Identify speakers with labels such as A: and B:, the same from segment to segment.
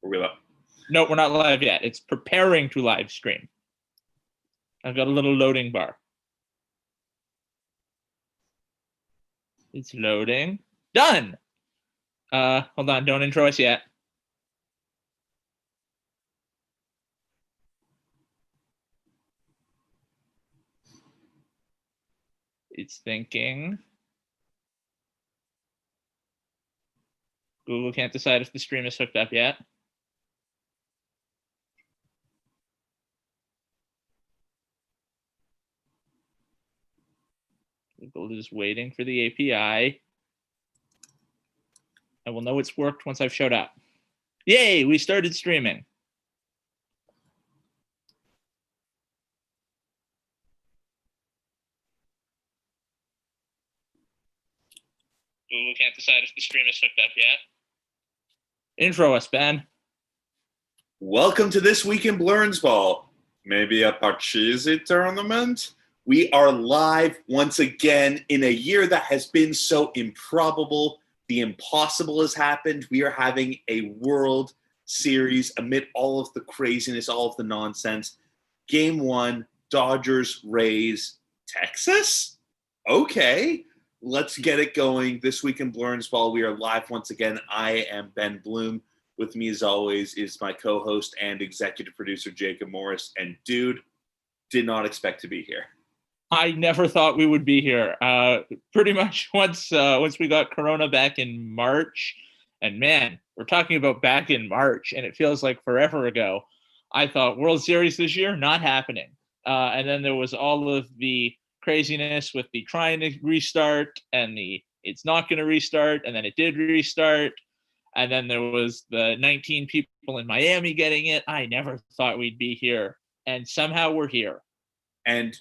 A: Are we live?
B: No, we're not live yet. It's preparing to live stream. I've got a little loading bar. It's loading. Done. Hold on. Don't intro us yet. It's thinking. Google can't decide if the stream is hooked up yet. Google is waiting for the API. I will know it's worked once I've showed up. Yay, we started streaming. Google can't decide if the stream is hooked up yet. Intro us, Ben.
A: Welcome to This Week in Blurnsball. Maybe a Parcheesi tournament? We are live once again in a year that has been so improbable. The impossible has happened. We are having a World Series amid all of the craziness, all of the nonsense. Game 1, Dodgers, Rays, Texas? Okay, let's get it going. This Week in Blurnsball, we are live once again. I am Ben Bloom. With me, as always, is my co-host and executive producer, Jacob Morris. And dude, did not expect to be here.
B: I never thought we would be here. Pretty much once we got Corona back in March, and man, we're talking about back in March, and it feels like forever ago. I thought World Series this year, not happening. And then there was all of the craziness with the trying to restart and the it's not going to restart, and then it did restart. And then there was the 19 people in Miami getting it. I never thought we'd be here. And somehow we're here.
A: And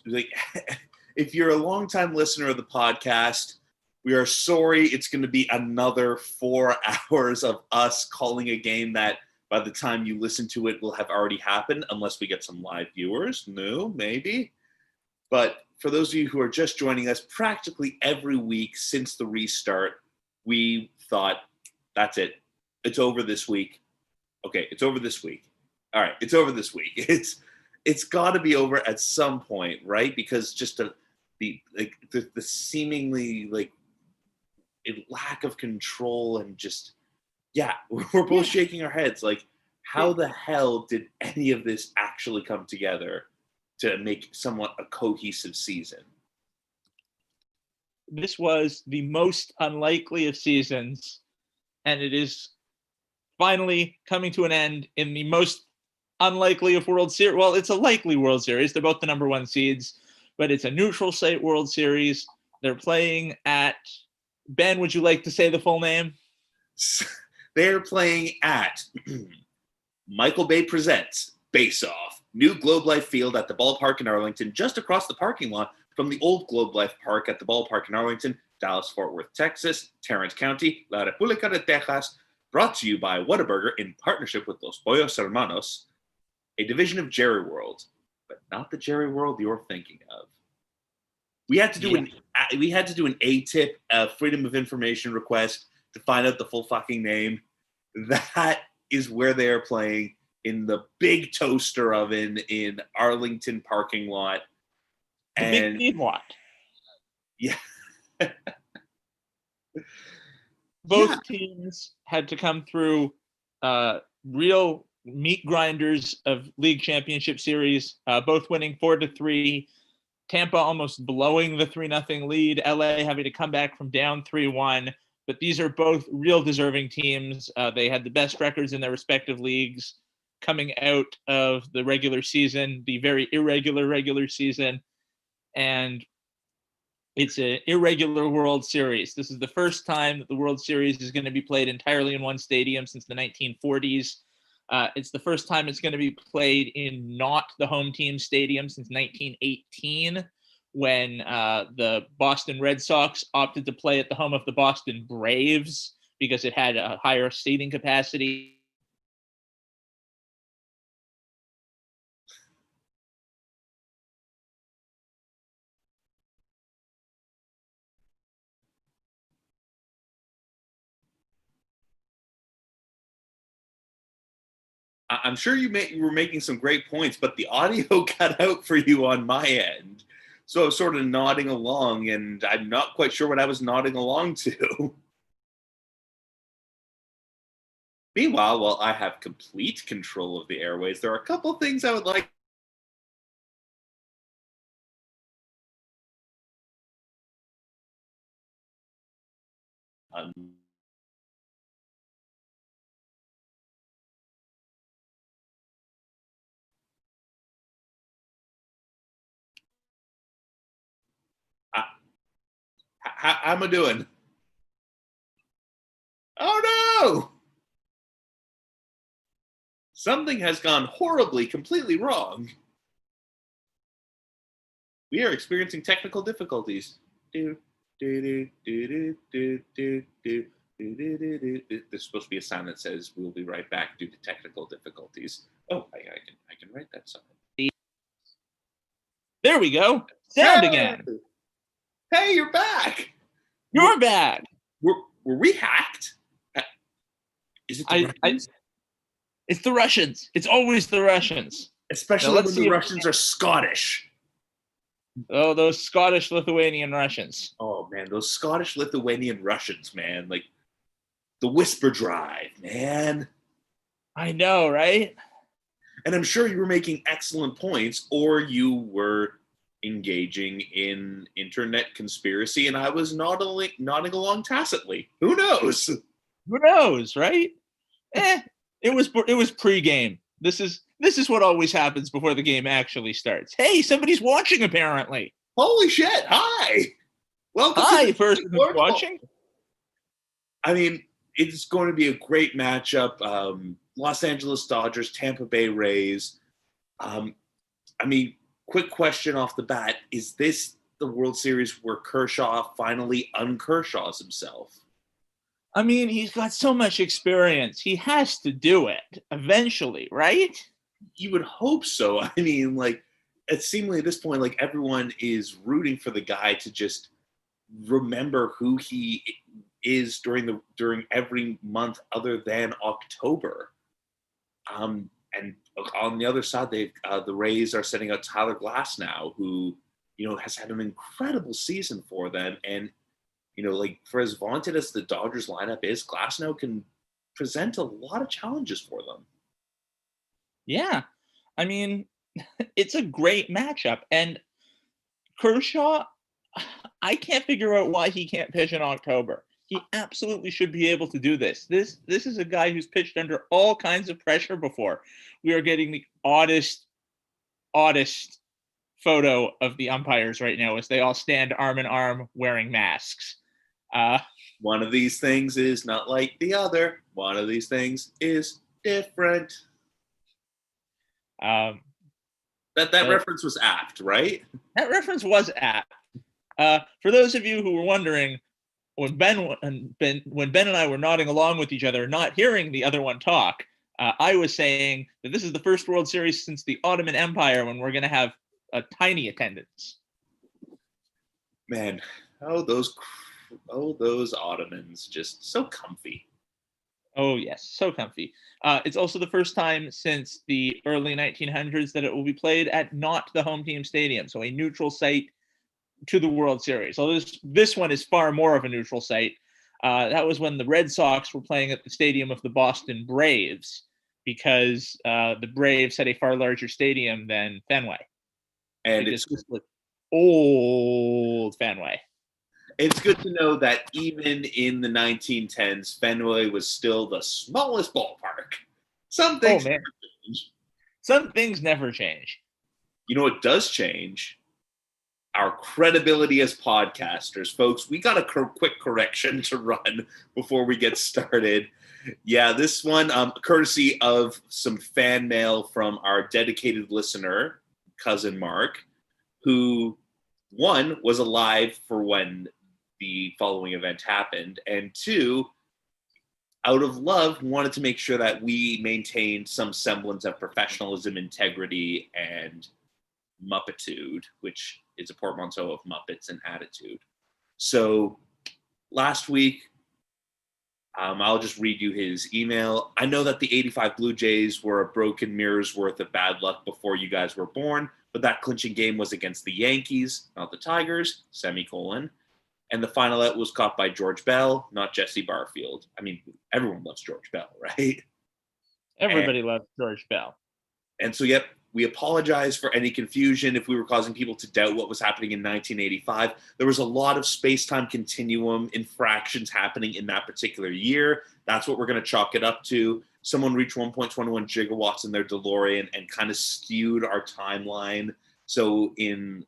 A: if you're a longtime listener of the podcast, we are sorry it's going to be another 4 hours of us calling a game that by the time you listen to it will have already happened, unless we get some live viewers. No, maybe. But for those of you who are just joining us, practically every week since the restart, we thought, that's it. It's over this week. Okay, it's over this week. All right, it's over this week. It's got to be over at some point, right? Because just the seemingly like a lack of control and just we're both shaking our heads like, how the hell did any of this actually come together to make somewhat a cohesive season?
B: This was the most unlikely of seasons, and it is finally coming to an end in the most unlikely of World Series. Well, it's a likely World Series. They're both the number 1 seeds, but it's a neutral site World Series. They're playing at, Ben, would you like to say the full name?
A: They're playing at Michael Bay Presents Base Off, New Globe Life Field at the ballpark in Arlington, just across the parking lot from the old Globe Life Park at the ballpark in Arlington, Dallas-Fort Worth, Texas, Tarrant County, La República de Texas, brought to you by Whataburger in partnership with Los Pollos Hermanos, a division of Jerry World, but not the Jerry World you're thinking of. We had to do an ATIP, Freedom of Information request, to find out the full fucking name. That is where they are playing, in the big toaster oven in Arlington parking lot.
B: The big feed lot.
A: Yeah.
B: Both teams had to come through real meat grinders of League Championship Series, both winning 4-3. Tampa almost blowing the 3-0 lead. LA having to come back from down 3-1. But these are both real deserving teams. They had the best records in their respective leagues coming out of the regular season, the very irregular regular season. And it's an irregular World Series. This is the first time that the World Series is going to be played entirely in one stadium since the 1940s. It's the first time it's going to be played in not the home team stadium since 1918, when the Boston Red Sox opted to play at the home of the Boston Braves because it had a higher seating capacity.
A: I'm sure you were making some great points, but the audio cut out for you on my end. So I was sort of nodding along, and I'm not quite sure what I was nodding along to. Meanwhile, while I have complete control of the airways, there are a couple things I would like. How am I doing? Oh no! Something has gone horribly, completely wrong. We are experiencing technical difficulties. There's supposed to be a sign that says we'll be right back due to technical difficulties. Oh, I can write that sign.
B: There we go. Sound
A: Hey!
B: again.
A: Hey, you're back.
B: You're back.
A: Were we hacked? Is it the Russians?
B: It's the Russians. It's always the Russians.
A: Especially when the Russians are Scottish.
B: Oh, those Scottish, Lithuanian Russians.
A: Oh man, those Scottish, Lithuanian Russians, man. Like the Whisper Drive, man.
B: I know, right?
A: And I'm sure you were making excellent points, or you were engaging in internet conspiracy, and I was nodding along tacitly. Who knows?
B: Who knows, right? It was pre-game. This is what always happens before the game actually starts. Hey, somebody's watching apparently.
A: Holy shit! Hi, welcome.
B: Hi, person who's watching.
A: I mean, it's going to be a great matchup. Los Angeles Dodgers, Tampa Bay Rays. I mean, quick question off the bat: is this the World Series where Kershaw finally unKershaws himself?
B: I mean, he's got so much experience. He has to do it eventually, right?
A: You would hope so. I mean, like, it seemingly at this point, like everyone is rooting for the guy to just remember who he is during every month other than October. And on the other side, the Rays are sending out Tyler Glasnow, who has had an incredible season for them, and like for as vaunted as the Dodgers lineup is, Glasnow can present a lot of challenges for them.
B: Yeah. I mean, it's a great matchup. And Kershaw, I can't figure out why he can't pitch in October. He absolutely should be able to do this. This is a guy who's pitched under all kinds of pressure before. We are getting the oddest photo of the umpires right now as they all stand arm in arm wearing masks.
A: One of these things is not like the other. One of these things is different. That reference was apt, right?
B: That reference was apt. For those of you who were wondering, when Ben and I were nodding along with each other, not hearing the other one talk, I was saying that this is the first World Series since the Ottoman Empire when we're going to have a tiny attendance.
A: Man, those Ottomans, just so comfy.
B: Oh, yes, so comfy. It's also the first time since the early 1900s that it will be played at not the home team stadium, so a neutral site to the World Series. So this one is far more of a neutral site. That was when the Red Sox were playing at the stadium of the Boston Braves, because the Braves had a far larger stadium than Fenway.
A: And it's
B: old Fenway.
A: It's good to know that even in the 1910s, Fenway was still the smallest ballpark. Some things never change.
B: Some things never change.
A: You know what does change? Our credibility as podcasters. Folks, we got a quick correction to run before we get started. Yeah, this one, courtesy of some fan mail from our dedicated listener, Cousin Mark, who, one, was alive for when the following event happened, and two, out of love, wanted to make sure that we maintained some semblance of professionalism, integrity, and Muppitude, which is a portmanteau of Muppets and attitude. So last week, I'll just read you his email. I know that the 85 Blue Jays were a broken mirror's worth of bad luck before you guys were born, but that clinching game was against the Yankees, not the Tigers, semicolon. And the final out was caught by George Bell, not Jesse Barfield. I mean, everyone loves George Bell, right?
B: Everybody loves George Bell.
A: And so, yep, we apologize for any confusion if we were causing people to doubt what was happening in 1985. There was a lot of space-time continuum infractions happening in that particular year. That's what we're going to chalk it up to. Someone reached 1.21 gigawatts in their DeLorean and kind of skewed our timeline. So in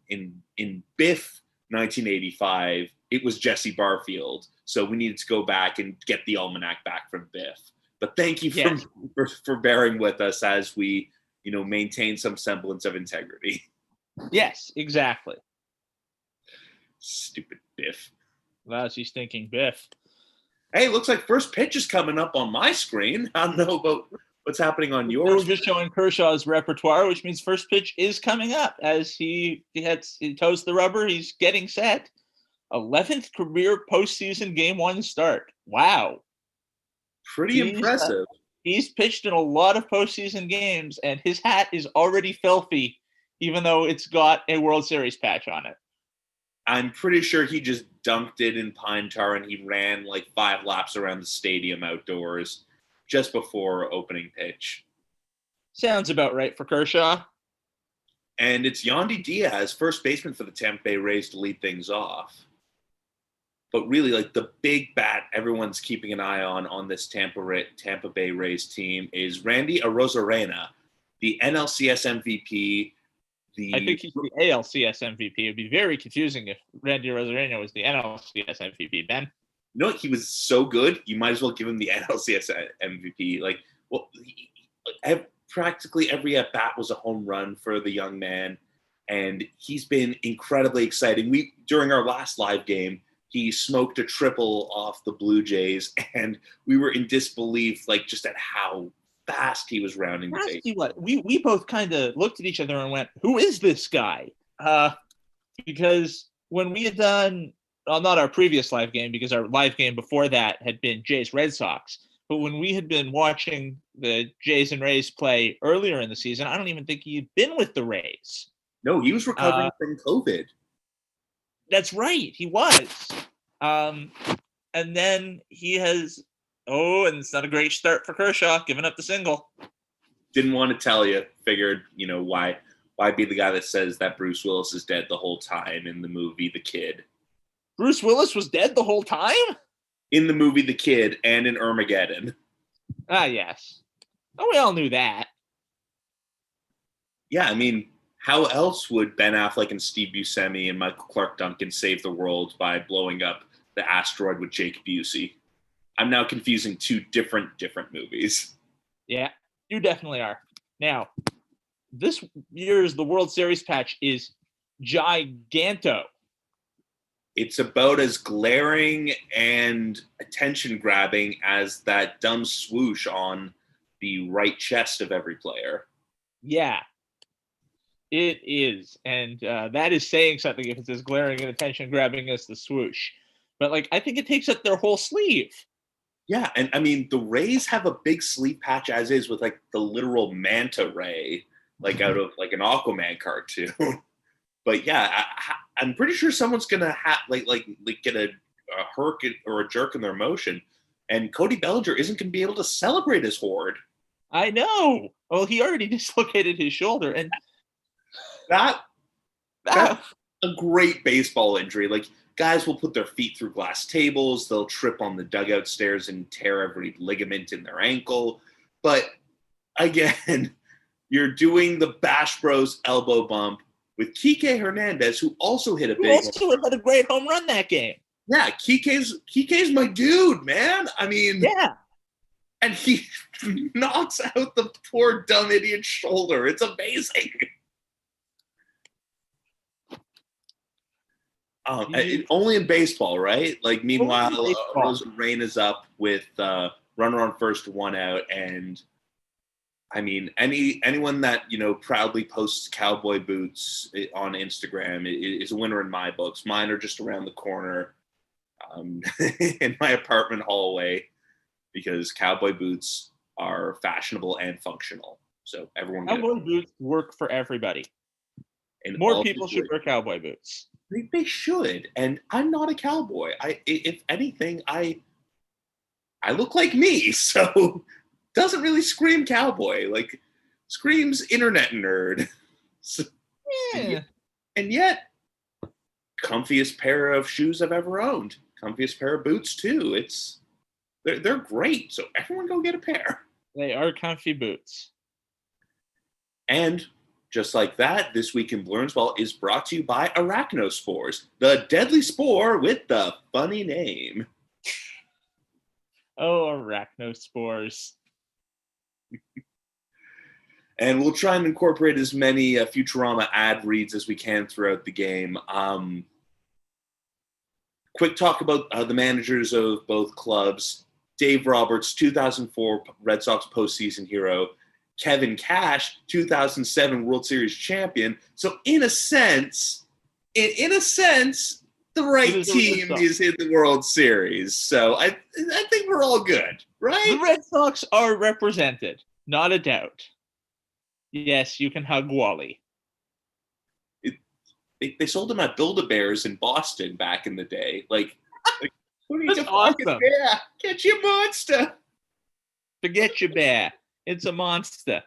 A: Biff 1985, it was Jesse Barfield. So we needed to go back and get the almanac back from Biff. But thank you for bearing with us as we maintain some semblance of integrity.
B: Yes, exactly.
A: Stupid Biff.
B: Lousy stinking Biff.
A: Hey, looks like first pitch is coming up on my screen. I don't know about what's happening on yours.
B: We're just showing Kershaw's repertoire, which means first pitch is coming up as he toes the rubber. He's getting set. 11th career postseason game 1 start. Wow.
A: Pretty impressive.
B: He's pitched in a lot of postseason games, and his hat is already filthy, even though it's got a World Series patch on it.
A: I'm pretty sure he just dunked it in Pine Tar, and he ran like 5 laps around the stadium outdoors just before opening pitch.
B: Sounds about right for Kershaw.
A: And it's Yandy Diaz, first baseman for the Tampa Bay Rays, to lead things off. But really, like, the big bat everyone's keeping an eye on this Tampa Bay Rays team is Randy Arozarena, the NLCS MVP.
B: I think he's the ALCS MVP. It'd be very confusing if Randy Arozarena was the NLCS MVP, Ben.
A: You know what? He was so good, you might as well give him the NLCS MVP. Practically every at-bat was a home run for the young man, and he's been incredibly exciting. During our last live game, he smoked a triple off the Blue Jays, and we were in disbelief, just at how fast he was rounding the base.
B: We both kind of looked at each other and went, "Who is this guy?" Because when we had done, not our previous live game, because our live game before that had been Jays Red Sox, but when we had been watching the Jays and Rays play earlier in the season, I don't even think he had been with the Rays.
A: No, he was recovering from COVID.
B: That's right, he was. And then he has, and it's not a great start for Kershaw, giving up the single.
A: Didn't want to tell you. Figured, why be the guy that says that Bruce Willis is dead the whole time in the movie The Kid?
B: Bruce Willis was dead the whole time?
A: In the movie The Kid and in Armageddon.
B: Ah, yes. Oh, we all knew that.
A: Yeah, I mean, how else would Ben Affleck and Steve Buscemi and Michael Clark Duncan save the world by blowing up the asteroid with Jake Busey? I'm now confusing 2 different movies.
B: Yeah, you definitely are. Now, this year's the World Series patch is giganto.
A: It's about as glaring and attention-grabbing as that dumb swoosh on the right chest of every player.
B: Yeah, it is. And that is saying something if it's as glaring and attention-grabbing as the swoosh. But, I think it takes up their whole sleeve.
A: Yeah, and I mean, the Rays have a big sleeve patch as is with, the literal manta ray, out of, an Aquaman cartoon. But yeah, I'm pretty sure someone's gonna get a herk or a jerk in their motion, and Cody Bellinger isn't gonna be able to celebrate his horde.
B: I know. Well, he already dislocated his shoulder, and
A: that's a great baseball injury. Guys will put their feet through glass tables, they'll trip on the dugout stairs and tear every ligament in their ankle. But again, you're doing the Bash Bros elbow bump with Kike Hernandez, who also hit a big.
B: Also had a great home run that game.
A: Yeah, Kike's my dude, man. I mean,
B: yeah,
A: and he knocks out the poor dumb idiot's shoulder. It's amazing. Only in baseball, right? Meanwhile, Arozarena's up with runner on first, 1 out, and I mean, anyone that proudly posts cowboy boots on Instagram is a winner in my books. Mine are just around the corner, in my apartment hallway. because cowboy boots are fashionable and functional. So everyone get
B: Cowboy boots work for everybody.
A: and
B: More
A: also
B: people should wear cowboy boots.
A: They should. And I'm not a cowboy. If anything, I look like me, so doesn't really scream cowboy. Like screams internet nerd. So,
B: Yeah.
A: and yet, comfiest pair of shoes I've ever owned. Comfiest pair of boots too. They're great. So everyone go get a pair.
B: They are comfy boots.
A: And just like that, This Week in Blurnsball is brought to you by Arachnospores, the deadly spore with the funny name.
B: Oh, arachnospores.
A: And we'll try and incorporate as many Futurama ad reads as we can throughout the game. Quick talk about the managers of both clubs. Dave Roberts, 2004 Red Sox postseason hero. Kevin Cash, 2007 World Series champion. So in a sense, the right team is in the World Series. So I think we're all good, right?
B: The Red Sox are represented, not a doubt. Yes, you can hug Wally.
A: They sold him at Build-A-Bears in Boston back in the day. Like
B: that's awesome.
A: Yeah, catch your monster.
B: Forget your bear. It's a monster.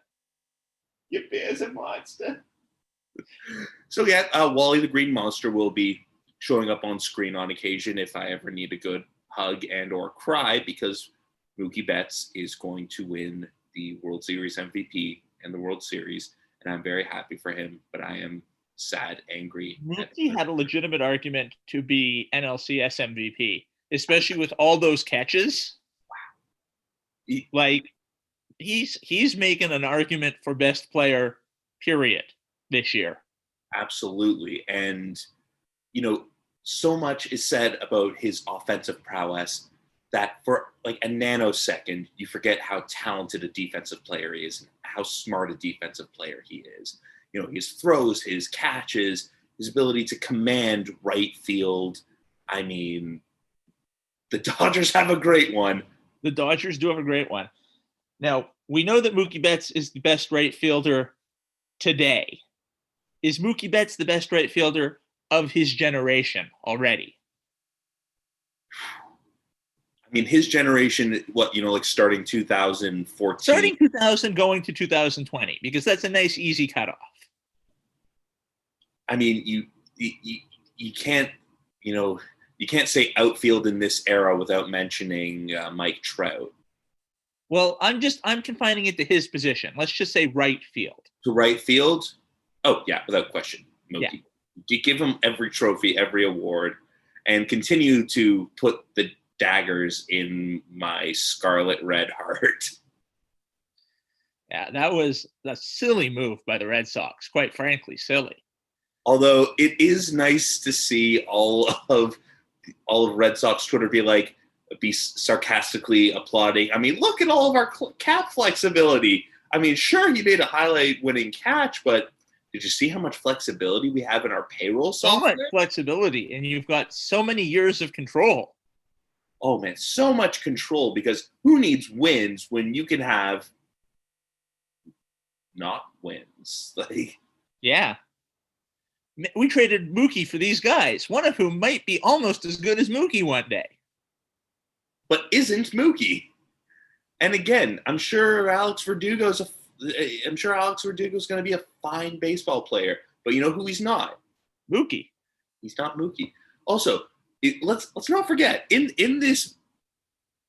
A: Your bear's a monster. So yeah, Wally the Green Monster will be showing up on screen on occasion if I ever need a good hug and or cry, because Mookie Betts is going to win the World Series MVP and the World Series, and I'm very happy for him, but I am sad, angry.
B: Mookie had a legitimate argument to be NLCS MVP, especially with all those catches.
A: Wow.
B: Like, he's making an argument for best player, period, this year.
A: Absolutely. And, so much is said about his offensive prowess that for like a nanosecond, you forget how talented a defensive player he is and how smart a defensive player he is. His throws, his catches, his ability to command right field. I mean, the Dodgers have a great one.
B: The Dodgers do have a great one. Now, we know that Mookie Betts is the best right fielder today. Is Mookie Betts the best right fielder of his generation already?
A: I mean, his generation, like starting 2014?
B: Starting 2000 going to 2020, because that's a nice, easy cutoff.
A: I mean, you can't, you can't say outfield in this era without mentioning Mike Trout.
B: Well, I'm confining it to his position. Let's just say right field.
A: To right field? Oh, yeah, without question. Mookie. Yeah. Give him every trophy, every award, and continue to put the daggers in my scarlet red heart.
B: Yeah, that was a silly move by the Red Sox, quite frankly, silly.
A: Although it is nice to see all of Red Sox Twitter be sarcastically applauding. I mean, look at all of our cap flexibility. I mean, sure, he made a highlight-winning catch, but did you see how much flexibility we have in our payroll software?
B: So much flexibility, and you've got so many years of control.
A: Oh, man, so much control, because who needs wins when you can have not wins?
B: Yeah. We traded Mookie for these guys, one of whom might be almost as good as Mookie one day.
A: But isn't Mookie. And again, I'm sure Alex Verdugo's going to be a fine baseball player. But you know who he's not?
B: Mookie.
A: He's not Mookie. Also, let's not forget, in this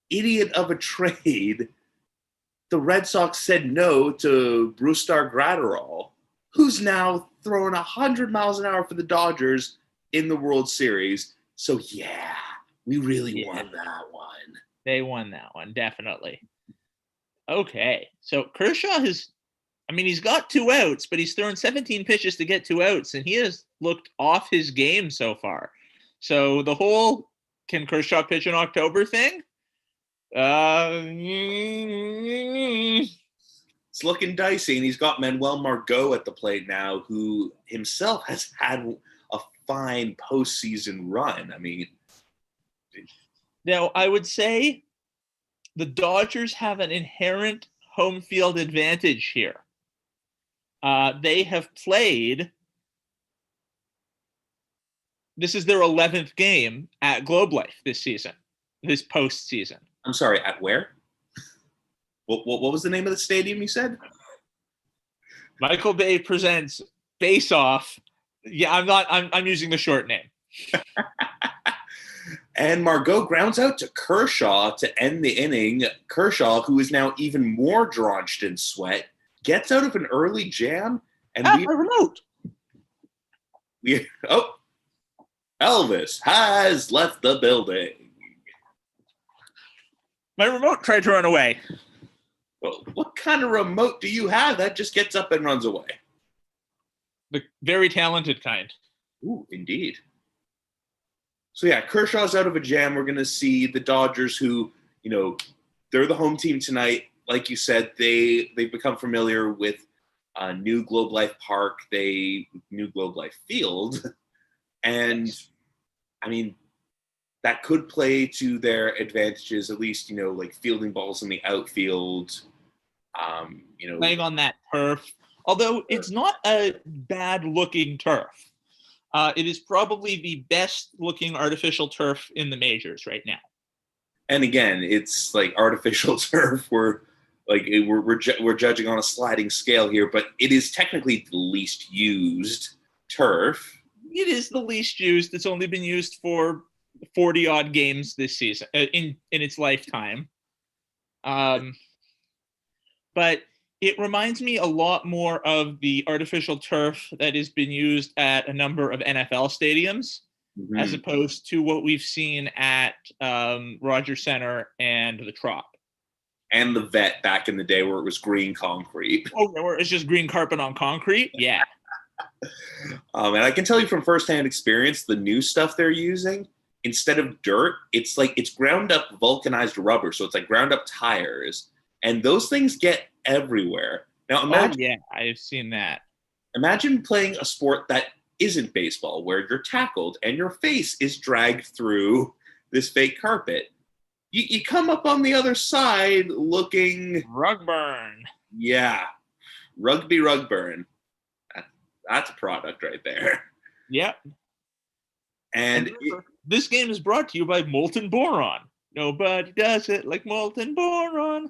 A: idiot of a trade, the Red Sox said no to Brusdar Graterol, who's now throwing 100 miles an hour for the Dodgers in the World Series. So, yeah, we really won that one.
B: They won that one, definitely. Okay, so Kershaw he's got 2 outs, but he's thrown 17 pitches to get 2 outs, and he has looked off his game so far. So the whole can Kershaw pitch in October thing?
A: It's looking dicey, and he's got Manuel Margot at the plate now, who himself has had a fine postseason run. I mean,
B: now I would say the Dodgers have an inherent home field advantage here. They have played. This is their 11th game at Globe Life this season, this postseason.
A: I'm sorry, at where? What was the name of the stadium you said?
B: Michael Bay presents Face Off. Yeah, I'm using the short name.
A: And Margot grounds out to Kershaw to end the inning. Kershaw, who is now even more drenched in sweat, gets out of an early jam. And
B: my remote.
A: Elvis has left the building.
B: My remote tried to run away.
A: Well, what kind of remote do you have that just gets up and runs away?
B: The very talented kind.
A: Ooh, indeed. So yeah, Kershaw's out of a jam. We're going to see the Dodgers, who, they're the home team tonight. Like you said, they've become familiar with new Globe Life Park, new Globe Life Field, and I mean that could play to their advantages. At least like fielding balls in the outfield.
B: Playing on that turf, although it's not a bad-looking turf. It is probably the best-looking artificial turf in the majors right now.
A: And again, it's like artificial turf. We're judging on a sliding scale here, but it is technically the least used turf.
B: It is the least used. It's only been used for 40-odd games this season in its lifetime. But it reminds me a lot more of the artificial turf that has been used at a number of NFL stadiums, as opposed to what we've seen at Rogers Center and the Trop.
A: And the Vet back in the day where it was green concrete.
B: Oh, where it's just green carpet on concrete? Yeah.
A: And I can tell you from firsthand experience, the new stuff they're using, instead of dirt, it's ground up vulcanized rubber. So it's like ground up tires. And those things get everywhere. Now imagine,
B: yeah, I've seen that.
A: Imagine playing a sport that isn't baseball, where you're tackled and your face is dragged through this fake carpet. You come up on the other side looking...
B: Rug burn.
A: Yeah. Rugby rug burn. That's a product right there.
B: Yep.
A: And
B: this game is brought to you by Molten Boron. Nobody does it like Molten Boron.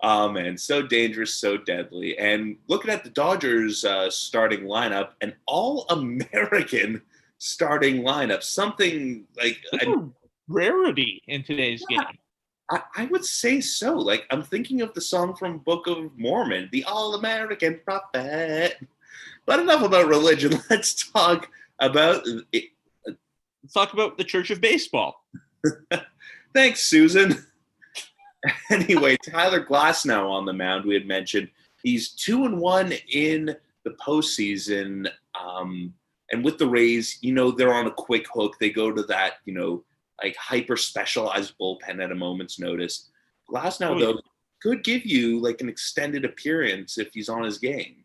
A: Oh, man, so dangerous, so deadly. And looking at the Dodgers starting lineup, an all-American starting lineup, something like...
B: a rarity in today's game.
A: I would say so. Like, I'm thinking of the song from Book of Mormon, the all-American prophet. But enough about religion. Let's talk about...
B: Let's talk about the Church of Baseball.
A: Thanks, Susan. Anyway, Tyler Glasnow on the mound, we had mentioned. He's 2-1 in the postseason. And with the Rays, they're on a quick hook. They go to that, like hyper specialized bullpen at a moment's notice. Glasnow, though, could give you like an extended appearance if he's on his game.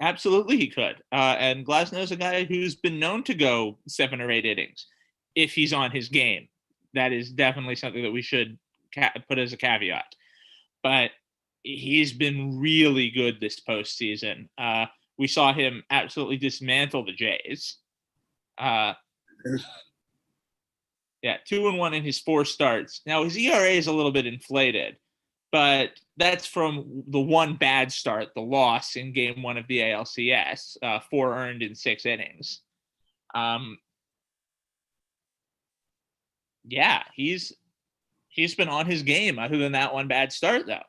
B: Absolutely, he could. And Glasnow's a guy who's been known to go 7 or 8 innings if he's on his game. That is definitely something that we should put as a caveat. But he's been really good this postseason. We saw him absolutely dismantle the Jays. Yeah, 2-1 in his 4 starts. Now, his ERA is a little bit inflated, but that's from the one bad start, the loss in Game 1 of the ALCS, 4 earned in 6 innings. Yeah, he's been on his game other than that one bad start, though.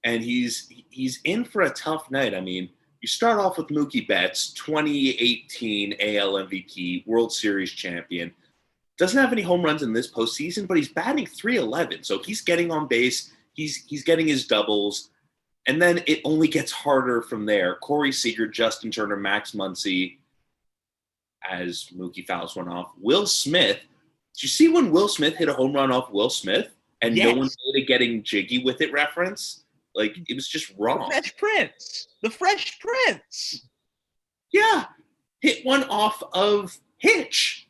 A: And he's in for a tough night. I mean, you start off with Mookie Betts, 2018 AL MVP, World Series champion. Doesn't have any home runs in this postseason, but he's batting .311. So he's getting on base. He's getting his doubles. And then it only gets harder from there. Corey Seager, Justin Turner, Max Muncy, as Mookie fouls one off. Will Smith. Did you see when Will Smith hit a home run off Will Smith? And
B: Yes.
A: No one made a getting jiggy with it reference? Like, it was just wrong.
B: The Fresh Prince.
A: Yeah. Hit one off of Hitch.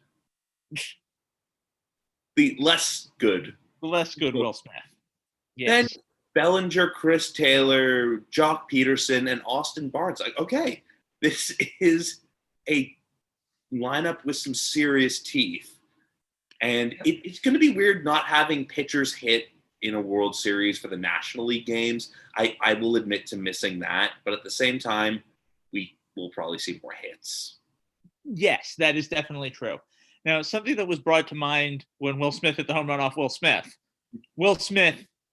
A: The less good
B: The less good Will Smith.
A: Then
B: Yes.
A: Bellinger, Chris Taylor, Jock Peterson, and Austin Barnes. Like, okay, this is a lineup with some serious teeth. And it's going to be weird not having pitchers hit in a World Series for the National League games. I will admit to missing that. But at the same time, we will probably see more hits.
B: Yes, that is definitely true. Now, something that was brought to mind when Will Smith hit the home run off Will Smith,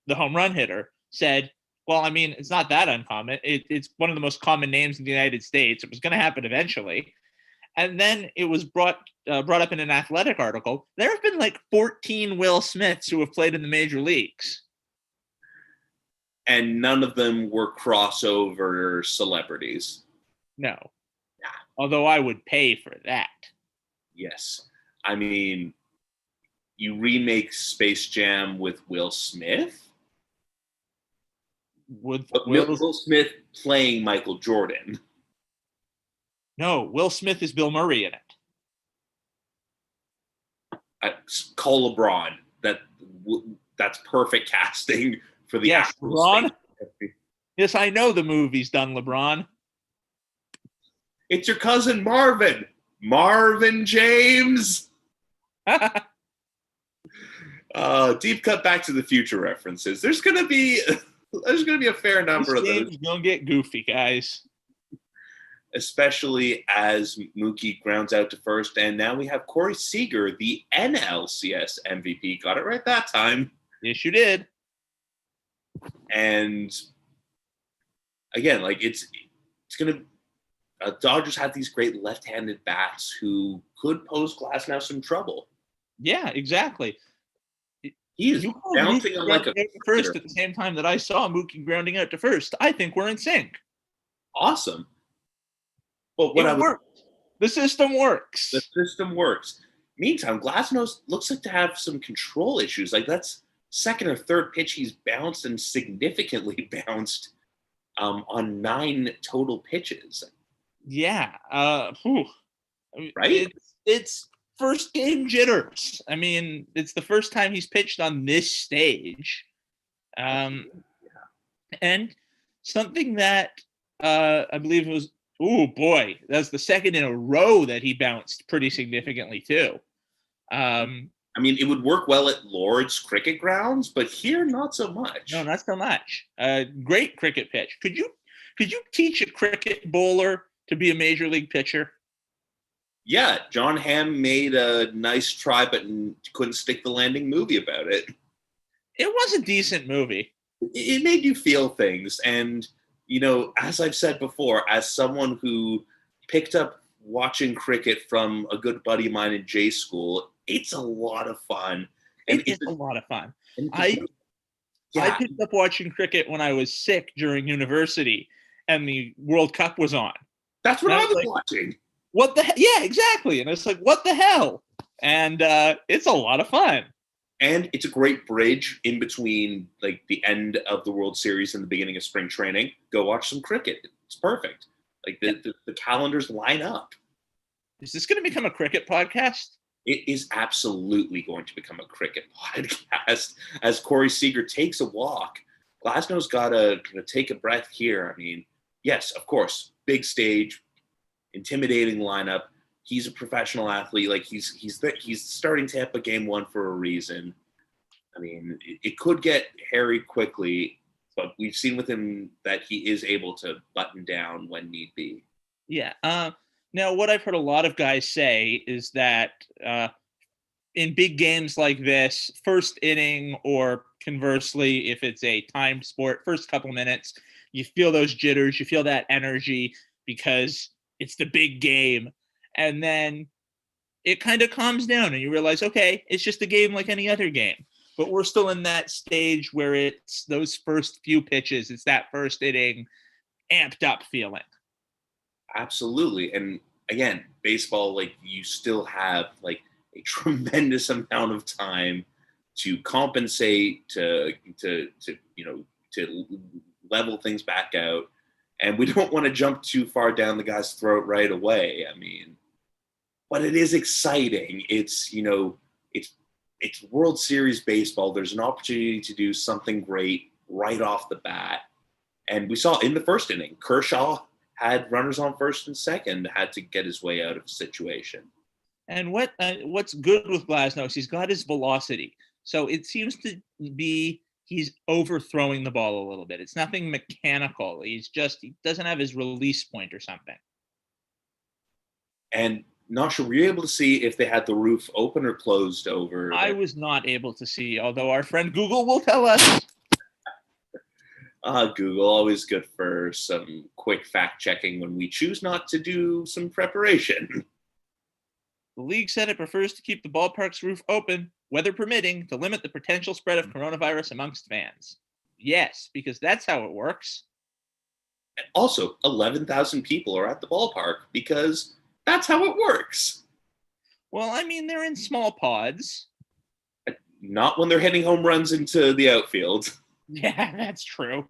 B: the home run hitter, said, well, I mean, it's not that uncommon. It's one of the most common names in the United States. It was going to happen eventually. And then it was brought up in an athletic article. There have been like 14 Will Smiths who have played in the major leagues.
A: And none of them were crossover celebrities.
B: No. Although I would pay for that.
A: Yes. I mean, you remake Space Jam with Will Smith? Will Smith playing Michael Jordan.
B: No, Will Smith is Bill Murray in it.
A: Call LeBron. That's perfect casting for the
B: actual LeBron. Yes, I know the movie's done, LeBron.
A: It's your cousin Marvin. Marvin James. Deep cut Back to the Future references. There's gonna be a fair number of those.
B: Gonna get goofy, guys.
A: Especially as Mookie grounds out to first, and now we have Corey Seager, the NLCS MVP. Got it right that time.
B: Yes, you did.
A: And again, like it's gonna. Dodgers have these great left-handed bats who could pose Glasnow some trouble.
B: Yeah, exactly.
A: He is bouncing on like a
B: first at the same time that I saw Mookie grounding out to first. I think we're in sync.
A: Awesome.
B: Well, works. The system works.
A: The system works. Meantime, Glasnow looks like to have some control issues. Like that's second or third pitch he's bounced and significantly bounced on 9 total pitches.
B: Yeah.
A: Right?
B: It's first game jitters. I mean, it's the first time he's pitched on this stage. And something that I believe was, oh boy, that's the second in a row that he bounced pretty significantly too.
A: I mean, it would work well at Lord's cricket grounds, but here not so much.
B: No, not so much. Great cricket pitch. Could you teach a cricket bowler to be a major league pitcher?
A: Yeah, John Hamm made a nice try, but couldn't stick the landing movie about it.
B: It was a decent movie.
A: It made you feel things. And, you know, as I've said before, as someone who picked up watching cricket from a good buddy of mine in J school, it's a lot of fun.
B: And it's a lot of fun. I picked up watching cricket when I was sick during university and the World Cup was on.
A: That's what I was watching.
B: What the hell? Yeah, exactly. And it's like, what the hell? And it's a lot of fun.
A: And it's a great bridge in between like the end of the World Series and the beginning of spring training. Go watch some cricket. It's perfect. Like the calendars line up.
B: Is this going to become a cricket podcast?
A: It is absolutely going to become a cricket podcast as Corey Seager takes a walk. Glasnow's got to take a breath here. I mean, yes, of course, big stage, intimidating lineup. He's a professional athlete. Like he's starting Tampa game 1 for a reason. I mean, it could get hairy quickly, but we've seen with him that he is able to button down when need be.
B: Yeah. Now, what I've heard a lot of guys say is that in big games like this, first inning, or conversely, if it's a timed sport, first couple minutes, you feel those jitters, you feel that energy because it's the big game. And then it kind of calms down and you realize, okay, it's just a game like any other game. But we're still in that stage where it's those first few pitches, it's that first inning, amped up feeling.
A: Absolutely. And again, baseball, like you still have like a tremendous amount of time to compensate, to level things back out. And we don't want to jump too far down the guy's throat right away. I mean, but it is exciting. It's it's World Series baseball. There's an opportunity to do something great right off the bat. And we saw in the first inning, Kershaw had runners on first and second, had to get his way out of a situation.
B: And what's good with Glasnow is he's got his velocity. So it seems to be he's overthrowing the ball a little bit. It's nothing mechanical. He doesn't have his release point or something.
A: And not sure, were you able to see if they had the roof open or closed over?
B: I was not able to see, although our friend Google will tell us.
A: Google, always good for some quick fact checking when we choose not to do some preparation.
B: The league said it prefers to keep the ballpark's roof open, weather permitting, to limit the potential spread of coronavirus amongst fans. Yes, because that's how it works.
A: And also, 11,000 people are at the ballpark because that's how it works.
B: Well, I mean, they're in small pods.
A: Not when they're hitting home runs into the outfield.
B: Yeah, that's true.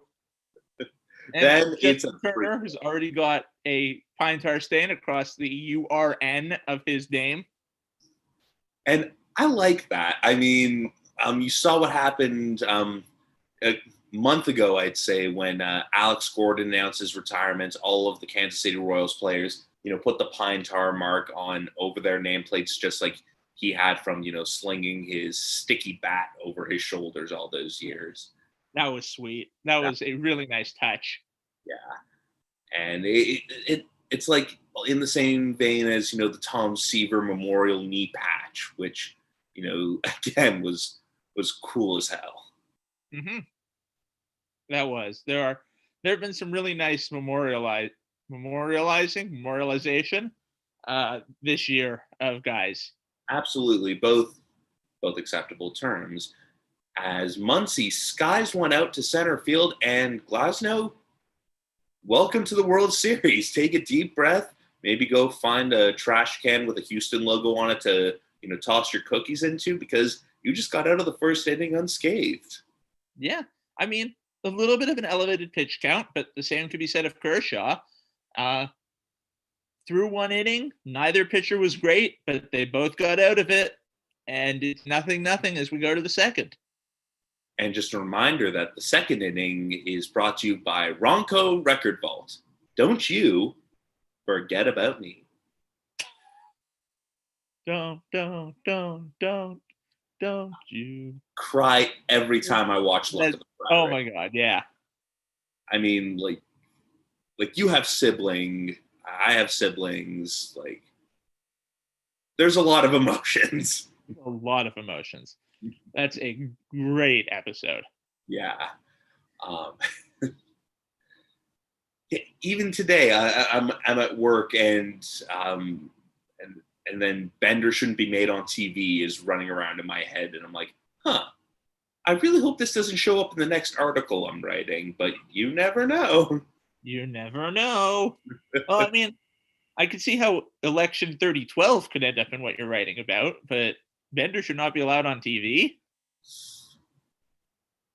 B: And
A: Then it's
B: Justin Turner has already got a pine tar stain across the URN of his name.
A: And I like that. I mean, you saw what happened a month ago, I'd say, when Alex Gordon announced his retirement. All of the Kansas City Royals players, put the pine tar mark on over their nameplates, just like he had from, slinging his sticky bat over his shoulders all those years.
B: That was sweet. That was a really nice touch.
A: Yeah. And it's like in the same vein as, the Tom Seaver Memorial knee patch, which, again, was cool as hell.
B: Mm-hmm. That was. There have been some really nice memorialization this year of guys.
A: Absolutely. Both acceptable terms. As Muncy skies one out to center field, and Glasnow, welcome to the World Series. Take a deep breath. Maybe go find a trash can with a Houston logo on it to, toss your cookies into, because you just got out of the first inning unscathed.
B: Yeah. I mean, a little bit of an elevated pitch count, but the same could be said of Kershaw. Through one inning, neither pitcher was great, but they both got out of it, and it's 0-0 as we go to the second.
A: And just a reminder that the second inning is brought to you by Ronco Record Vault. Don't you forget about me.
B: Don't you
A: cry every time I watch Luck of the Draw.
B: Oh my God, yeah.
A: I mean, like you have I have siblings, like there's a lot of emotions.
B: A lot of emotions. That's a great episode.
A: Yeah. Even today, I'm at work, and then Bender Shouldn't Be Made on TV is running around in my head, and I'm like, I really hope this doesn't show up in the next article I'm writing, but you never know.
B: You never know. Well, I mean, I could see how Election 3012 could end up in what you're writing about, but Bender should not be allowed on TV.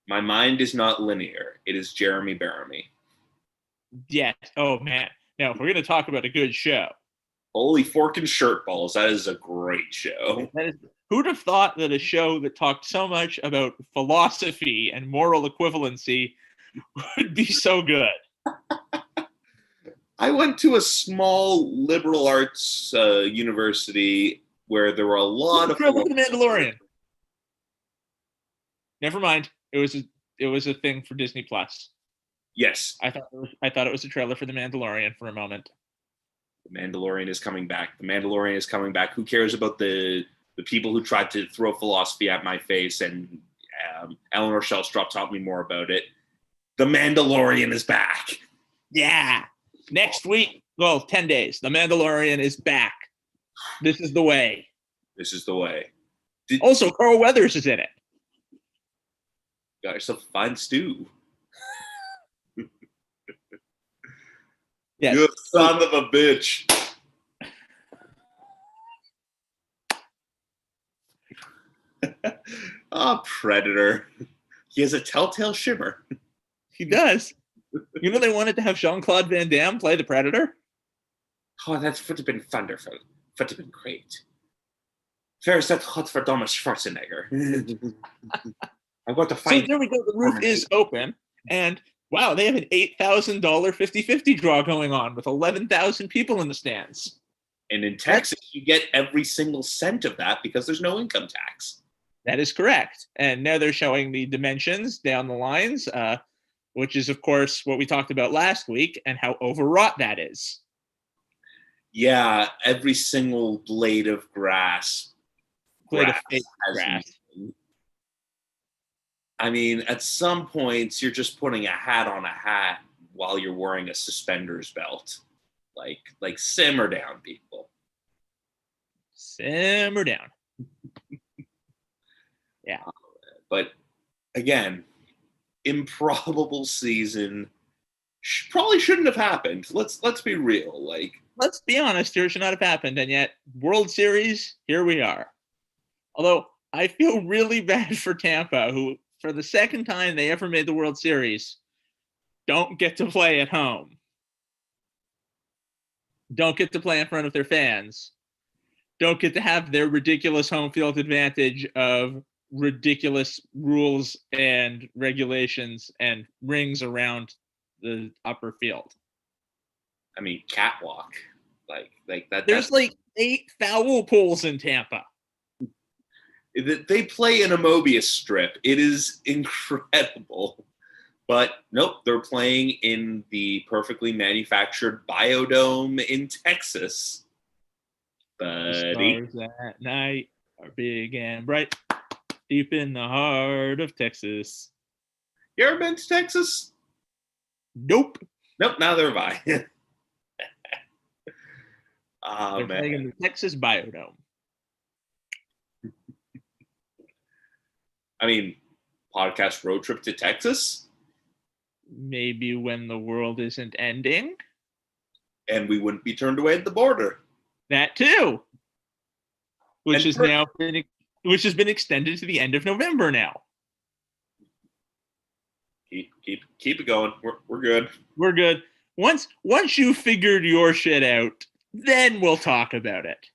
A: My mind is not linear. It is Jeremy Bearimy.
B: Yes. Oh, man. Now, if we're going to talk about a good show.
A: Holy fork and shirt balls. That is a great show.
B: Who'd have thought that a show that talked so much about philosophy and moral equivalency would be so good?
A: I went to a small liberal arts university where there were a lot of...
B: The Mandalorian. Never mind. It was a thing for Disney Plus.
A: Yes.
B: I thought it was a trailer for The Mandalorian for a moment.
A: The Mandalorian is coming back. The Mandalorian is coming back. Who cares about the people who tried to throw philosophy at my face? And Eleanor Shellstrop taught me more about it. The Mandalorian is back.
B: Yeah. Next week, 10 days. The Mandalorian is back. This is the way.
A: This is the way.
B: Also, Carl Weathers is in it.
A: Got yourself a fine stew.
B: Yes.
A: You son of a bitch. Predator. He has a telltale shimmer.
B: He does. You know they wanted to have Jean-Claude Van Damme play the Predator?
A: Oh, that would have been wonderful. Would have been great. First, that's hot for Thomas Schwarzenegger. I'm going to
B: So
A: find.
B: there we go. The roof is open. And wow, they have an $8,000 50-50 draw going on with 11,000 people in the stands.
A: And in Texas, you get every single cent of that because there's no income tax.
B: That is correct. And now they're showing the dimensions down the lines, which is, of course, what we talked about last week and how overwrought that is.
A: Yeah, every single blade of grass.
B: Fake
A: has
B: grass.
A: meaning. I mean, at some points, you're just putting a hat on a hat while you're wearing a suspenders belt. Like simmer down, people.
B: Simmer down. Yeah.
A: But again, improbable season. Probably shouldn't have happened. Let's be real.
B: Let's be honest, here should not have happened. And yet, World Series, here we are. Although I feel really bad for Tampa, who, for the second time they ever made the World Series, don't get to play at home. Don't get to play in front of their fans. Don't get to have their ridiculous home field advantage of ridiculous rules and regulations and rings around the upper field.
A: I mean, catwalk. Like that.
B: There's like 8 foul poles in Tampa.
A: They play in a Mobius strip. It is incredible. But nope, they're playing in the perfectly manufactured Biodome in Texas. Buddy.
B: The stars at night are big and bright, deep in the heart of Texas.
A: You ever been to Texas?
B: Nope.
A: Nope, neither have I.
B: They're playing in the Texas Biodome.
A: I mean, podcast road trip to Texas?
B: Maybe when the world isn't ending.
A: And we wouldn't be turned away at the border.
B: That too. Which has been extended to the end of November now.
A: Keep it going. We're good.
B: We're good. Once you figured your shit out, then we'll talk about it.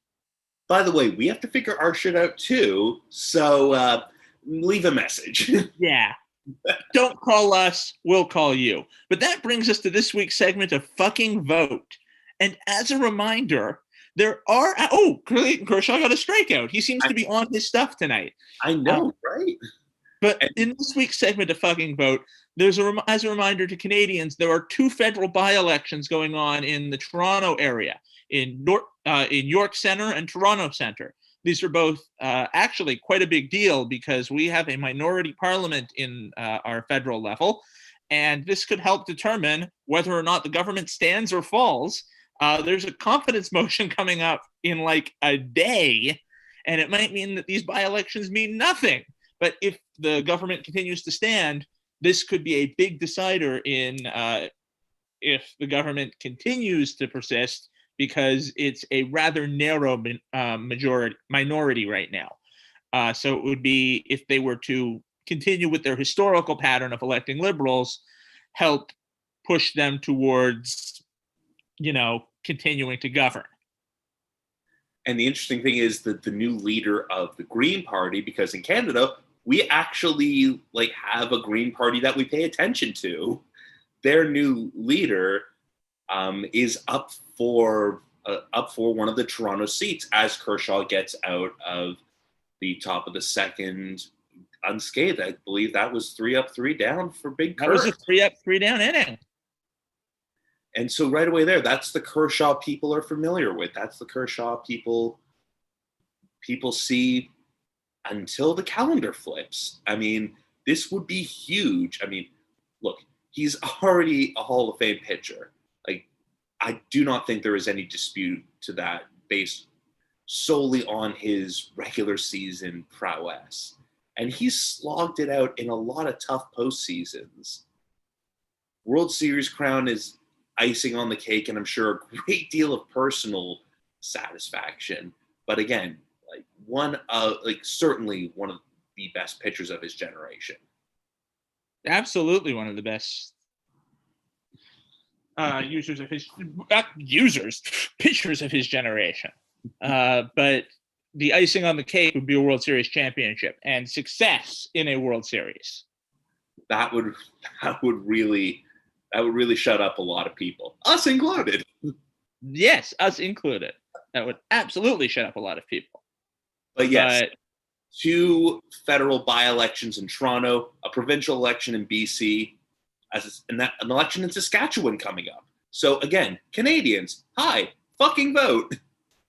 A: By the way, we have to figure our shit out too. So leave a message.
B: Yeah. Don't call us, we'll call you. But that brings us to this week's segment of Fucking Vote. And as a reminder, there are... Oh, Clayton Kershaw got a strikeout. He seems to be on his stuff tonight.
A: I know, right?
B: But in this week's segment of Fucking Vote, as a reminder to Canadians, there are 2 federal by-elections going on in the Toronto area, in York Centre and Toronto Centre. These are both actually quite a big deal because we have a minority parliament in our federal level, and this could help determine whether or not the government stands or falls. There's a confidence motion coming up in like a day, and it might mean that these by-elections mean nothing. But if the government continues to stand, this could be a big decider in if the government continues to persist, because it's a rather narrow minority right now. So it would be, if they were to continue with their historical pattern of electing liberals, help push them towards, continuing to govern.
A: And the interesting thing is that the new leader of the Green Party, because in Canada, we actually have a Green Party that we pay attention to. Their new leader is up for one of the Toronto seats as Kershaw gets out of the top of the second unscathed. I believe that was 3 up, 3 down for Big Kurt.
B: That was a 3 up, 3 down inning.
A: And so right away there, that's the Kershaw people are familiar with. That's the Kershaw people see until the calendar flips. I mean, this would be huge. I mean, look, he's already a Hall of Fame pitcher. I do not think there is any dispute to that based solely on his regular season prowess. And he's slogged it out in a lot of tough postseasons. World Series crown is icing on the cake, and I'm sure a great deal of personal satisfaction. But again, certainly one of the best pitchers of his generation.
B: Absolutely one of the best pitchers of his generation. But the icing on the cake would be a World Series championship and success in a World Series.
A: That would really shut up a lot of people, us included.
B: Yes, us included. That would absolutely shut up a lot of people.
A: But yes, 2 federal by-elections in Toronto, a provincial election in BC, and an election in Saskatchewan coming up. So again, Canadians, hi, fucking vote.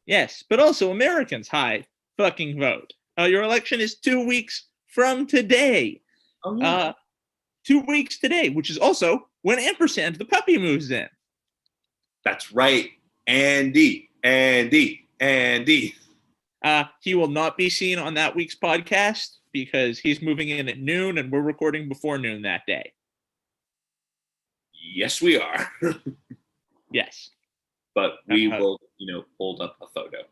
B: Yes, but also Americans, hi, fucking vote. Your election is 2 weeks from today.
A: Oh, yeah.
B: 2 weeks today, which is also when Ampersand the puppy moves in.
A: That's right. Andy.
B: He will not be seen on that week's podcast because he's moving in at noon and we're recording before noon that day.
A: Yes, we are.
B: Yes.
A: But we will, hold up a photo.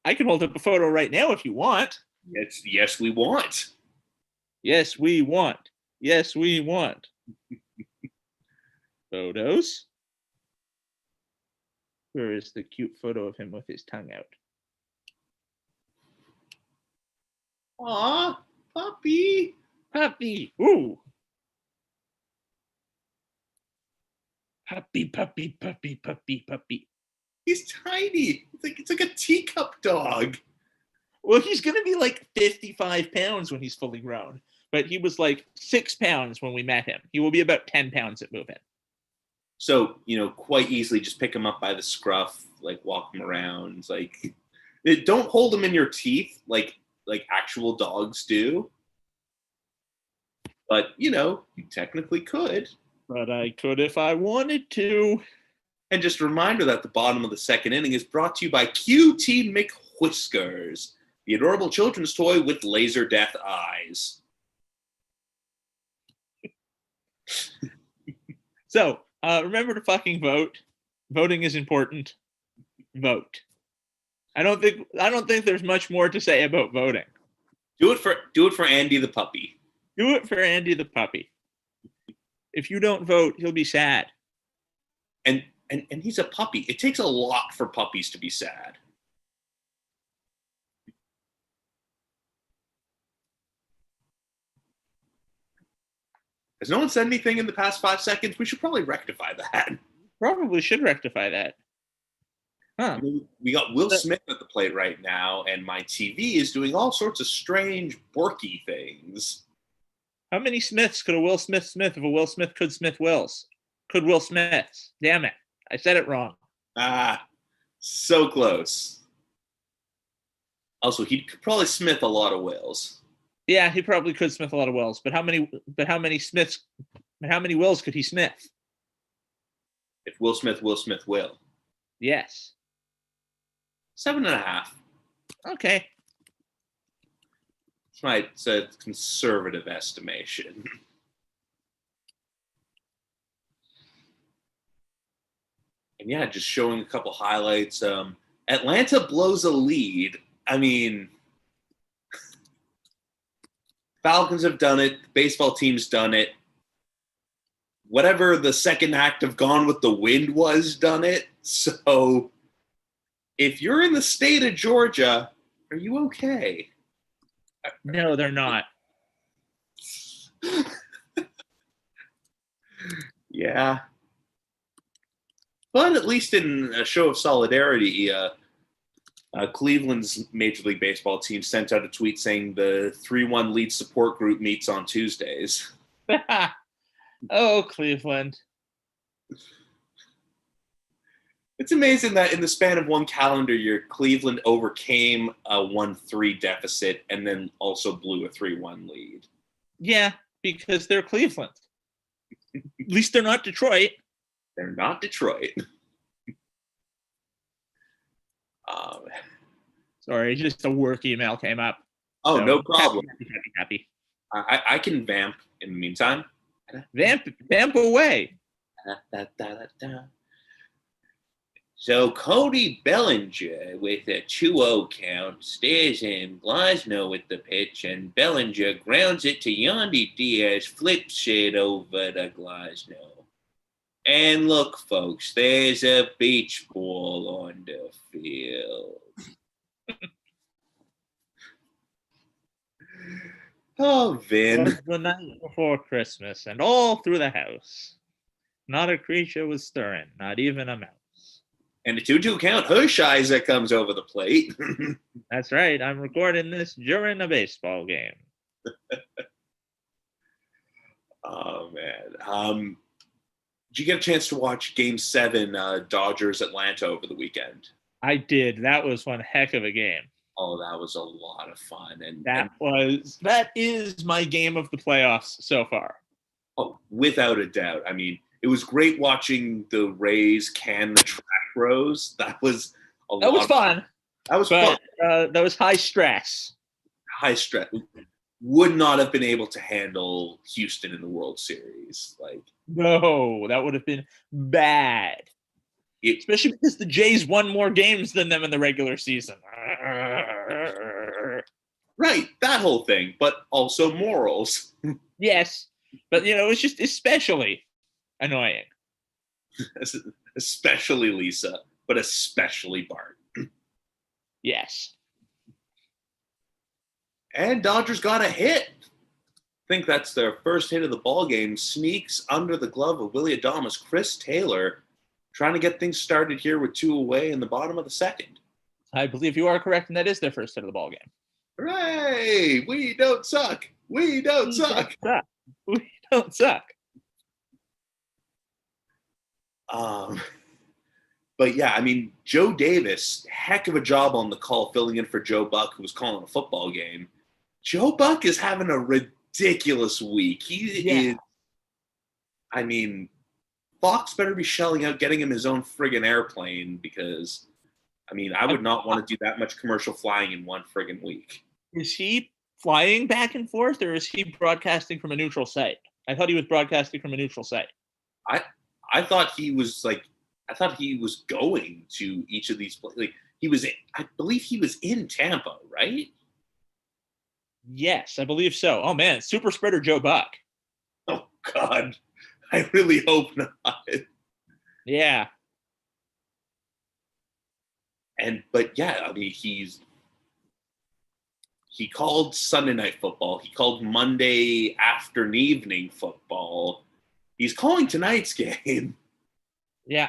B: I can hold up a photo right now if you want.
A: Yes, we want.
B: Yes, we want. Yes, we want. Photos. Where is the cute photo of him with his tongue out?
A: Aw, puppy.
B: Puppy. Ooh. Puppy.
A: He's tiny. It's like a teacup dog.
B: Well, he's going to be like 55 pounds when he's fully grown. But he was like 6 pounds when we met him. He will be about 10 pounds at move-in.
A: So, quite easily just pick him up by the scruff, like walk him around. Like, don't hold him in your teeth like actual dogs do. But, you technically could.
B: But I could if I wanted to.
A: And just a reminder that the bottom of the second inning is brought to you by QT McWhiskers, the adorable children's toy with laser death eyes.
B: So, remember to fucking vote. Voting is important. Vote. I don't think there's much more to say about voting.
A: Do it for Andy the puppy.
B: Do it for Andy the puppy. If you don't vote, he'll be sad.
A: And he's a puppy. It takes a lot for puppies to be sad. Has no one said anything in the past 5 seconds? We should probably rectify that.
B: Probably should rectify that. Huh.
A: We got Will Smith at the plate right now, and my TV is doing all sorts of strange, borky things.
B: How many Smiths could a Will Smith if a Will Smith could Smith Wills? Could Will Smiths? Damn it. I said it wrong.
A: So close. Also, he could probably Smith a lot of Wills.
B: Yeah, he probably could Smith a lot of Wills, but how many Wills could he Smith?
A: If Will Smith will.
B: Yes.
A: 7.5.
B: Okay.
A: It's a conservative estimation. And yeah, just showing a couple highlights. Atlanta blows a lead. I mean, Falcons have done it. The baseball team's done it. Whatever the second act of Gone with the Wind was, done it. So if you're in the state of Georgia, are you okay?
B: No, they're not.
A: Yeah. But at least in a show of solidarity, Cleveland's Major League Baseball team sent out a tweet saying the 3-1 lead support group meets on Tuesdays.
B: Oh, Cleveland.
A: It's amazing that in the span of one calendar year, Cleveland overcame a 1-3 deficit and then also blew a 3-1 lead.
B: Yeah, because they're Cleveland. At least they're not Detroit.
A: They're not Detroit.
B: Sorry, just a work email came up.
A: Oh, so, no problem.
B: Happy.
A: I can vamp in the meantime.
B: Vamp away.
A: So Cody Bellinger with a 2-0 count stares in Glasnow with the pitch, and Bellinger grounds it to Yandy Diaz, flips it over to Glasnow. And look, folks, there's a beach ball on the field. Oh, Vin.
B: Was the night before Christmas, and all through the house, not a creature was stirring, not even a mouse.
A: And a 2-2 count. Hershiser comes over the plate.
B: That's right. I'm recording this during a baseball game.
A: Oh, man. Did you get a chance to watch Game 7, Dodgers Atlanta over the weekend?
B: I did. That was one heck of a game.
A: Oh, that was a lot of fun.
B: That is my game of the playoffs so far.
A: Oh, without a doubt. I mean, it was great watching the Rays can the track rows. That was
B: fun.
A: That was fun.
B: That was high stress.
A: High stress. Would not have been able to handle Houston in the World Series.
B: No, that would have been bad. Especially because the Jays won more games than them in the regular season.
A: Right, that whole thing, but also morals.
B: Yes, but it was just especially annoying.
A: Especially Lisa, but especially Bart.
B: Yes.
A: And Dodgers got a hit. I think that's their first hit of the ball game. Sneaks under the glove of Willy Adames. Chris Taylor trying to get things started here with 2 away in the bottom of the second.
B: I believe you are correct, and that is their first hit of the ball game.
A: Hooray! We don't suck. We don't suck.
B: We don't suck.
A: But yeah, I mean, Joe Davis, heck of a job on the call, filling in for Joe Buck, who was calling a football game. Joe Buck is having a ridiculous week. He is. I mean, Fox better be shelling out getting him his own friggin' airplane because, I mean, I would not want to do that much commercial flying in one friggin' week.
B: Is he flying back and forth, or is he broadcasting from a neutral site? I thought he was broadcasting from a neutral site.
A: I thought he was going to each of these places. I believe he was in Tampa, right?
B: Yes, I believe so. Oh man, super spreader Joe Buck.
A: Oh God, I really hope not.
B: Yeah.
A: But yeah, I mean, he called Sunday Night Football. He called Monday afternoon evening football. He's calling tonight's game.
B: Yeah.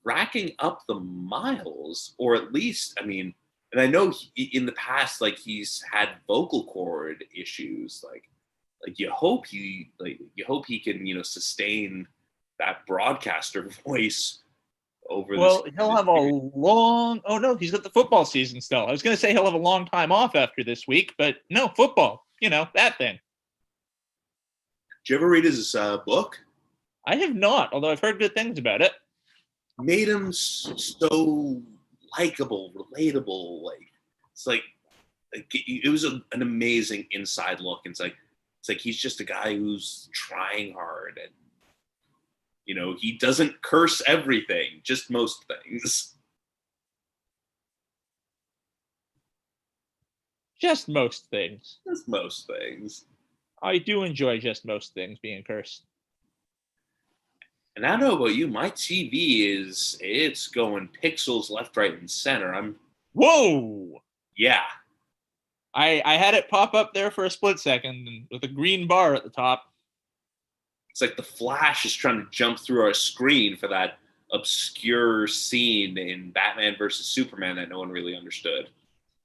A: Racking up the miles, or at least, I mean, and I know in the past, he's had vocal cord issues. You hope he can, sustain that broadcaster voice over.
B: Well, he'll have a long. Oh no, he's got the football season still. I was going to say he'll have a long time off after this week, but no, football. That thing.
A: Did you ever read his book?
B: I have not, although I've heard good things about it.
A: Made him so likable, relatable. It was an amazing inside look. It's like he's just a guy who's trying hard, and he doesn't curse everything, just most things.
B: Just most things.
A: Just most things.
B: I do enjoy just most things being cursed.
A: And I don't know about you, my TV it's going pixels left, right, and center.
B: Whoa!
A: Yeah.
B: I had it pop up there for a split second with a green bar at the top.
A: It's like the Flash is trying to jump through our screen for that obscure scene in Batman versus Superman that no one really understood.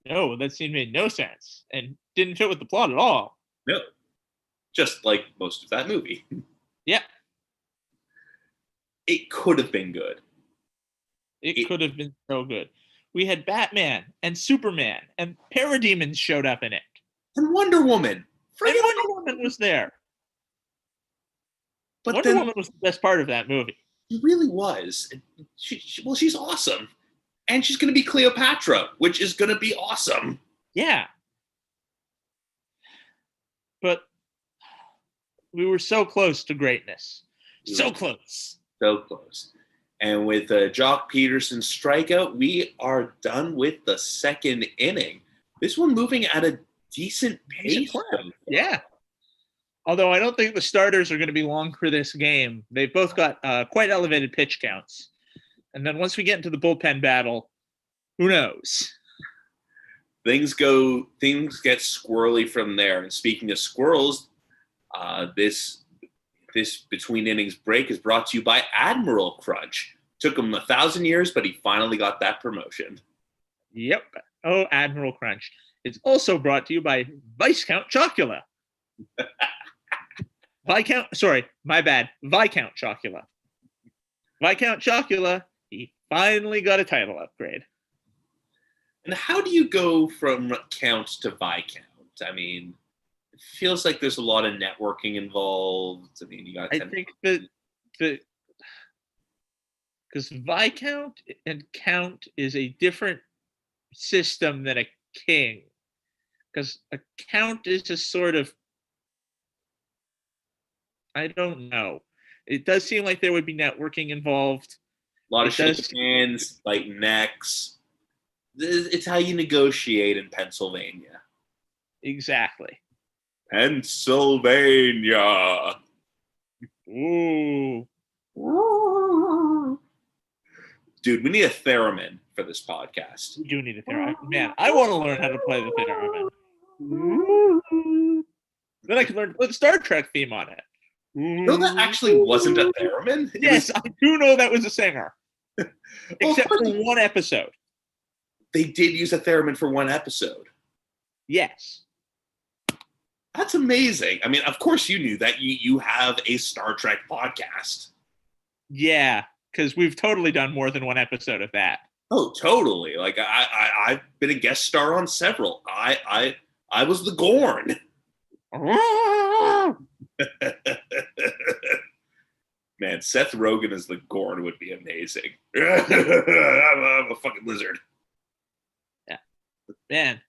B: No, that scene made no sense and didn't fit with the plot at all.
A: No. Just like most of that movie.
B: Yeah.
A: It could have been good.
B: It could have been so good. We had Batman and Superman and Parademons showed up in it.
A: And Wonder Woman.
B: And Wonder Woman was there.
A: But
B: Wonder Woman was the best part of that movie.
A: She really was. She's awesome. And she's going to be Cleopatra, which is going to be awesome.
B: Yeah. But we were so close to greatness. So close.
A: So close. And with Jock Peterson's strikeout, we are done with the second inning. This one moving at a decent pace.
B: Yeah. Although I don't think the starters are going to be long for this game. They've both got quite elevated pitch counts. And then once we get into the bullpen battle, who knows?
A: things get squirrely from there. And speaking of squirrels, this between innings break is brought to you by Admiral Crunch. Took him 1,000 years, but he finally got that promotion.
B: Yep. Oh, Admiral Crunch. It's also brought to you by Viscount Chocula. My bad. Viscount Chocula. Viscount Chocula, he finally got a title upgrade.
A: And how do you go from Count to Viscount? I mean, it feels like there's a lot of networking involved. I mean, you got.
B: I think that because Viscount and Count is a different system than a king. Because a count is just sort of, I don't know. It does seem like there would be networking involved.
A: A lot of shaking hands, like necks. It's how you negotiate in Pennsylvania.
B: Exactly.
A: Pennsylvania.
B: Ooh.
A: Dude, we need a theremin for this podcast.
B: We do need a theremin. Man, I want to learn how to play the theremin. Then I can learn to put the Star Trek theme on it.
A: No, that actually wasn't a theremin.
B: Yes, I do know that was a singer. Except for one episode.
A: They did use a theremin for one episode.
B: Yes.
A: That's amazing. I mean, of course you knew that. You have a Star Trek podcast.
B: Yeah, because we've totally done more than one episode of that.
A: Oh, totally. Like I've been a guest star on several. I was the Gorn. Man, Seth Rogen as the Gorn would be amazing. I'm a fucking lizard.
B: Yeah. Man,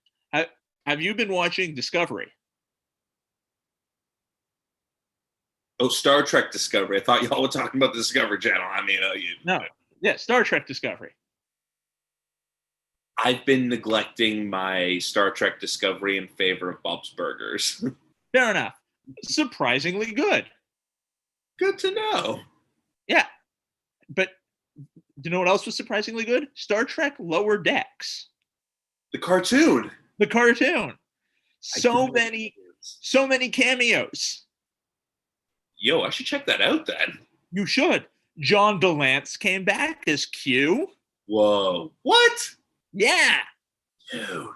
B: have you been watching Discovery?
A: Oh, Star Trek Discovery. I thought y'all were talking about the Discovery Channel. I mean,
B: No. Yeah, Star Trek Discovery.
A: I've been neglecting my Star Trek Discovery in favor of Bob's Burgers.
B: Fair enough. Surprisingly good.
A: Good to know.
B: Yeah. But do you know what else was surprisingly good? Star Trek Lower Decks.
A: The cartoon.
B: The cartoon. So many cameos.
A: Yo, I should check that out then.
B: You should. John DeLance came back as Q.
A: Whoa. What?
B: Yeah.
A: Dude.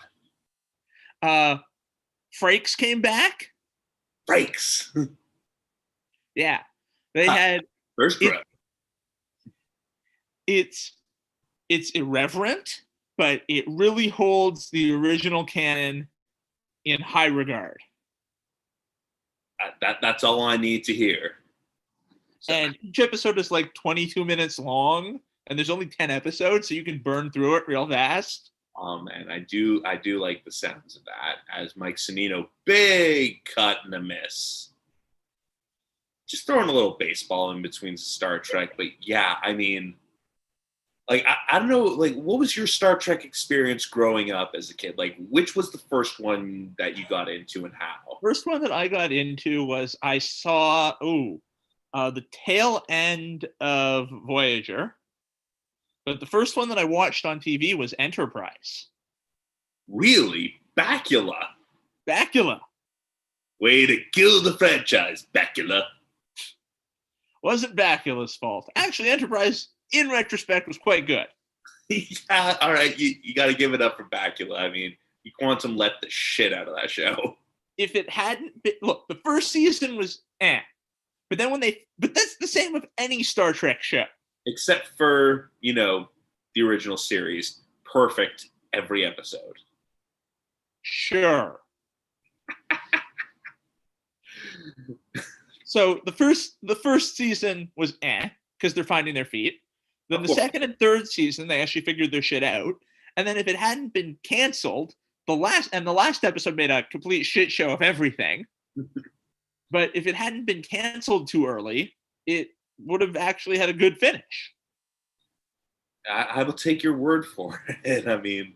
B: Frakes came back.
A: Frakes.
B: Yeah. They had
A: First grab.
B: It's irreverent, but it really holds the original canon in high regard.
A: That's all I need to hear. So.
B: And each episode is like 22 minutes long, and there's only 10 episodes, so you can burn through it real fast.
A: Oh man, I do like the sounds of that. As Mike Sonino, big cut and a miss. Just throwing a little baseball in between Star Trek, but yeah, I mean, like I don't know, like what was your Star Trek experience growing up as a kid? Like, which was the first one that you got into and how?
B: First one that I got into was I saw the tail end of Voyager. But the first one that I watched on TV was Enterprise.
A: Really? Bakula?
B: Bakula.
A: Way to kill the franchise, Bakula.
B: Wasn't Bakula's fault. Actually, Enterprise, in retrospect, was quite good.
A: Yeah, all right. You got to give it up for Bakula. I mean, you Quantum let the shit out of that show.
B: If it hadn't been... Look, the first season was But then But that's the same with any Star Trek show.
A: Except for, the original series. Perfect every episode.
B: Sure. So the first season was because they're finding their feet. Then the second and third season, they actually figured their shit out. And then if it hadn't been canceled, the last episode made a complete shit show of everything. But if it hadn't been canceled too early, it would have actually had a good finish.
A: I will take your word for it. I mean,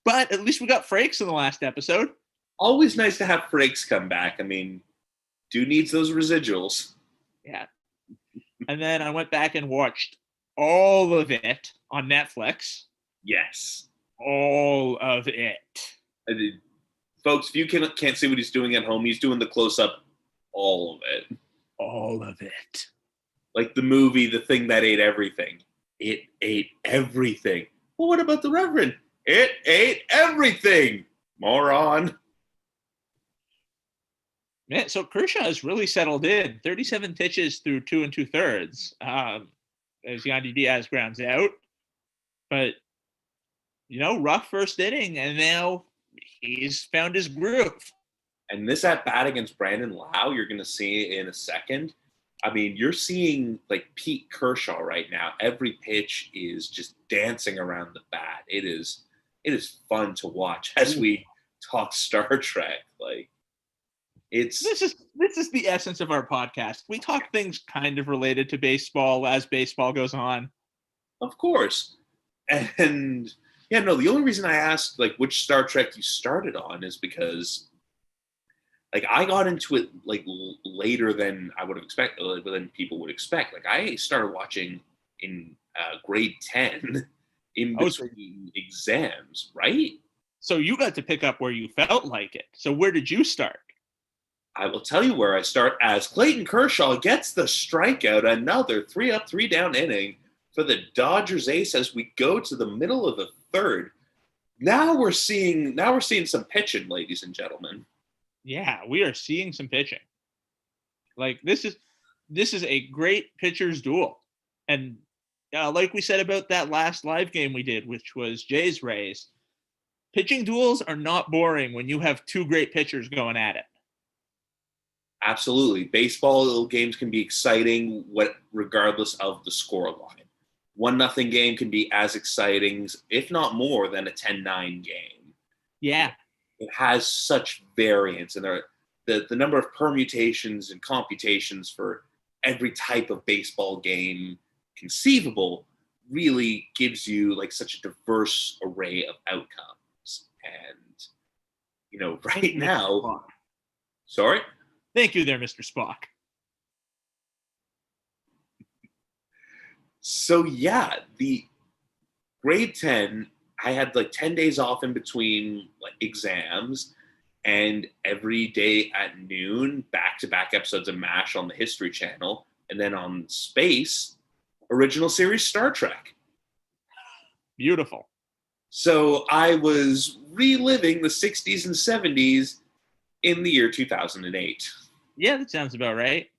B: but at least we got Frakes in the last episode.
A: Always nice to have Frakes come back. I mean, dude needs those residuals.
B: Yeah. And then I went back and watched all of it on Netflix.
A: Yes.
B: All of it.
A: I did, folks, if you can't see what he's doing at home, he's doing the close up, all of it.
B: All of it.
A: Like the movie, The Thing That Ate Everything. It ate everything. Well, what about the Reverend? It ate everything, moron.
B: Man, so Kershaw has really settled in. 37 pitches through 2 2/3. As Yandy Diaz grounds out. But, rough first inning, and now he's found his groove.
A: And this at bat against Brandon Lau, you're going to see in a second. I mean, you're seeing like Pete Kershaw right now. Every pitch is just dancing around the bat. It is fun to watch as we talk Star Trek. Like, this
B: is the essence of our podcast. We talk things kind of related to baseball as baseball goes on.
A: Of course. And the only reason I asked like which Star Trek you started on is because like I got into it like later than I would have expected, than people would expect. Like I started watching in grade 10 in between exams, right?
B: So you got to pick up where you felt like it. So where did you start?
A: I will tell you where I start as Clayton Kershaw gets the strikeout, another 3-up, 3-down inning for the Dodgers ace as we go to the middle of the third. Now we're seeing some pitching, ladies and gentlemen.
B: Yeah, we are seeing some pitching. Like this is a great pitcher's duel. And like we said about that last live game we did, which was Jays Rays, pitching duels are not boring when you have two great pitchers going at it.
A: Absolutely. Baseball games can be exciting regardless of the scoreline. 1-0 game can be as exciting, if not more, than a 10-9 game.
B: Yeah.
A: It has such variance, and the number of permutations and computations for every type of baseball game conceivable really gives you like such a diverse array of outcomes. And right now, sorry.
B: Thank you there, Mr. Spock.
A: So yeah, the grade 10, I had like 10 days off in between like exams, and every day at noon, back-to-back episodes of MASH on the History Channel, and then on Space, original series Star Trek.
B: Beautiful.
A: So I was reliving the 60s and 70s in the year 2008.
B: Yeah, that sounds about right.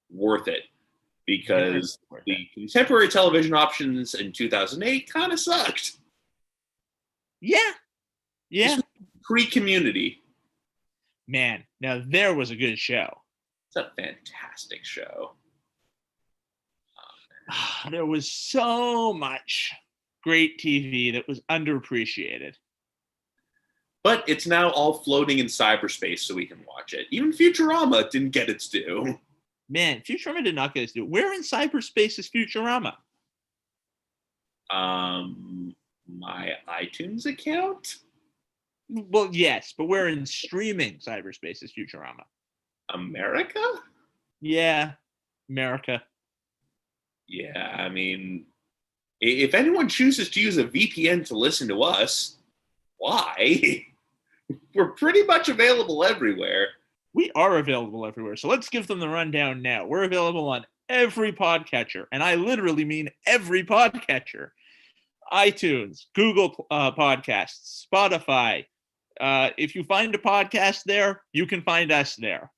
A: Worth it. Because the contemporary television options in 2008 kind of sucked.
B: Yeah.
A: Pre-Community.
B: Man, now there was a good show.
A: It's a fantastic show.
B: There was so much great TV that was underappreciated.
A: But it's now all floating in cyberspace so we can watch it. Even Futurama didn't get its due.
B: Man, Futurama did not get its due. Where in cyberspace is Futurama?
A: My iTunes account?
B: Well, yes, but where in streaming cyberspace is Futurama?
A: America?
B: Yeah, America.
A: Yeah, I mean, if anyone chooses to use a VPN to listen to us, why? We're pretty much available everywhere.
B: We are available everywhere. So let's give them the rundown now. We're available on every podcatcher, and I literally mean every podcatcher. iTunes, Google Podcasts, Spotify. If you find a podcast there, you can find us there.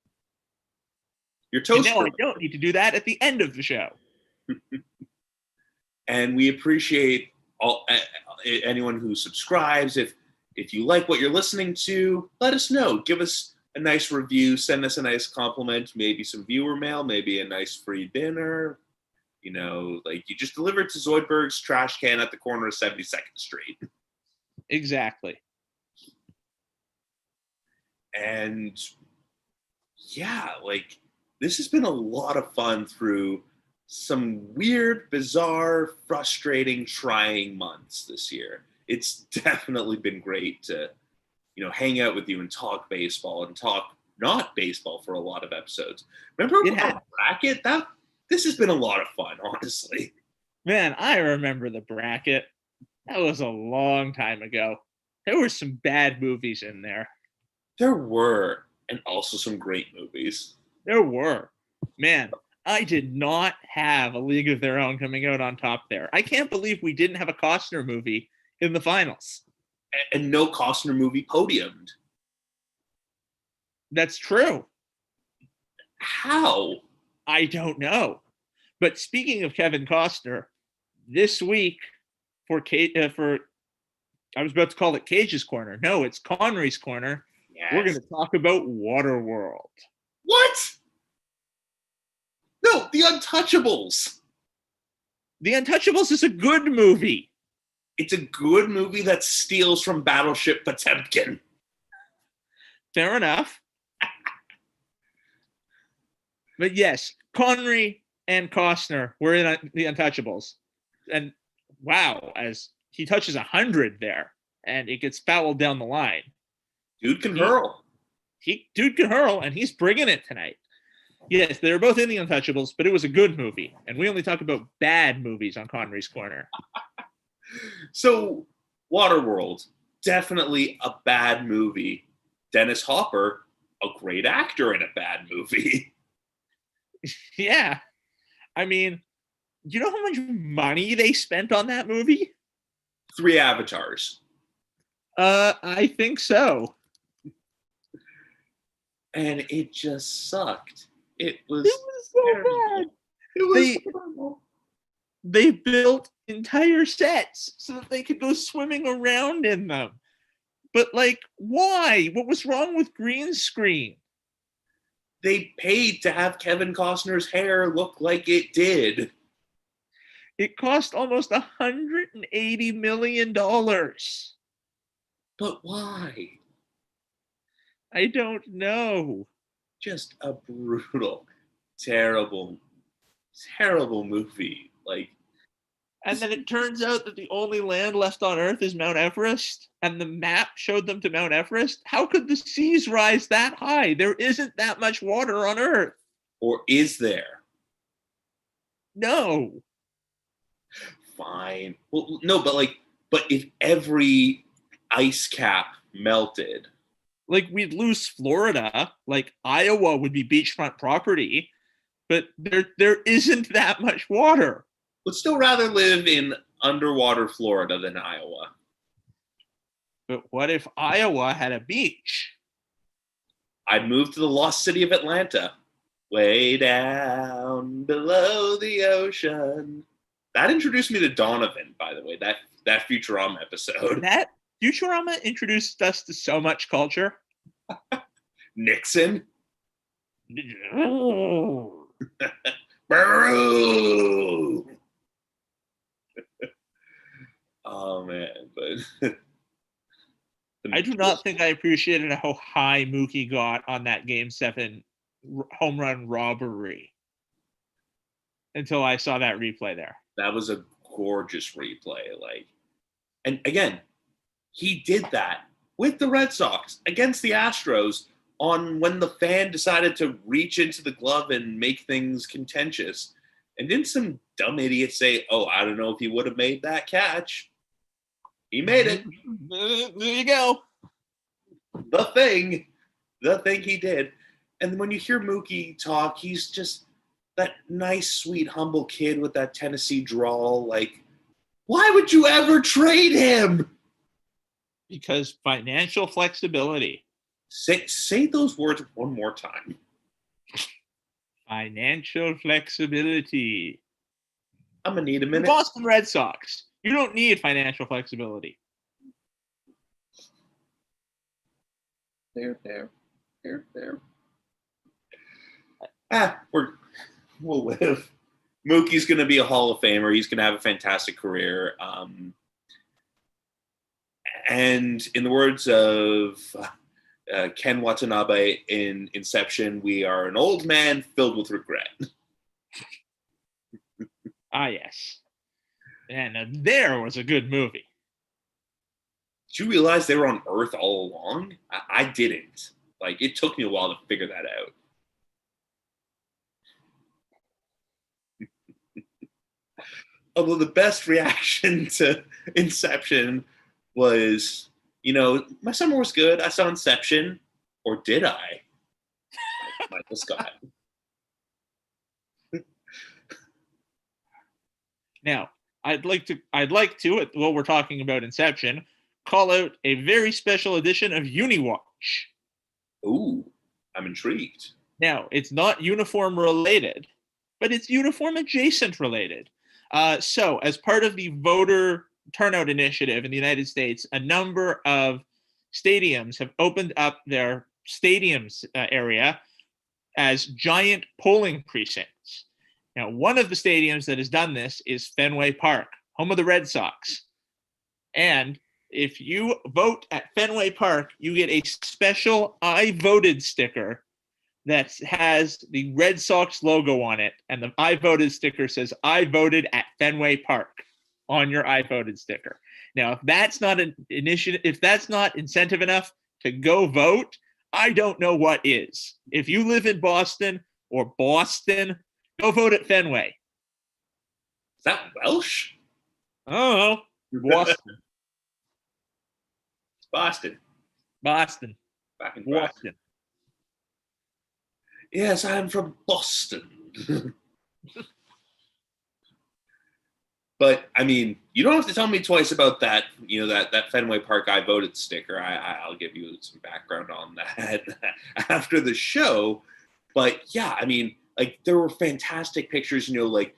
A: Your toast.
B: And now I don't need to do that at the end of the show.
A: And we appreciate anyone who subscribes. If you like what you're listening to, let us know. Give us a nice review. Send us a nice compliment. Maybe some viewer mail. Maybe a nice free dinner. Like you just delivered to Zoidberg's trash can at the corner of 72nd Street.
B: Exactly.
A: And yeah, like this has been a lot of fun through some weird, bizarre, frustrating, trying months this year. It's definitely been great to, hang out with you and talk baseball and talk not baseball for a lot of episodes. Remember our bracket? This has been a lot of fun, honestly.
B: Man, I remember the bracket. That was a long time ago. There were some bad movies in there.
A: There were, and also some great movies.
B: There were. Man, I did not have A League of Their Own coming out on top there. I can't believe we didn't have a Costner movie in the finals.
A: And no Costner movie podiumed.
B: That's true.
A: How?
B: I don't know. But speaking of Kevin Costner, this week for I was about to call it Cage's Corner. No, it's Connery's Corner.
A: Yes.
B: We're going to talk about Waterworld.
A: What? No, The Untouchables.
B: The Untouchables is a good movie.
A: It's a good movie that steals from Battleship Potemkin.
B: Fair enough. But yes, Connery and Costner were in The Untouchables. And wow, as he touches 100 there, and it gets fouled down the line.
A: Dude can hurl.
B: Dude can hurl, and he's bringing it tonight. Yes, they were both in The Untouchables, but it was a good movie. And we only talk about bad movies on Connery's Corner.
A: So, Waterworld, definitely a bad movie. Dennis Hopper, a great actor in a bad movie.
B: Yeah. I mean, you know how much money they spent on that movie?
A: 3 avatars.
B: I think so.
A: And it just sucked. It was
B: so
A: terrible.
B: bad.
A: It was terrible.
B: They built entire sets so that they could go swimming around in them. But like, why? What was wrong with green screen?
A: They paid to have Kevin Costner's hair look like it did.
B: It cost almost $180 million.
A: But why?
B: I don't know.
A: Just a brutal, terrible, terrible movie. Like,
B: and then it turns out that the only land left on Earth is Mount Everest, and the map showed them to Mount Everest. How could the seas rise that high? There isn't that much water on Earth.
A: Or is there?
B: No.
A: Fine. Well, no, but if every ice cap melted,
B: like we'd lose Florida, like Iowa would be beachfront property, but there isn't that much water.
A: Would still rather live in underwater Florida than Iowa.
B: But what if Iowa had a beach?
A: I'd move to the lost city of Atlanta, way down below the ocean. That introduced me to Donovan, by the way, that Futurama episode.
B: That Futurama introduced us to so much culture.
A: Nixon.
B: Oh.
A: Burrow. Oh man, but
B: I do not think I appreciated how high Mookie got on that Game 7 home run robbery until I saw that replay there.
A: That was a gorgeous replay. And again, he did that with the Red Sox against the Astros on when the fan decided to reach into the glove and make things contentious. And didn't some dumb idiot say, "Oh, I don't know if he would have made that catch." He made it.
B: There you go.
A: The thing he did. And when you hear Mookie talk, he's just that nice, sweet, humble kid with that Tennessee drawl. Like, why would you ever trade him?
B: Because financial flexibility.
A: Say those words one more time.
B: Financial flexibility.
A: I'm going to need a minute.
B: Boston Red Sox. You don't need financial flexibility.
A: There. We'll live. Mookie's going to be a Hall of Famer. He's going to have a fantastic career. And in the words of Ken Watanabe in Inception, we are an old man filled with regret.
B: Ah, yes. And there was a good movie.
A: Did you realize they were on Earth all along? I didn't. Like, it took me a while to figure that out. Although the best reaction to Inception was My summer was good. I saw Inception, or did I? Michael Scott.
B: Now, I'd like to, while we're talking about Inception, call out a very special edition of Uniwatch.
A: Ooh, I'm intrigued.
B: Now, it's not uniform related, but it's uniform adjacent related. So, as part of the voter turnout initiative in the United States, a number of stadiums have opened up their stadiums area as giant polling precincts. Now, one of the stadiums that has done this is Fenway Park, home of the Red Sox. And if you vote at Fenway Park, you get a special I voted sticker that has the Red Sox logo on it. And the I voted sticker says, I voted at Fenway Park on your I voted sticker. Now, if that's not an initiative, if that's not incentive enough to go vote, I don't know what is. If you live in Boston or Boston, go vote at Fenway.
A: Is that Welsh?
B: Oh, Boston.
A: Boston.
B: Boston.
A: Back in
B: Boston.
A: Yes, I'm from Boston. But I mean, you don't have to tell me twice about that. That Fenway Park I voted sticker. I'll give you some background on that after the show. But yeah, I mean, like there were fantastic pictures. Like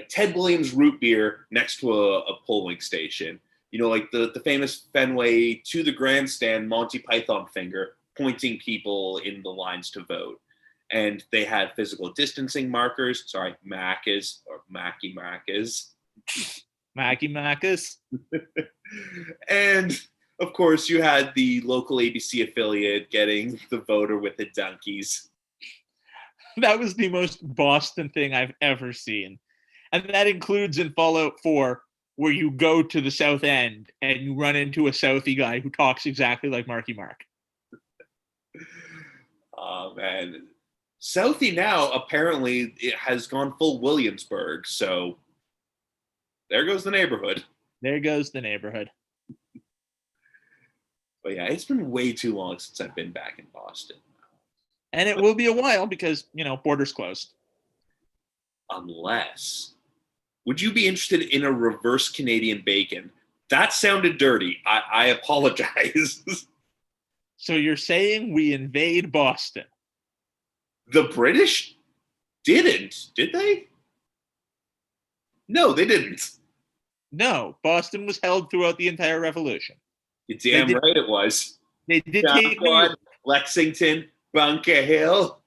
A: Ted Williams root beer next to a polling station. Like the famous Fenway to the grandstand Monty Python finger pointing people in the lines to vote. And they had physical distancing markers. Sorry, Macca's or Mackie Macca's.
B: Mackie Macca's.
A: And of course, you had the local ABC affiliate getting the voter with the donkeys.
B: That was the most Boston thing I've ever seen. And that includes in Fallout 4, where you go to the South End and you run into a Southie guy who talks exactly like Marky Mark.
A: Oh, man. Southie now, apparently, it has gone full Williamsburg. So there goes the neighborhood.
B: There goes the neighborhood.
A: But yeah, it's been way too long since I've been back in Boston.
B: And it will be a while because, borders closed.
A: Unless, would you be interested in a reverse Canadian bacon? That sounded dirty. I apologize.
B: So you're saying we invade Boston?
A: The British didn't, did they? No, they didn't.
B: No, Boston was held throughout the entire Revolution.
A: You're damn right it was.
B: They did take New York.
A: Lexington, Bunker Hill,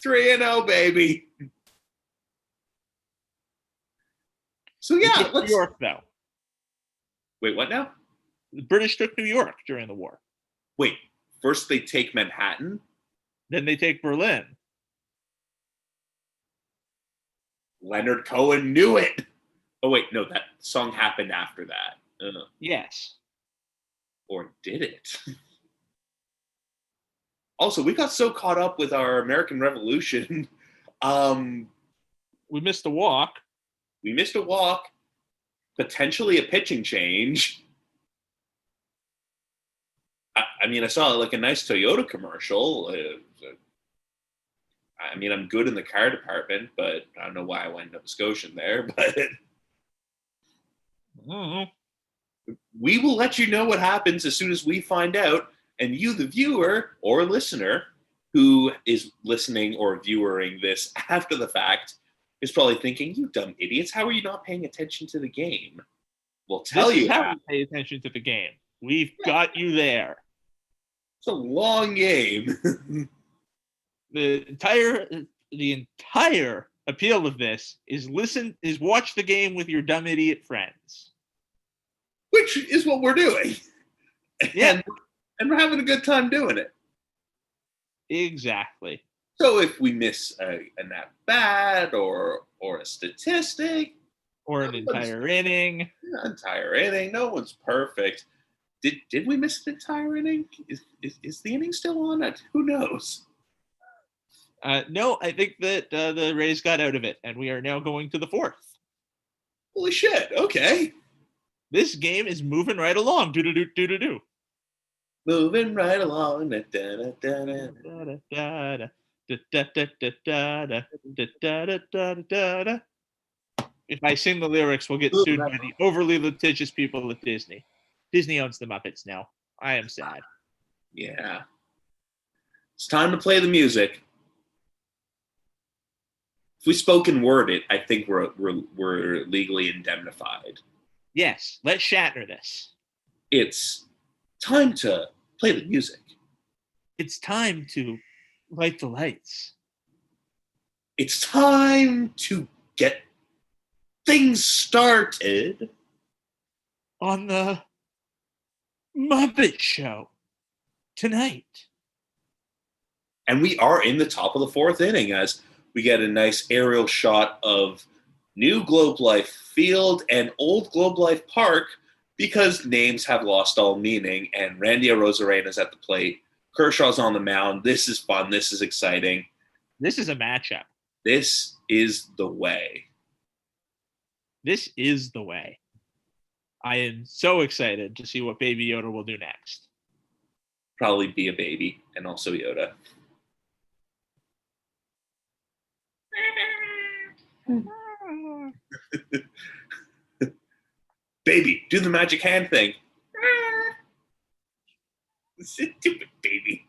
A: 3-0, baby. So yeah,
B: New York though.
A: Wait, what now?
B: The British took New York during the war.
A: Wait, first they take Manhattan,
B: then they take Berlin.
A: Leonard Cohen knew it. Oh wait, no, that song happened after that.
B: Yes.
A: Or did it? Also, we got so caught up with our American Revolution.
B: We missed a walk.
A: We missed a walk, potentially a pitching change. I mean, I saw like a nice Toyota commercial. I mean, I'm good in the car department, but I don't know why I went Nova Scotian there. But we will let you know what happens as soon as we find out. And you, the viewer or listener who is listening or viewering this after the fact, is probably thinking, you dumb idiots, how are you not paying attention to the game? We'll tell you
B: how we pay attention to the game. We've got you there.
A: It's a long game.
B: The entire appeal of this is watch the game with your dumb idiot friends.
A: Which is what we're doing.
B: Yeah.
A: And we're having a good time doing it.
B: Exactly.
A: So if we miss an at-bat or a statistic.
B: Or an entire inning.
A: Entire inning. No one's perfect. Did we miss an entire inning? Is the inning still on it? Who knows?
B: No, I think that the Rays got out of it, and we are now going to the fourth.
A: Holy shit, okay.
B: This game is moving right along. Do-do-do-do-do-do.
A: moving right along. Da, da, da, da, da.
B: Da-da-da-da, da-da-da-da-da, da-da-da-da-da-da. If I sing the lyrics, we'll get sued by the overly litigious people at Disney. Disney owns the Muppets now. I am sad.
A: Yeah. It's time to play the music. If we spoken word it, I think we're legally indemnified.
B: Yes, let's Shatner this.
A: It's time to play the music.
B: It's time to light the lights.
A: It's time to get things started
B: on the Muppet Show tonight.
A: And we are in the top of the fourth inning as we get a nice aerial shot of new Globe Life Field and old Globe Life Park because names have lost all meaning. And Randy Arozarena's at the plate. Kershaw's on the mound. This is fun. This is exciting.
B: This is a matchup.
A: This is the way.
B: This is the way. I am so excited to see what Baby Yoda will do next.
A: Probably be a baby and also Yoda. Baby, do the magic hand thing. Stupid baby.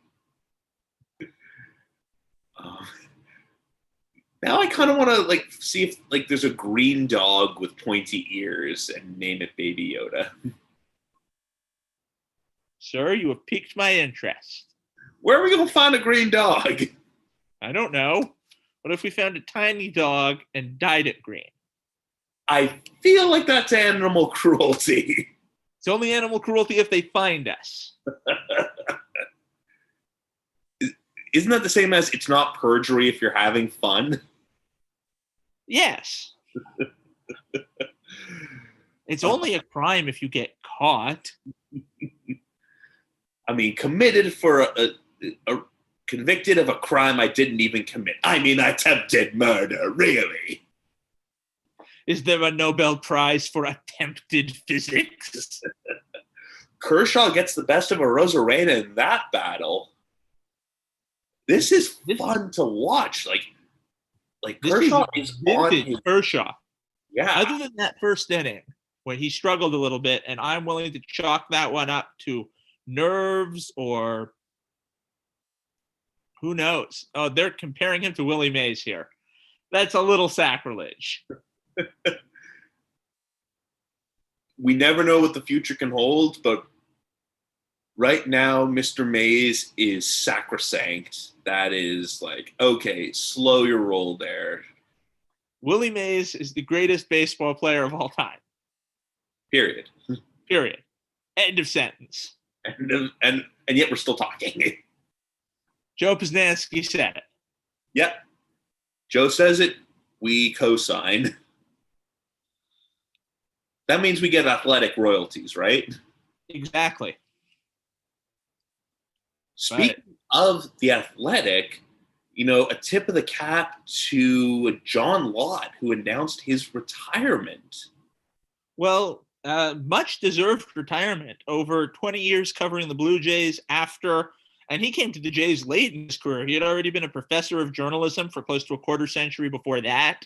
A: Now I kind of want to see if there's a green dog with pointy ears and name it Baby Yoda.
B: Sir, you have piqued my interest.
A: Where are we going to find a green dog?
B: I don't know. What if we found a tiny dog and dyed it green?
A: I feel like that's animal cruelty.
B: It's only animal cruelty if they find us.
A: Isn't that the same as it's not perjury if you're having fun?
B: Yes. It's only a crime if you get caught.
A: I mean, convicted of a crime I didn't even commit. I mean, attempted murder, really.
B: Is there a Nobel Prize for attempted physics?
A: Kershaw gets the best of Arozarena in that battle. This is fun to watch. Kershaw is on his...
B: Kershaw.
A: Yeah.
B: Other than that first inning, when he struggled a little bit, and I'm willing to chalk that one up to nerves or who knows. Oh, they're comparing him to Willie Mays here. That's a little sacrilege.
A: We never know what the future can hold, but right now, Mr. Mays is sacrosanct. That is okay, slow your roll there.
B: Willie Mays is the greatest baseball player of all time.
A: Period.
B: Period. End of sentence.
A: And yet we're still talking.
B: Joe Posnanski said it.
A: Yep. Joe says it. We co-sign. That means we get athletic royalties, right?
B: Exactly.
A: Speaking of the Athletic, a tip of the cap to John Lott, who announced his retirement.
B: Well, much deserved retirement. Over 20 years covering the Blue Jays and he came to the Jays late in his career. He had already been a professor of journalism for close to a quarter century before that,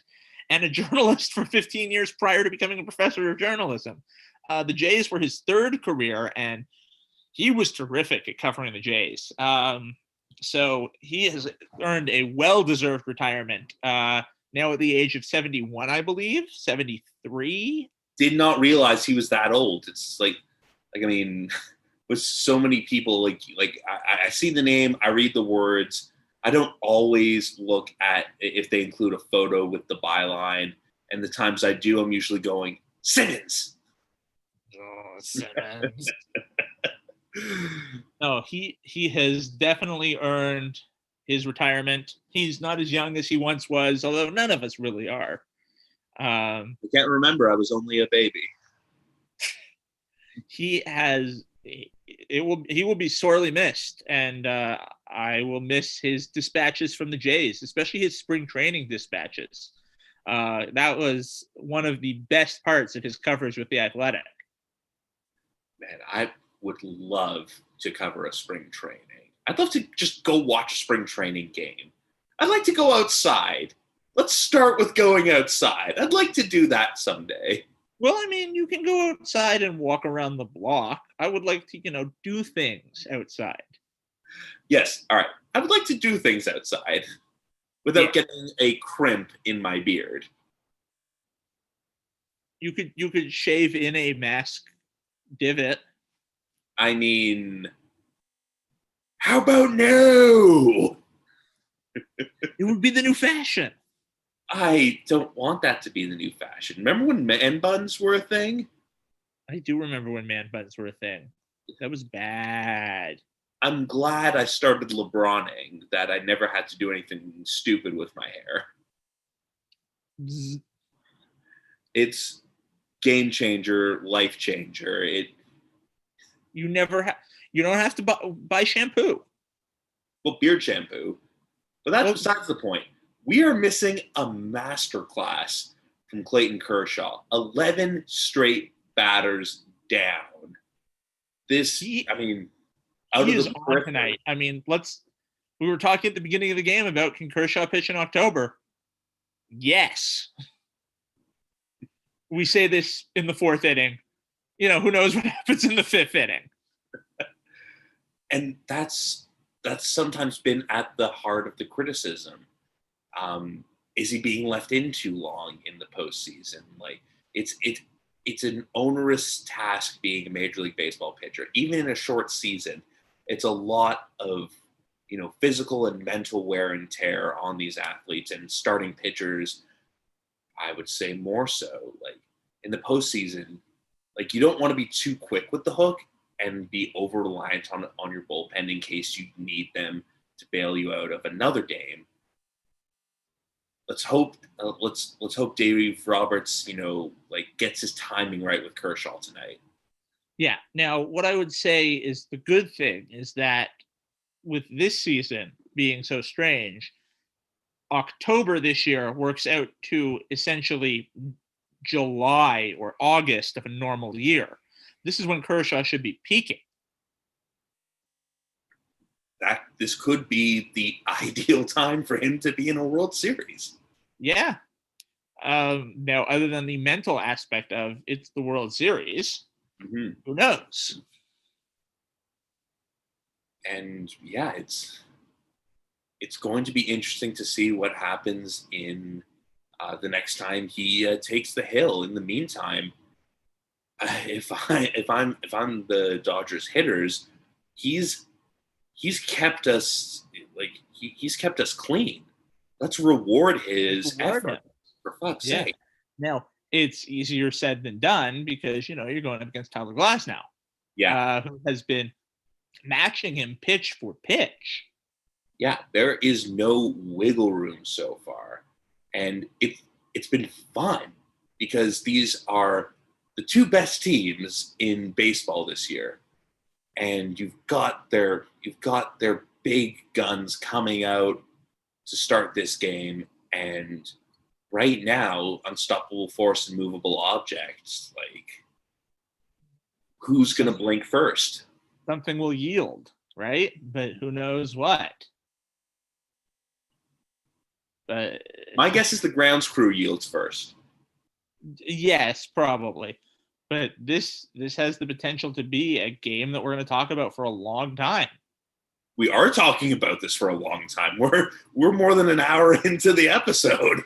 B: and a journalist for 15 years prior to becoming a professor of journalism. The Jays were his third career, and he was terrific at covering the Jays. So he has earned a well-deserved retirement. Now at the age of 71, I believe, 73.
A: Did not realize he was that old. It's with so many people, I see the name, I read the words. I don't always look at if they include a photo with the byline. And the times I do, I'm usually going, Simmons.
B: Oh, Simmons. No, he has definitely earned his retirement. He's not as young as he once was, although none of us really are.
A: I can't remember. I was only a baby.
B: He will be sorely missed, and I will miss his dispatches from the Jays, especially his spring training dispatches. That was one of the best parts of his coverage with the Athletic.
A: Man, would love to cover a spring training. I'd love to just go watch a spring training game. I'd like to go outside. Let's start with going outside. I'd like to do that someday.
B: Well, I mean, you can go outside and walk around the block. I would like to, do things outside.
A: Yes, all right. I would like to do things outside without getting a crimp in my beard.
B: You could shave in a mask divot.
A: I mean, how about no?
B: It would be the new fashion.
A: I don't want that to be the new fashion. Remember when man buns were a thing?
B: I do remember when man buns were a thing. That was bad.
A: I'm glad I started LeBroning, that I never had to do anything stupid with my hair.
B: Bzz.
A: It's game changer, life changer.
B: You don't have to buy shampoo.
A: Well, beard shampoo. But that's besides the point. We are missing a masterclass from Clayton Kershaw. 11 straight batters down. Out
B: he
A: of
B: is
A: the
B: on tonight. I mean, we were talking at the beginning of the game about can Kershaw pitch in October? Yes. We say this in the fourth inning. Who knows what happens in the fifth inning?
A: And that's sometimes been at the heart of the criticism. Is he being left in too long in the postseason? Like it's an onerous task being a Major League Baseball pitcher, even in a short season. It's a lot of physical and mental wear and tear on these athletes, and starting pitchers, I would say more so. Like in the postseason, like you don't want to be too quick with the hook and be over reliant on your bullpen in case you need them to bail you out of another game. Let's hope Dave Roberts, gets his timing right with Kershaw tonight.
B: Yeah. Now, what I would say is the good thing is that with this season being so strange, October this year works out to essentially July or August of a normal year. This is when Kershaw should be peaking.
A: This could be the ideal time for him to be in a World Series.
B: Yeah. Now, other than the mental aspect of it's the World Series, who knows?
A: And yeah, it's going to be interesting to see what happens in the next time he takes the hill. In the meantime, if I'm the Dodgers hitters, he's kept us he's kept us clean. Let's reward his effort, for fuck's sake.
B: Now, it's easier said than done because you're going up against Tyler Glasnow, who has been matching him pitch for pitch.
A: Yeah, there is no wiggle room so far, and it's been fun because these are the two best teams in baseball this year, and you've got their big guns coming out to start this game, and right now, unstoppable force and movable objects. Like, who's going to blink first?
B: Something will yield, right? But who knows what? But
A: my guess is the grounds crew yields first.
B: Yes, probably. But this has the potential to be a game that we're going to talk about for a long time.
A: We are talking about this for a long time. We're more than an hour into the episode.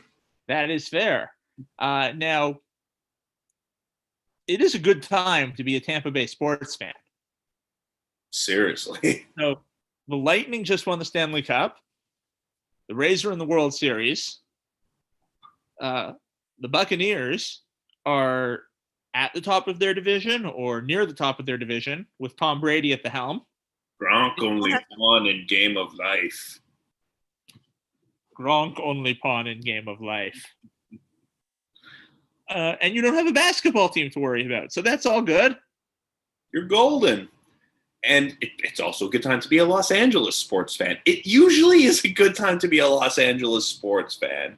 B: That is fair. Now, it is a good time to be a Tampa Bay sports fan.
A: Seriously.
B: So, the Lightning just won the Stanley Cup. The Rays are in the World Series. The Buccaneers are at the top of their division or near the top of their division with Tom Brady at the helm.
A: Gronk only pawn in Game of Life.
B: Gronk only pawn in Game of Life. And you don't have a basketball team to worry about. So that's all good.
A: You're golden. And it's also a good time to be a Los Angeles sports fan. It usually is a good time to be a Los Angeles sports fan.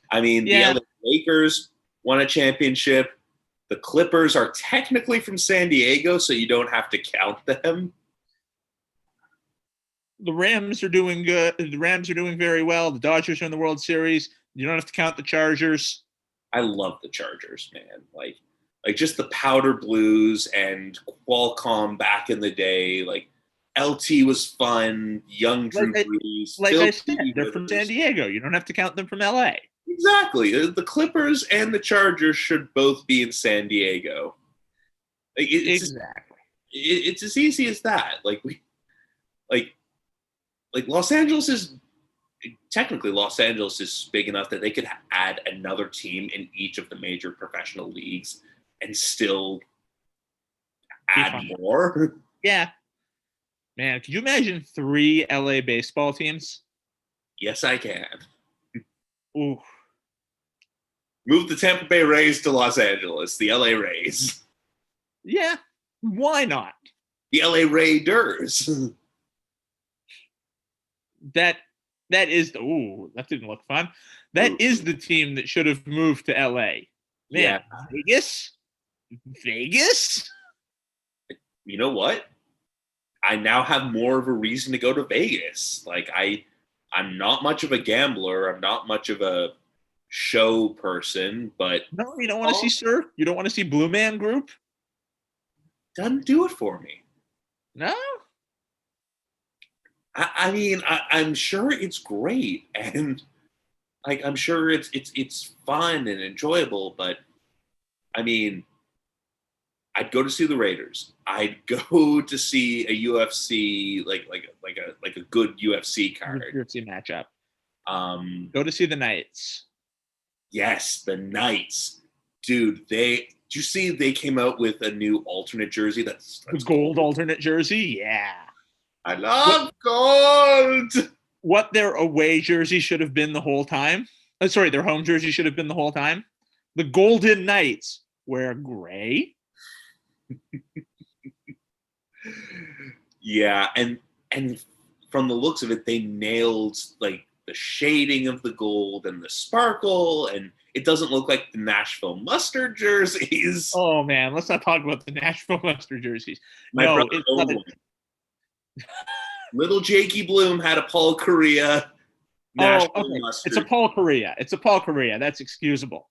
A: I mean, the LA Lakers won a championship. The Clippers are technically from San Diego, so you don't have to count them.
B: The Rams are doing good. The Rams are doing very well. The Dodgers are in the World Series. You don't have to count the Chargers.
A: I love the Chargers, man. Like just the powder blues and Qualcomm back in the day. Like LT was fun. Young Drew Brees.
B: Like I said, they're from San Diego. You don't have to count them from LA.
A: Exactly. The Clippers and the Chargers should both be in San Diego.
B: Exactly.
A: It's as easy as that. Like Los Angeles is technically Los Angeles is big enough that they could add another team in each of the major professional leagues and still add more.
B: Yeah. Man, could you imagine 3 LA baseball teams?
A: Yes, I can.
B: Ooh.
A: Move the Tampa Bay Rays to Los Angeles, the LA Rays.
B: Yeah, why not?
A: The LA Raiders.
B: That is that didn't look fun. That is the team that should have moved to LA. Man, yeah. Vegas?
A: You know what? I now have more of a reason to go to Vegas. Like I'm not much of a gambler. I'm not much of a show person, but
B: no, you don't want to see Sir? You don't want to see Blue Man Group?
A: Doesn't do it for me.
B: No?
A: I mean, I'm sure it's great, and like I'm sure it's fun and enjoyable, but I mean, I'd go to see the Raiders. I'd go to see a UFC like a good UFC card.
B: UFC matchup. Go to see the Knights.
A: Yes, the Knights. Dude, did you see they came out with a new alternate jersey that's
B: gold alternate jersey? Yeah.
A: I love gold.
B: What their away jersey should have been the whole time. Their home jersey should have been the whole time. The Golden Knights wear gray.
A: Yeah, and from the looks of it, they nailed like the shading of the gold and the sparkle, and it doesn't look like the Nashville Mustard jerseys.
B: Oh man, let's not talk about the Nashville Mustard jerseys.
A: My brother owned one. Little Jakey Bloom had a Paul Kariya.
B: Okay. It's a Paul Kariya. That's excusable.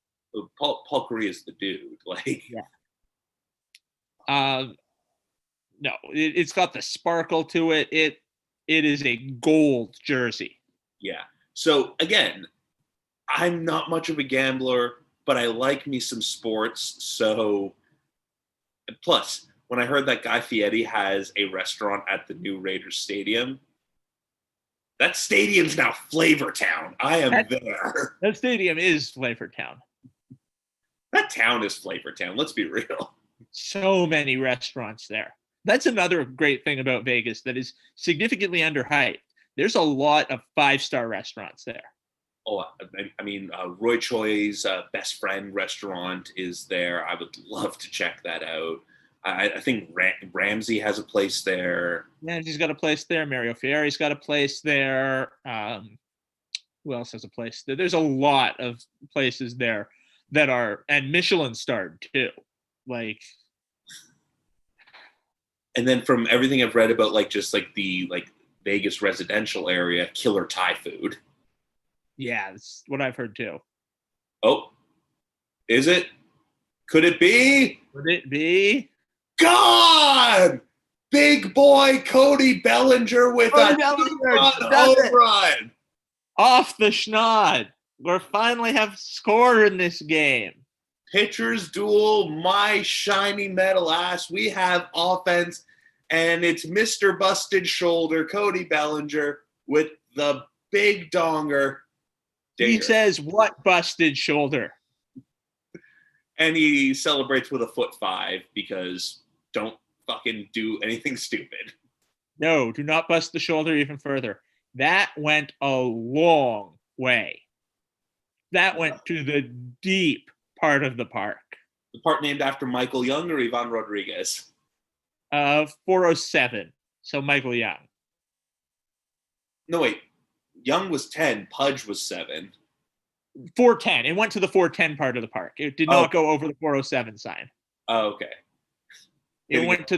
A: Paul Kariya's the dude. Like,
B: yeah. No, it's got the sparkle to it. It is a gold jersey.
A: Yeah. So again, I'm not much of a gambler, but I like me some sports. So, plus, when I heard that Guy Fieri has a restaurant at the new Raiders Stadium, that stadium's now Flavor Town. I am there.
B: That stadium is Flavor Town.
A: That town is Flavor Town. Let's be real.
B: So many restaurants there. That's another great thing about Vegas that is significantly underhyped. There's a lot of 5-star restaurants there.
A: Oh, I mean, Roy Choi's Best Friend restaurant is there. I would love to check that out. I think Ramsey has a place there.
B: Ramsey's got a place there. Mario Fieri's got a place there. Who else has a place there? There's a lot of places there that are, and Michelin starred too. Like,
A: and then from everything I've read about, the Vegas residential area, killer Thai food.
B: Yeah, that's what I've heard too.
A: Oh, is it? Could it be?
B: Could it be?
A: God! Big boy Cody Bellinger with a home run.
B: Off the schneid. We finally have score in this game.
A: Pitchers duel, my shiny metal ass. We have offense, and it's Mr. Busted Shoulder, Cody Bellinger, with the big donger.
B: He says, what busted shoulder?
A: And he celebrates with a 4.5 because don't fucking do anything stupid.
B: No, do not bust the shoulder even further. That went a long way. That went to the deep part of the park.
A: The part named after Michael Young or Ivan Rodriguez?
B: 407. So Michael Young.
A: No, wait. Young was 10. Pudge was 7.
B: 410. It went to the 410 part of the park. It did not go over the 407 sign.
A: Oh, okay.
B: It went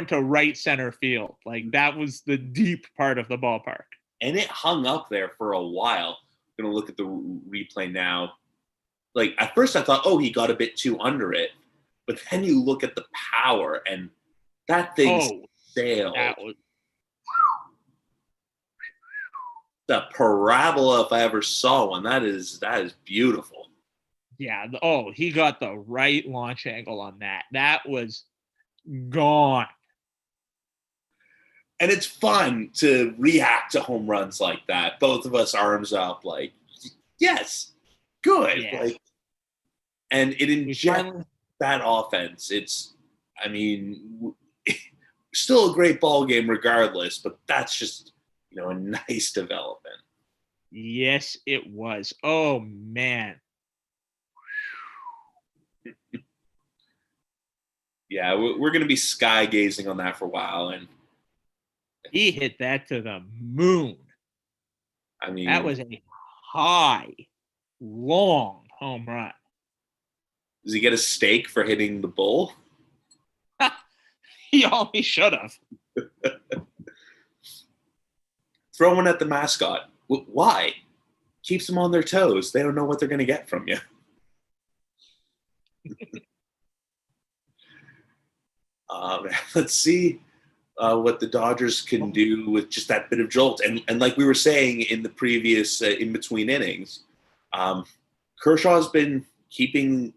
B: to right center field. Like, that was the deep part of the ballpark.
A: And it hung up there for a while. I'm gonna look at the replay now. Like, at first I thought, oh, he got a bit too under it, but then you look at the power, and that thing sailed.
B: That was
A: the parabola, if I ever saw one. That is beautiful.
B: Yeah. He got the right launch angle on that. That was gone.
A: And it's fun to react to home runs like that. Both of us arms up, like, yes, good.
B: Yeah.
A: Like, and it injects that offense. It's, I mean, still a great ball game regardless, but that's just, a nice development.
B: Yes, it was. Oh, man.
A: Yeah, we're going to be sky gazing on that for a while. And
B: he hit that to the moon.
A: I mean,
B: that was a high, long home run.
A: Does he get a steak for hitting the bull?
B: He should have.
A: Throw one at the mascot. Why? Keeps them on their toes. They don't know what they're going to get from you. Let's see what the Dodgers can do with just that bit of jolt. And like we were saying in the previous in-between innings, Kershaw's been keeping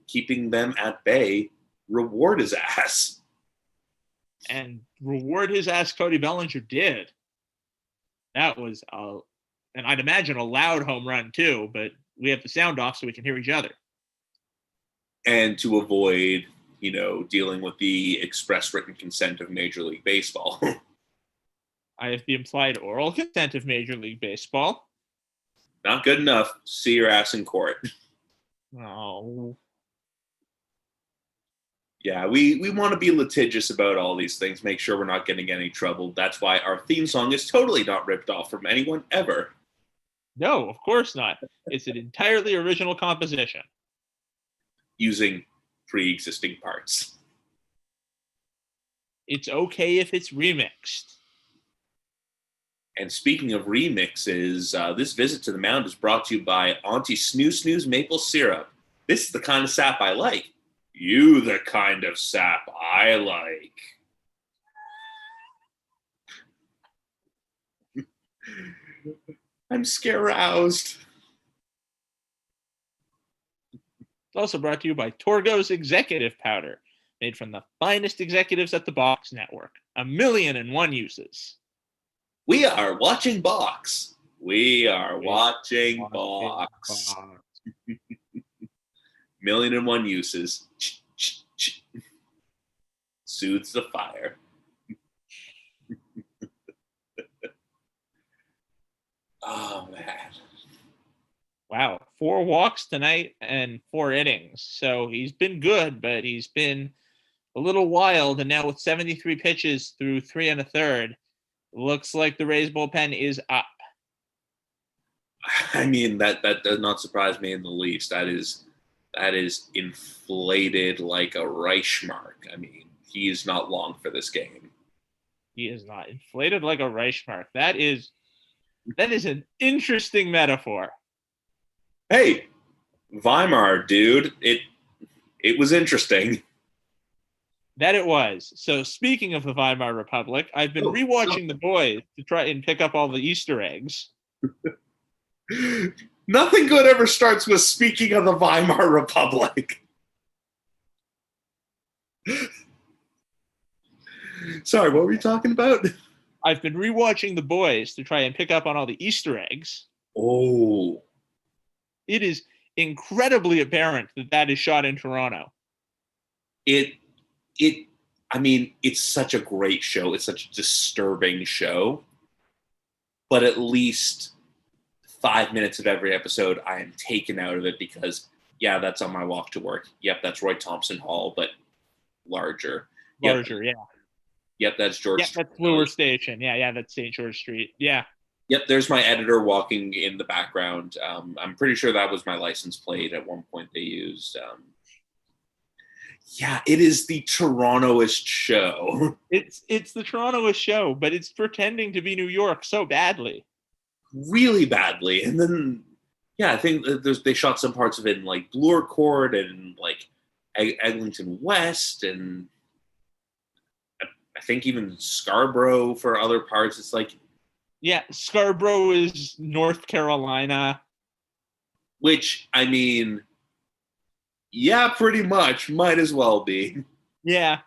A: them at bay. Reward his ass.
B: And reward his ass Cody Bellinger did. That was, and I'd imagine a loud home run too, but we have the sound off so we can hear each other.
A: And to avoid, dealing with the express written consent of Major League Baseball.
B: I have the implied oral consent of Major League Baseball.
A: Not good enough. See your ass in court.
B: Oh.
A: Yeah, we want to be litigious about all these things, make sure we're not getting any trouble. That's why our theme song is totally not ripped off from anyone ever.
B: No, of course not. It's an entirely original composition.
A: Using pre-existing parts.
B: It's okay if it's remixed.
A: And speaking of remixes, this visit to the mound is brought to you by Auntie Snoo Snoo's Maple Syrup. This is the kind of sap I like. You the kind of sap I like. I'm scare-roused.
B: It's also brought to you by Torgo's Executive Powder, made from the finest executives at the Box Network. 1,000,001 uses.
A: We are watching Box. We are watching Box. 1,000,001 uses. Soothes the fire. Oh, man.
B: Wow. 4 walks tonight and 4 innings. So he's been good, but he's been a little wild. And now with 73 pitches through 3 1/3, looks like the Rays bullpen is up.
A: I mean, that does not surprise me in the least. That is inflated like a Reichmark. I mean, he is not long for this game.
B: He is not inflated like a Reichmark. That is an interesting metaphor.
A: Hey, Weimar, dude. It was interesting.
B: That it was. So speaking of the Weimar Republic, I've been rewatching The Boys to try and pick up all the Easter eggs.
A: Nothing good ever starts with speaking of the Weimar Republic. Sorry, what were you talking about?
B: I've been rewatching The Boys to try and pick up on all the Easter eggs.
A: Oh.
B: It is incredibly apparent that is shot in Toronto.
A: I mean, it's such a great show. It's such a disturbing show. But at least 5 minutes of every episode, I am taken out of it because, yeah, that's on my walk to work. Yep, that's Roy Thompson Hall, but larger.
B: Larger,
A: Yep, that's George.
B: Yeah, that's Bloor Station. Yeah, that's St. George Street. Yeah.
A: Yep, there's my editor walking in the background. I'm pretty sure that was my license plate at one point they used. Yeah, it is the Torontoist show.
B: It's the Torontoist show, but it's pretending to be New York so badly.
A: Really badly. And then, yeah, I think they shot some parts of it in like Bloor Court and like Eglinton West, and I think even Scarborough for other parts. It's like,
B: yeah, Scarborough is North Carolina.
A: Which, I mean, yeah, pretty much. Might as well be.
B: Yeah.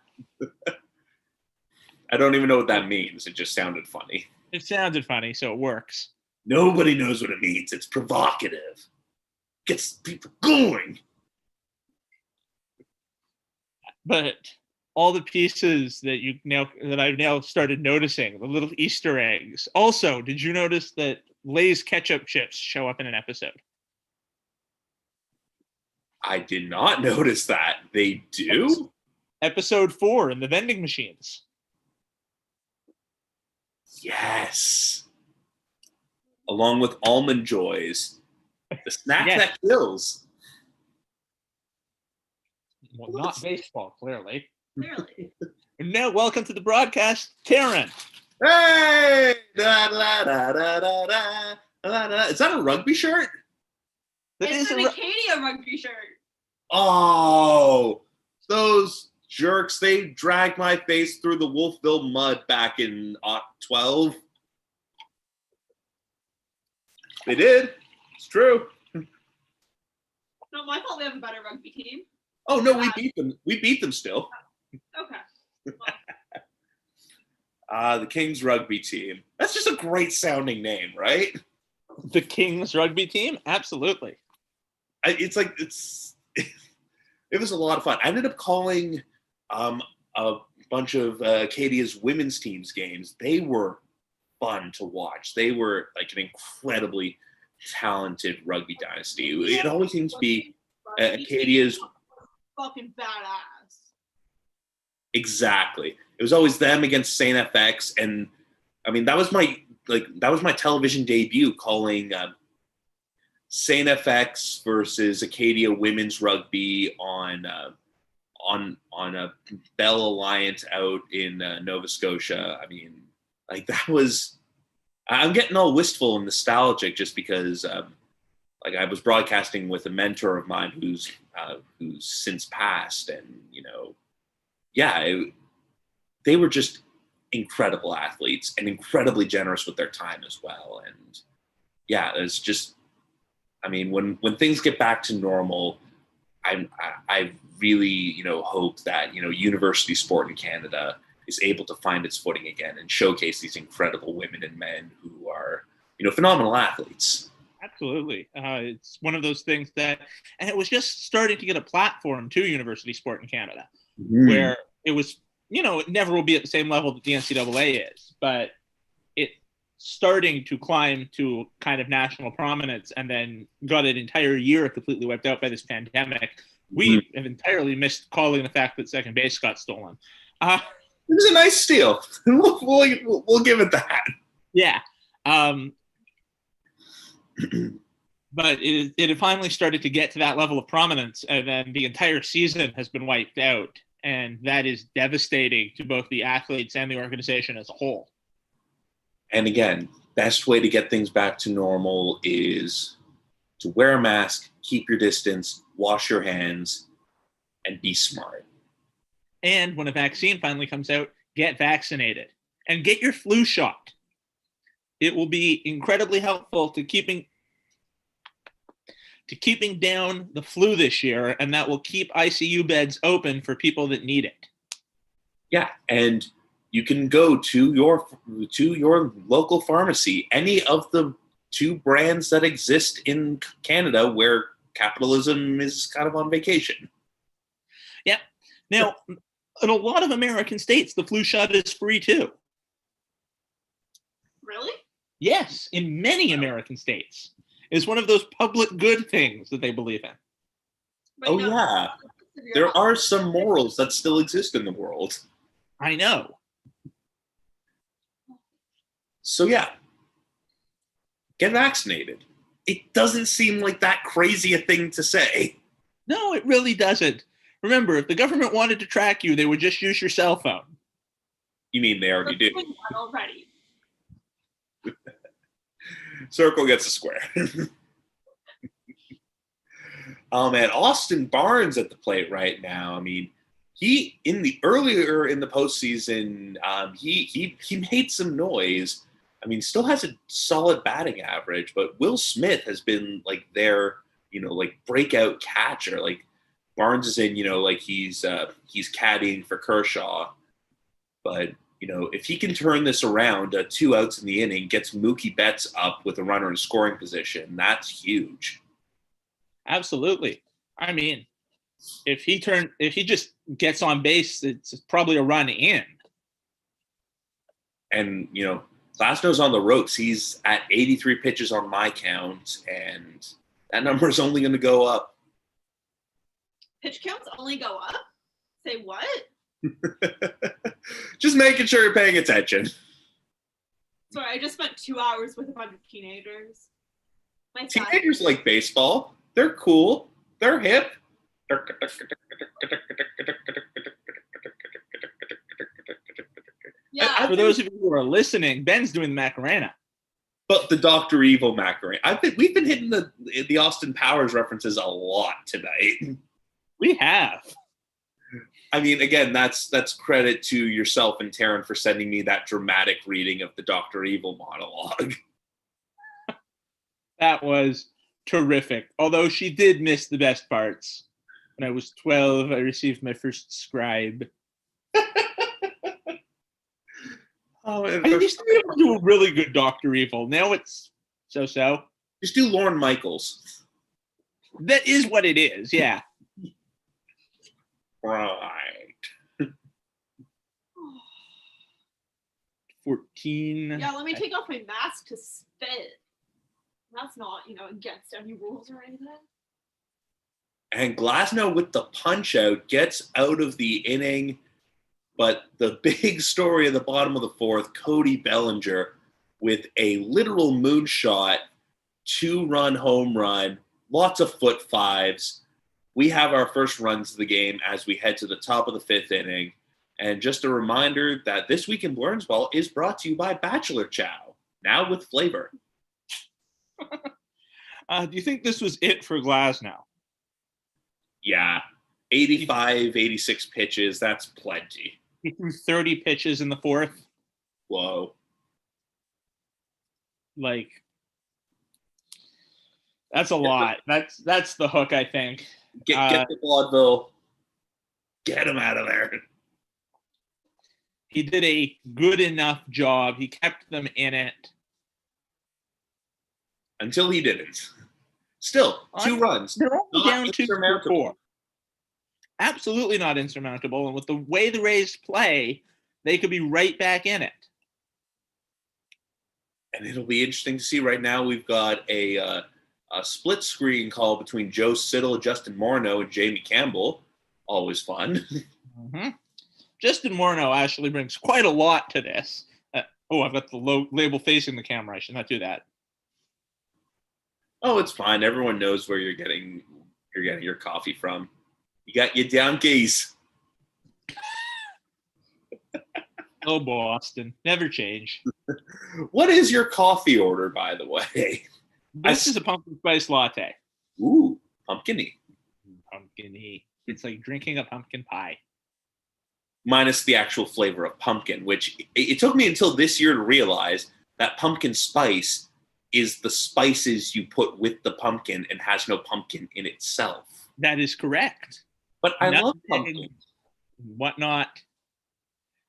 A: I don't even know what that means. It just sounded funny.
B: It sounded funny, so it works.
A: Nobody knows what it means. It's provocative. Gets people going.
B: But all the pieces that I've now started noticing, the little Easter eggs. Also, did you notice that Lay's ketchup chips show up in an episode?
A: I did not notice that. They do?
B: Episode 4 in the vending machines.
A: Yes. Along with Almond Joys. The snack
B: Yes.
A: that kills.
B: Well, not baseball, clearly.
C: Clearly.
B: And now, welcome to the broadcast, Karen.
A: Hey! Da, da, da, da, da, da, da, da. Is that a rugby shirt?
B: That
C: It's
B: is
C: an
B: a
C: Acadia rugby shirt.
A: Oh, those jerks. They dragged my face through the Wolfville mud back in 12. They did. It's true.
C: No, my fault. We have a better rugby team.
A: Oh, no, we beat them. We beat them still.
C: Okay.
A: The Kings rugby team. That's just a great sounding name, right?
B: the Kings rugby team? Absolutely.
A: It was a lot of fun. I ended up calling a bunch of Acadia's women's teams games. They were fun to watch. They were like an incredibly talented rugby dynasty. It always seems to be Acadia's
C: fucking badass.
A: exactly. It was always them against Saint FX, and I mean that was my television debut calling Saint FX versus Acadia women's rugby on a Bell Alliance out in Nova Scotia. I mean, like that was. I'm getting all wistful and nostalgic just because, like, I was broadcasting with a mentor of mine who's since passed, and they were just incredible athletes and incredibly generous with their time as well. And yeah, it's just. I mean, when things get back to normal, I really, hope that, university sport in Canada is able to find its footing again and showcase these incredible women and men who are, phenomenal athletes.
B: Absolutely. It's one of those things and it was just starting to get a platform to university sport in Canada, where it was, it never will be at the same level that the NCAA is, but it starting to climb to kind of national prominence, and then got an entire year completely wiped out by this pandemic. We have entirely missed calling the fact that second base got stolen.
A: It was a nice steal. We'll give it that.
B: Yeah. But it had finally started to get to that level of prominence, and then the entire season has been wiped out. And that is devastating to both the athletes and the organization as a whole.
A: And again, best way to get things back to normal is to wear a mask, keep your distance, wash your hands, and be smart.
B: And when a vaccine finally comes out, get vaccinated and get your flu shot. It will be incredibly helpful to keeping down the flu this year, and that will keep ICU beds open for people that need it.
A: Yeah, and you can go to your local pharmacy, any of the 2 brands that exist in Canada where capitalism is kind of on vacation.
B: Yeah. Now, in a lot of American states, the flu shot is free too.
C: Really?
B: Yes, in many American states. It's one of those public good things that they believe in.
C: But
A: Oh, yeah. There are some morals that still exist in the world.
B: I know.
A: So, yeah. get vaccinated. It doesn't seem like that crazy a thing to say.
B: No, it really doesn't. Remember, if the government wanted to track you, they would just use your cell phone.
A: You mean they already
C: They're
A: do?
C: doing that already.
A: Circle gets a square. Oh man, Austin Barnes at the plate right now. I mean, he earlier in the postseason, he made some noise. I mean, still has a solid batting average, but Will Smith has been like their, like breakout catcher. Like Barnes is in, like he's caddying for Kershaw, but if he can turn this around, 2 outs in the inning, gets Mookie Betts up with a runner in scoring position, that's huge.
B: Absolutely. I mean, if he just gets on base, it's probably a run in.
A: And Glasnow's on the ropes. He's at 83 pitches on my count, and that number is only going to go up.
C: Pitch counts only go up? Say what?
A: Just making sure you're paying attention.
C: Sorry, I just spent 2 hours with a bunch of teenagers. My dad-
A: Teenagers like baseball. They're cool. They're hip.
C: Yeah.
B: For those of you who are listening, Ben's doing the Macarena.
A: But the Dr. Evil Macarena. We've been hitting the Austin Powers references a lot tonight.
B: We have.
A: I mean, again, that's credit to yourself and Taryn for sending me that dramatic reading of the Dr. Evil monologue.
B: That was terrific. Although she did miss the best parts. When I was 12, I received my first scribe.
A: Oh,
B: I used to be able to do a really good Dr. Evil. Now it's so-so.
A: just do Lorne Michaels.
B: That is what it is, yeah.
A: Right.
B: 14.
C: Yeah, let me take off my mask to spit. That's not, against any rules or anything.
A: And Glasnow with the punch out gets out of the inning. But the big story at the bottom of the fourth, Cody Bellinger with a literal moonshot, 2-run home run, lots of foot fives. We have our first runs of the game as we head to the top of the 5th inning. And just a reminder that This Week in Blurnsball is brought to you by Bachelor Chow, now with flavor.
B: Do you think this was it for Glasnow?
A: Yeah, 85, 86 pitches, that's plenty.
B: He threw 30 pitches in the fourth.
A: Whoa.
B: Like, that's a lot. That's the hook, I think.
A: Get the vaudeville. Get him out of there.
B: He did a good enough job. He kept them in it.
A: Until he didn't. Still, 2 runs.
B: They're only
A: Not
B: down 2
A: insurmountable.
B: 4. Absolutely not insurmountable. And with the way the Rays play, they could be right back in it.
A: And it'll be interesting to see. Right now, we've got a split screen call between Joe Siddle, Justin Morneau, and Jamie Campbell. Always fun.
B: Mm-hmm. Justin Morneau actually brings quite a lot to this. I've got the label facing the camera. I should not do that.
A: Oh, it's fine. Everyone knows where you're getting your coffee from. You got your donkeys.
B: Oh, Boston. Never change.
A: What is your coffee order, by the way?
B: This is a pumpkin spice latte.
A: Ooh, pumpkin-y.
B: Pumpkin-y. It's like drinking a pumpkin pie.
A: Minus the actual flavor of pumpkin, which it took me until this year to realize that pumpkin spice is the spices you put with the pumpkin and has no pumpkin in itself.
B: That is correct.
A: But I love
B: Nutmeg,
A: pumpkin.
B: Whatnot.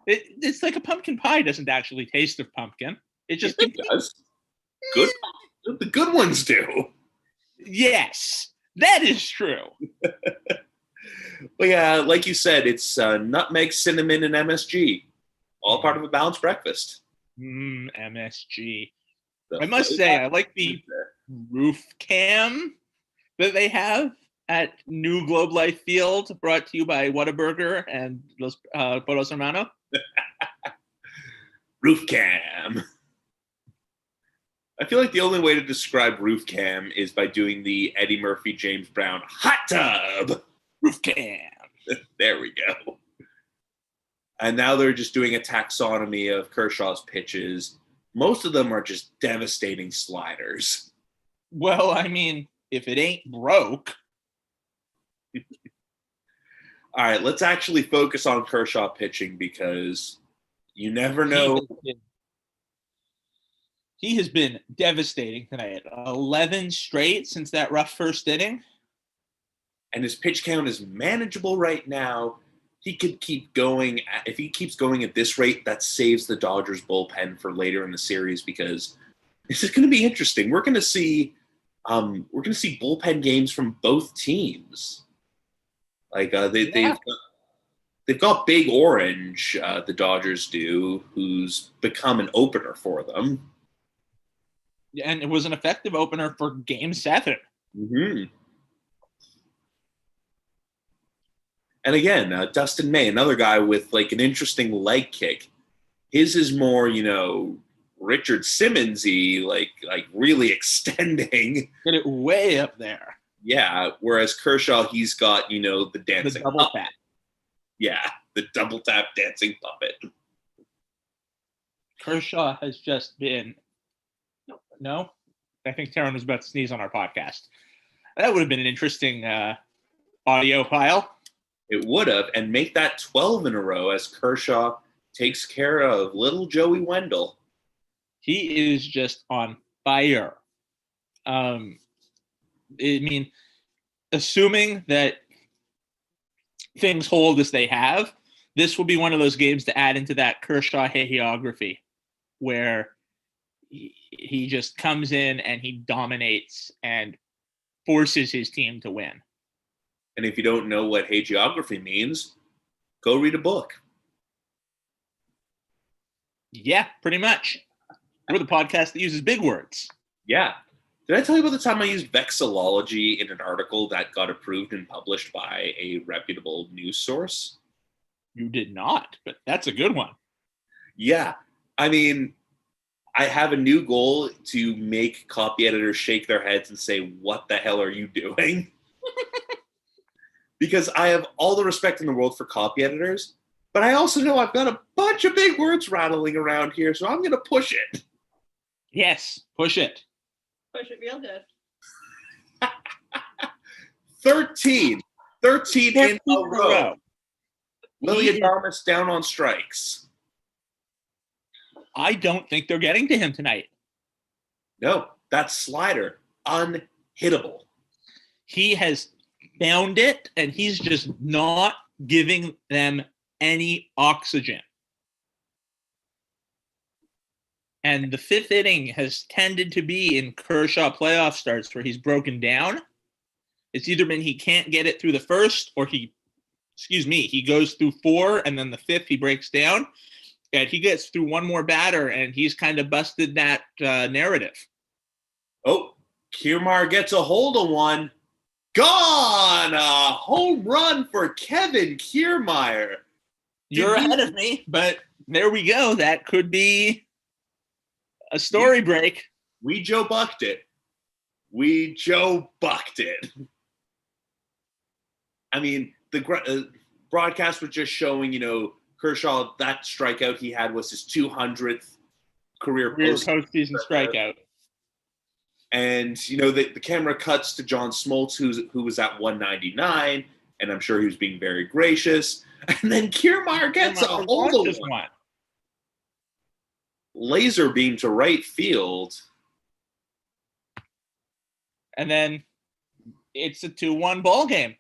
B: It's like a pumpkin pie doesn't actually taste of pumpkin. It just
A: It does. Good. The good ones do.
B: Yes, that is true.
A: But yeah, like you said, it's nutmeg, cinnamon, and MSG. All part of a balanced breakfast.
B: MSG.
A: The
B: I must say, I like the roof cam that they have at New Globe Life Field, brought to you by Whataburger and Los Polos Hermano.
A: Roof cam. I feel like the only way to describe roof cam is by doing the Eddie Murphy, James Brown hot tub.
B: Roof cam.
A: There we go. And now they're just doing a taxonomy of Kershaw's pitches. Most of them are just devastating sliders.
B: Well, I mean, if it ain't broke.
A: All right, let's actually focus on Kershaw pitching because you never know.
B: He has been devastating tonight. 11 straight since that rough first inning.
A: And his pitch count is manageable right now. He could keep going. If he keeps going at this rate, that saves the Dodgers bullpen for later in the series because this is going to be interesting. We're going to see bullpen games from both teams. Like they've got Big Orange, the Dodgers do, who's become an opener for them.
B: And it was an effective opener for Game 7.
A: Mm-hmm. And again, Dustin May, another guy with like an interesting leg kick. His is more, Richard Simmons-y, like really extending.
B: Get it way up there.
A: Yeah, whereas Kershaw, he's got, the dancing
B: The double
A: puppet.
B: tap.
A: Yeah, the double tap dancing puppet.
B: Kershaw has just been. No? I think Taryn was about to sneeze on our podcast. That would have been an interesting audio file.
A: It would have, and make that 12 in a row as Kershaw takes care of little Joey Wendell.
B: He is just on fire. Assuming that things hold as they have, this will be one of those games to add into that Kershaw hagiography where he just comes in and he dominates and forces his team to win.
A: And if you don't know what hagiography means, go read a book.
B: Yeah, pretty much. We're the podcast that uses big words.
A: Yeah. Did I tell you about the time I used vexillology in an article that got approved and published by a reputable news source?
B: You did not, but that's a good one.
A: Yeah. I mean, I have a new goal to make copy editors shake their heads and say, what the hell are you doing? Because I have all the respect in the world for copy editors, but I also know I've got a bunch of big words rattling around here, so I'm going to push it.
B: Yes, push it.
C: Push it real good.
A: 13 in a row. Lily
B: Yeah.
A: Adames down on strikes.
B: I don't think they're getting to him tonight.
A: No, that slider, unhittable.
B: He has found it, and he's just not giving them any oxygen. And the fifth inning has tended to be in Kershaw playoff starts where he's broken down. It's either been he can't get it through the first, or he goes through 4, and then the fifth he breaks down. And he gets through one more batter, and he's kind of busted that narrative.
A: Oh, Kiermaier gets a hold of one. Gone! A home run for Kevin Kiermaier.
B: You're ahead of me, but there we go. That could be a story break.
A: We Joe Bucked it. I mean, the broadcast was just showing, Kershaw, that strikeout he had was his 200th career
B: postseason strikeout.
A: And, the camera cuts to John Smoltz, who was at 199, and I'm sure he was being very gracious. And then Kiermaier gets a hold of one. Laser beam to right field.
B: And then it's a 2-1 ball game.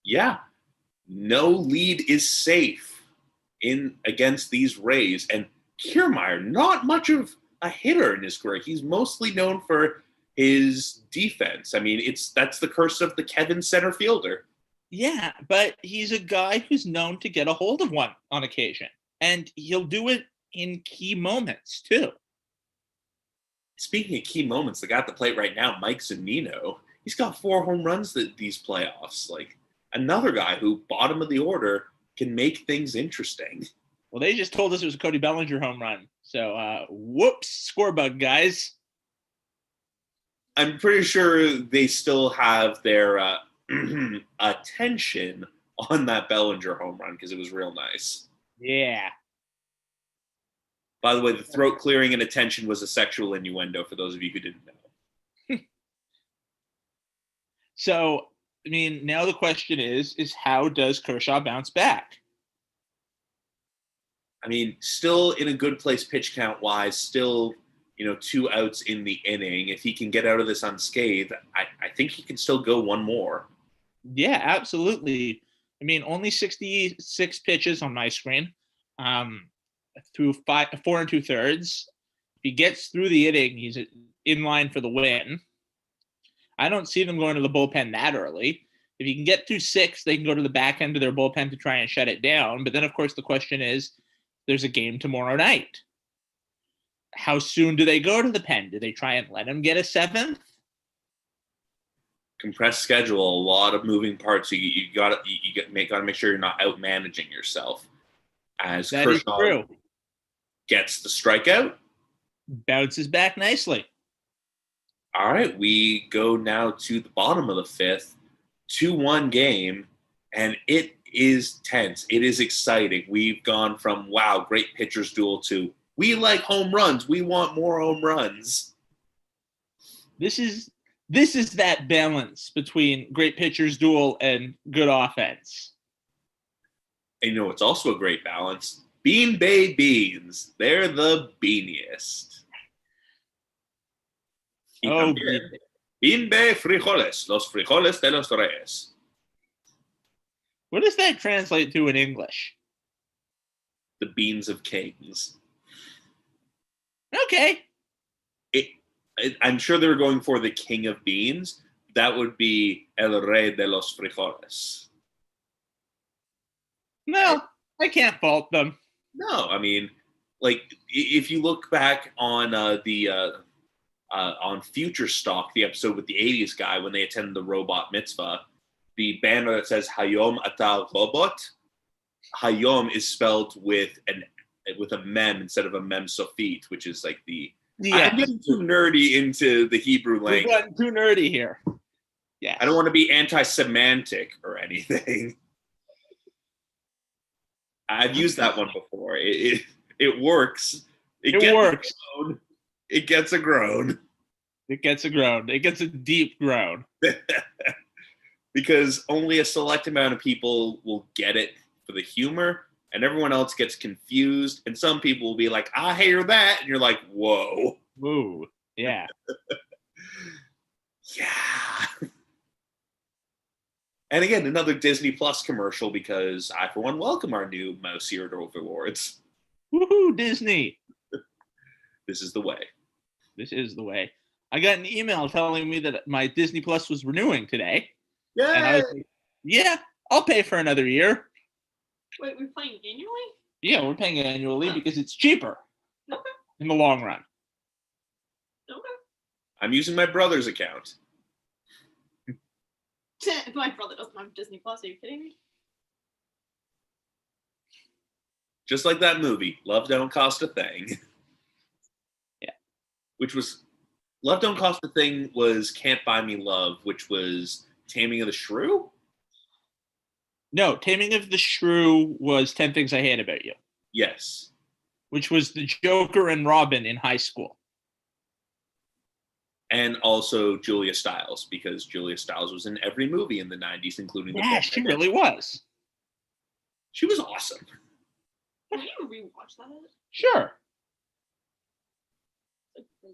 A: Yeah. No lead is safe against these Rays. And Kiermaier, not much of a hitter in his career. He's mostly known for his defense. I mean, that's the curse of the Kevin center fielder.
B: Yeah, but he's a guy who's known to get a hold of one on occasion. And he'll do it in key moments, too.
A: Speaking of key moments, the guy at the plate right now, Mike Zunino, he's got 4 home runs these playoffs. Like, another guy who, bottom of the order, can make things interesting.
B: Well, they just told us it was a Cody Bellinger home run. So, whoops, score bug, guys.
A: I'm pretty sure they still have their attention on that Bellinger home run because it was real nice.
B: Yeah.
A: By the way, the throat clearing and attention was a sexual innuendo for those of you who didn't know.
B: So, I mean, now the question is how does Kershaw bounce back?
A: I mean, still in a good place pitch count wise, still, 2 outs in the inning. If he can get out of this unscathed, I think he can still go one more.
B: Yeah, absolutely. I mean, only 66 pitches on my screen, through 4 2/3. If he gets through the inning, he's in line for the win. I don't see them going to the bullpen that early. If you can get through 6, they can go to the back end of their bullpen to try and shut it down. But then, of course, the question is, there's a game tomorrow night. How soon do they go to the pen? Do they try and let him get a 7th?
A: Compressed schedule, a lot of moving parts. You got to make sure you're not out managing yourself. As
B: That is
A: Kershaw
B: true.
A: gets the strikeout,
B: Bounces back nicely.
A: all right, we go now to the bottom of the 5th, 2-1 game, and it is tense. It is exciting. We've gone from, wow, great pitchers duel to, we like home runs. We want more home runs.
B: This is that balance between great pitchers duel and good offense.
A: And it's also a great balance. Bean Bay Beans. They're the beaniest.
B: Oh,
A: Bean Bay Frijoles. Los frijoles de los Reyes.
B: what does that translate to in English?
A: The beans of kings.
B: Okay.
A: I'm sure they were going for the king of beans. That would be El Rey de los Frijoles.
B: No, I can't fault them.
A: No, I mean, if you look back on on Future Stock, the episode with the '80s guy when they attend the robot mitzvah, the banner that says Hayom Ata Robot, Hayom is spelled with a mem instead of a mem sofit, which is like the.
B: Yeah.
A: I'm getting too nerdy into the Hebrew
B: We've
A: language.
B: gotten too nerdy here. Yeah.
A: I don't want to be anti-semantic or anything. I've used that one before. It works.
B: It works.
A: It gets a groan.
B: It gets a groan. It gets a deep groan.
A: Because only a select amount of people will get it for the humor, and everyone else gets confused. And some people will be like, I hear that. And you're like, whoa.
B: Ooh. Yeah.
A: Yeah. And again, another Disney Plus commercial because I, for one, welcome our new Mouse Ear Awards.
B: Woohoo, Disney.
A: This is the way.
B: This is the way. I got an email telling me that my Disney Plus was renewing today.
A: Yeah.
B: And I was like, yeah, I'll pay for another year.
C: Wait, we're playing annually?
B: Yeah, we're paying annually because it's cheaper
C: Okay.
B: in the long run.
C: Okay.
A: I'm using my brother's account.
C: My brother doesn't have Disney Plus. Are you kidding me?
A: Just like that movie, Love Don't Cost a Thing.
B: Yeah.
A: Which was, Love Don't Cost a Thing was Can't Buy Me Love, which was Taming of the Shrew?
B: No, Taming of the Shrew was 10 Things I Hate About You,
A: Yes.
B: which was the Joker and Robin in high school.
A: And also Julia Stiles, because Julia Stiles was in every movie in the 90s, including the
B: Yeah,
A: Book
B: she
A: Night.
B: really was.
A: She was awesome.
C: Can you rewatch that?
B: Sure.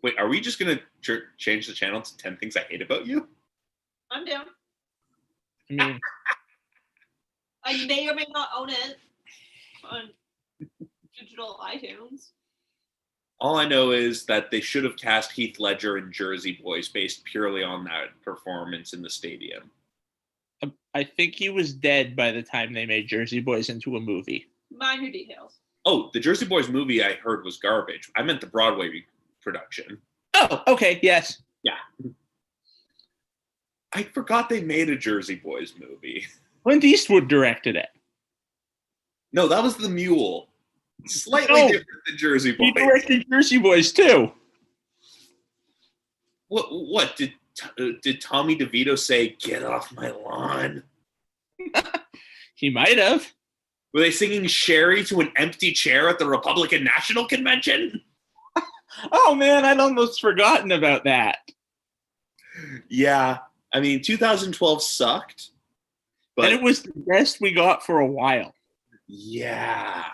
A: Wait, are we just going to change the channel to 10 Things I Hate About You?
C: I'm down.
B: I mean,
C: You may or may not own it on digital iTunes.
A: All I know is that they should have cast Heath Ledger in Jersey Boys based purely on that performance in the stadium.
B: I think he was dead by the time they made Jersey Boys into a movie.
C: Minor details.
A: Oh, the Jersey Boys movie I heard was garbage. I meant the Broadway production.
B: Oh, okay, yes.
A: I forgot they made a Jersey Boys movie.
B: Clint Eastwood directed it.
A: No, that was The Mule. Slightly
B: No.
A: different than Jersey
B: He
A: Boys.
B: directed Jersey Boys too.
A: What did Tommy DeVito say? Get off my lawn.
B: He might have.
A: Were they singing Sherry to an empty chair at the Republican National Convention?
B: Oh man, I'd almost forgotten about that.
A: Yeah, I mean, 2012 sucked, but
B: And it was the best we got for a while.
A: yeah.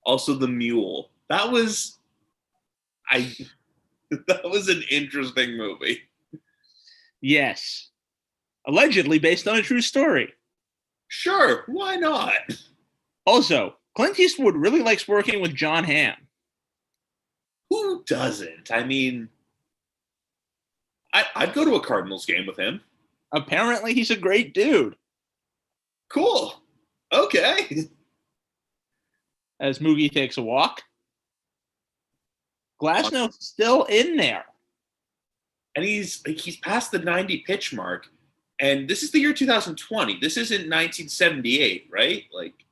A: Also, the mule. That was an interesting movie.
B: Yes. Allegedly based on a true story.
A: Sure, why not?
B: Also, Clint Eastwood really likes working with John Hamm.
A: Who doesn't? I mean, I'd go to a Cardinals game with him.
B: Apparently, he's a great dude.
A: Cool. Okay.
B: As Moogie takes a walk. Glasnow's still in there.
A: And he's past the 90 pitch mark. And this is the year 2020. This isn't 1978, right? Like,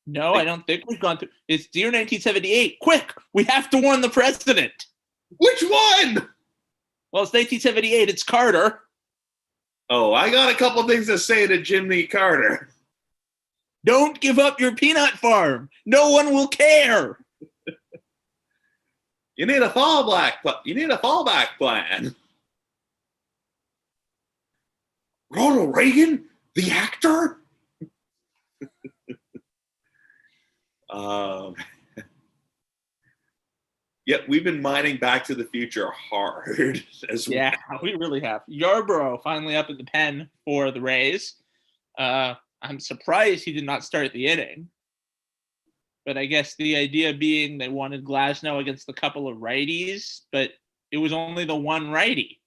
B: No, I don't think we've gone through. It's the year 1978. Quick, we have to warn the president.
A: which one?
B: Well, it's 1978. It's Carter.
A: Oh, I got a couple things to say to Jimmy Carter.
B: Don't give up your peanut farm. No one will care.
A: You need a fallback plan. Ronald Reagan, the actor. Yep, we've been mining Back to the Future hard as well.
B: Yeah, we really have. Yarborough finally up in the pen for the Rays. I'm surprised he did not start the inning. But I guess the idea being they wanted Glasnow against a couple of righties, but it was only the one righty.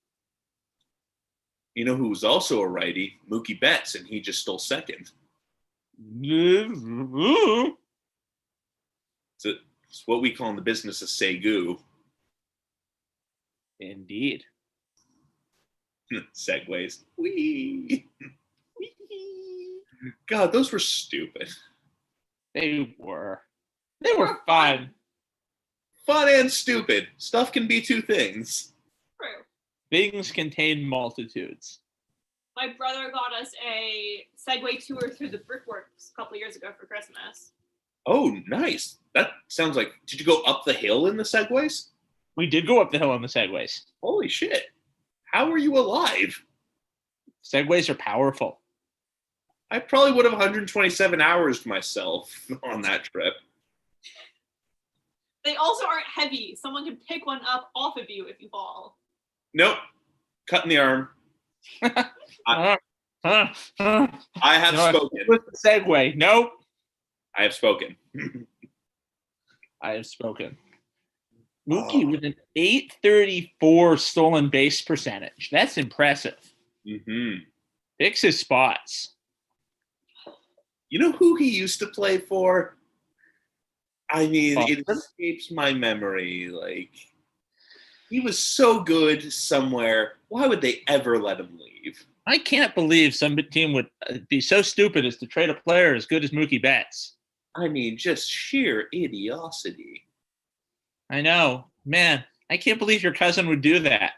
A: You know who was also a righty? Mookie Betts, and he just stole second. It's what we call in the business a Segu.
B: Indeed.
A: Segways. Whee! God, those were stupid.
B: They were fun.
A: Fun and stupid. Stuff can be two things.
C: True.
B: Things contain multitudes.
C: My brother got us a Segway tour through the Brickworks a couple years ago for Christmas.
A: Oh, nice. That sounds like. Did you go up the hill in the Segways?
B: We did go up the hill on the Segways.
A: Holy shit. How are you alive?
B: Segways are powerful.
A: I probably would have 127 hours myself on that trip.
C: They also aren't heavy. Someone can pick one up off of you if you fall.
A: Nope. Cut in the arm. I have spoken.
B: With the Segway. Nope.
A: I have spoken.
B: I have spoken. Mookie with an .834 stolen base percentage. That's impressive.
A: Mm-hmm.
B: Picks his spots.
A: You know who he used to play for? I mean, it escapes my memory. Like, he was so good somewhere. Why would they ever let him leave?
B: I can't believe some team would be so stupid as to trade a player as good as Mookie Betts.
A: I mean, just sheer idiocy.
B: I know. Man, I can't believe your cousin would do that.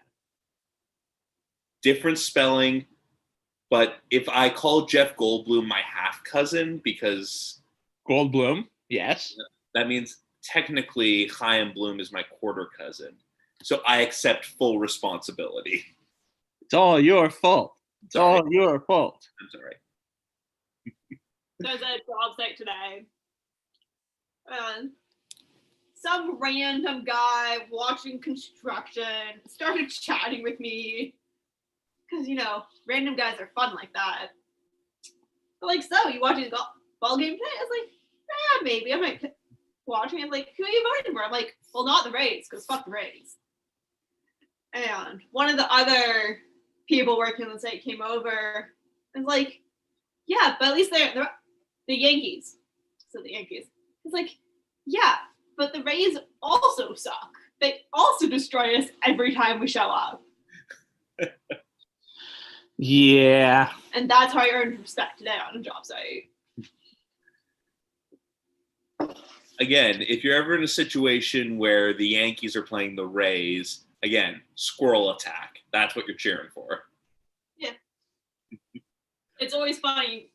A: Different spelling, but if I call Jeff Goldblum my half cousin, because
B: Goldblum, yes.
A: that means technically Chaim Bloom is my quarter cousin. So I accept full responsibility.
B: It's all your fault. It's all your fault.
A: I'm sorry.
C: There's a job site today. Some random guy watching construction started chatting with me. Because, you know, random guys are fun like that. But like, so, you watching the ball game today? I was like, yeah, maybe. I might watching. I was like, who are you voting for? I'm like, well, not the Rays, because fuck the Rays. And one of the other people working on the site came over and was like, yeah, but at least they're the Yankees. So the Yankees. It's like, yeah, but the Rays also suck. They also destroy us every time we show up.
B: Yeah.
C: And that's how I earned respect today on a job site.
A: Again, if you're ever in a situation where the Yankees are playing the Rays again, squirrel attack. That's what you're cheering for.
C: Yeah. It's always funny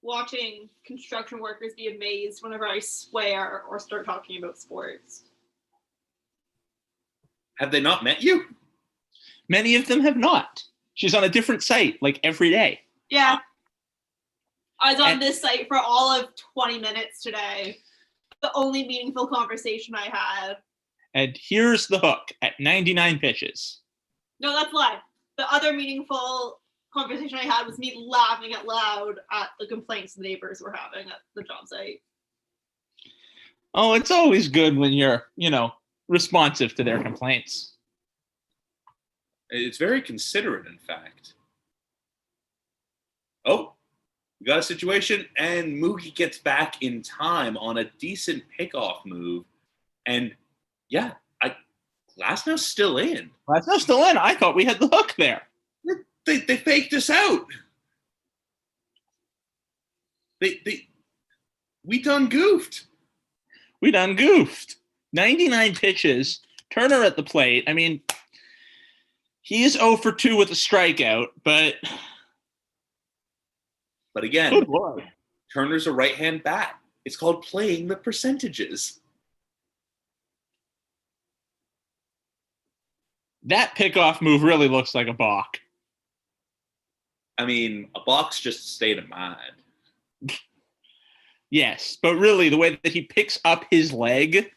C: watching construction workers be amazed whenever I swear or start talking about sports.
A: Have they not met you?
B: Many of them have not. She's on a different site like every day.
C: Yeah. I was on this site for all of 20 minutes today. The only meaningful conversation I had.
B: And here's the hook at 99 pitches.
C: No, that's live. The other meaningful conversation I had was me laughing out loud at the complaints the neighbors were having at the job site.
B: Oh, it's always good when you're, responsive to their complaints.
A: It's very considerate, in fact. Oh, we got a situation, and Mookie gets back in time on a decent pickoff move. And yeah, Glasnow's still in.
B: Glasnow's still in. I thought we had the hook there.
A: They faked us out. We done goofed.
B: We done goofed. 99 pitches. Turner at the plate. I mean, he is 0 for 2 with a strikeout, but
A: again,
B: good Lord.
A: Turner's a right-hand bat. It's called playing the percentages.
B: That pickoff move really looks like a balk.
A: I mean, a balk's just a state of mind.
B: Yes, but really, the way that he picks up his leg,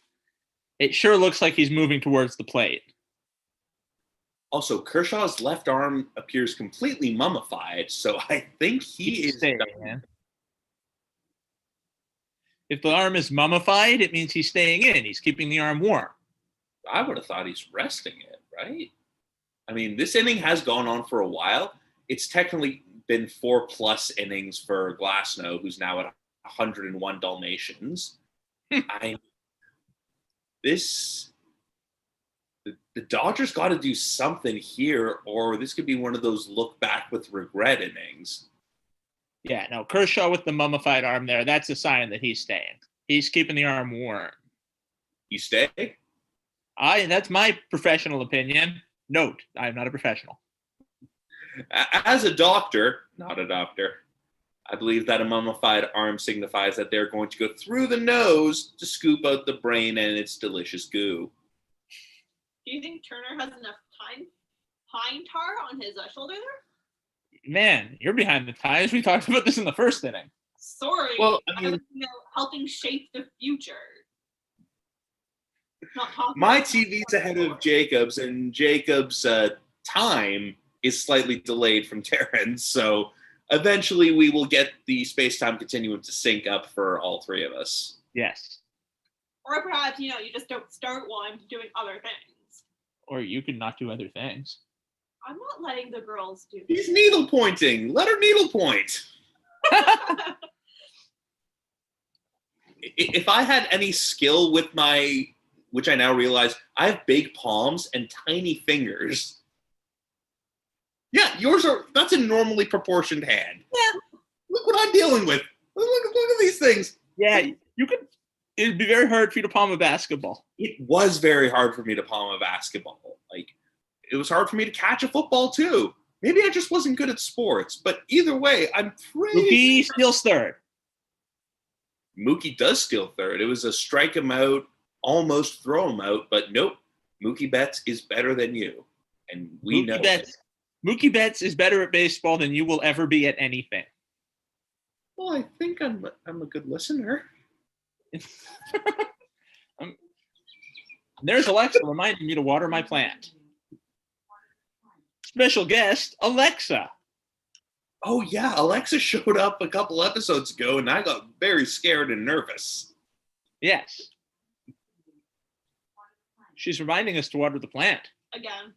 B: it sure looks like he's moving towards the plate.
A: Also, Kershaw's left arm appears completely mummified, so I think he is
B: staying,
A: done.
B: man. If the arm is mummified, it means he's staying in. He's keeping the arm warm.
A: I would have thought he's resting it, right? I mean, this inning has gone on for a while. It's technically been 4+ innings for Glasnow, who's now at 101 Dalmatians. The Dodgers got to do something here, or this could be one of those look back with regret innings.
B: Yeah, no, Kershaw with the mummified arm there, that's a sign that he's staying. He's keeping the arm warm.
A: You stay?
B: That's my professional opinion. Note, I'm not a professional.
A: As a doctor, not a doctor, I believe that a mummified arm signifies that they're going to go through the nose to scoop out the brain and its delicious goo.
C: Do you think Turner has enough pine tar on his shoulder there?
B: Man, you're behind the times. We talked about this in the first inning.
C: Sorry.
A: Well,
C: I was, helping shape the future. Not talking
A: My TV's ahead of Jacob's, and Jacob's time is slightly delayed from Terrence, so eventually we will get the space-time continuum to sync up for all three of us.
B: Yes.
C: Or perhaps, you just don't start one doing other things.
B: Or you could not do other things.
C: I'm not letting the girls do
A: He's needle pointing. Let her needle point. If I had any skill with which I now realize, I have big palms and tiny fingers. Yeah, that's a normally proportioned hand. Yeah, look what I'm dealing with. Look at these things.
B: Yeah, it'd be very hard for you to palm a basketball.
A: It was very hard for me to palm a basketball. It was hard for me to catch a football too. Maybe I just wasn't good at sports, but either way, I'm pretty.
B: Mookie steals third.
A: Mookie does steal third. It was a strike him out, almost throw him out, but nope. Mookie Betts is better than you, and we know it.
B: Mookie Betts is better at baseball than you will ever be at anything.
A: Well, I think I'm a good listener.
B: There's Alexa reminding me to water my plant. Special guest, Alexa.
A: Oh, yeah. Alexa showed up a couple episodes ago, and I got very scared and nervous.
B: Yes. She's reminding us to water the plant.
C: Again.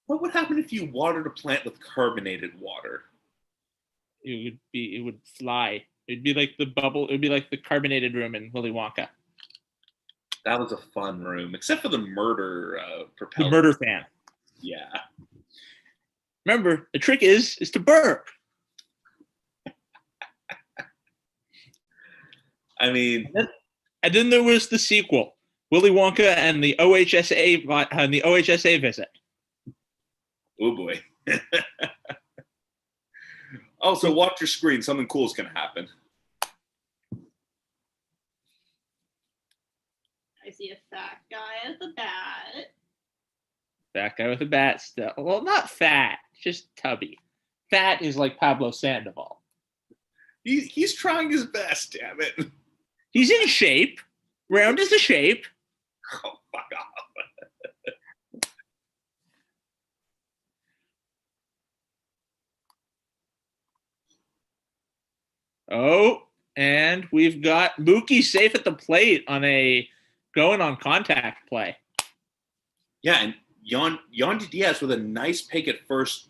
A: What would happen if you watered a plant with carbonated water?
B: It would fly. It'd be like the bubble. It would be like the carbonated room in Willy Wonka.
A: That was a fun room, except for the murder propeller.
B: The murder fan.
A: Yeah.
B: Remember, the trick is to burp.
A: I mean,
B: And then there was the sequel. Willy Wonka and the OHSA visit.
A: Oh boy. Also, watch your screen. Something cool is going to happen.
C: I see a fat guy at the bat.
B: Fat guy with a bat still. Well, not fat, just tubby. Fat is like Pablo Sandoval.
A: He's trying his best, damn it.
B: He's in shape. Round is the shape.
A: Oh, fuck off.
B: Oh, and we've got Mookie safe at the plate on a going on contact play.
A: Yeah, and Yandy Diaz with a nice pick at first.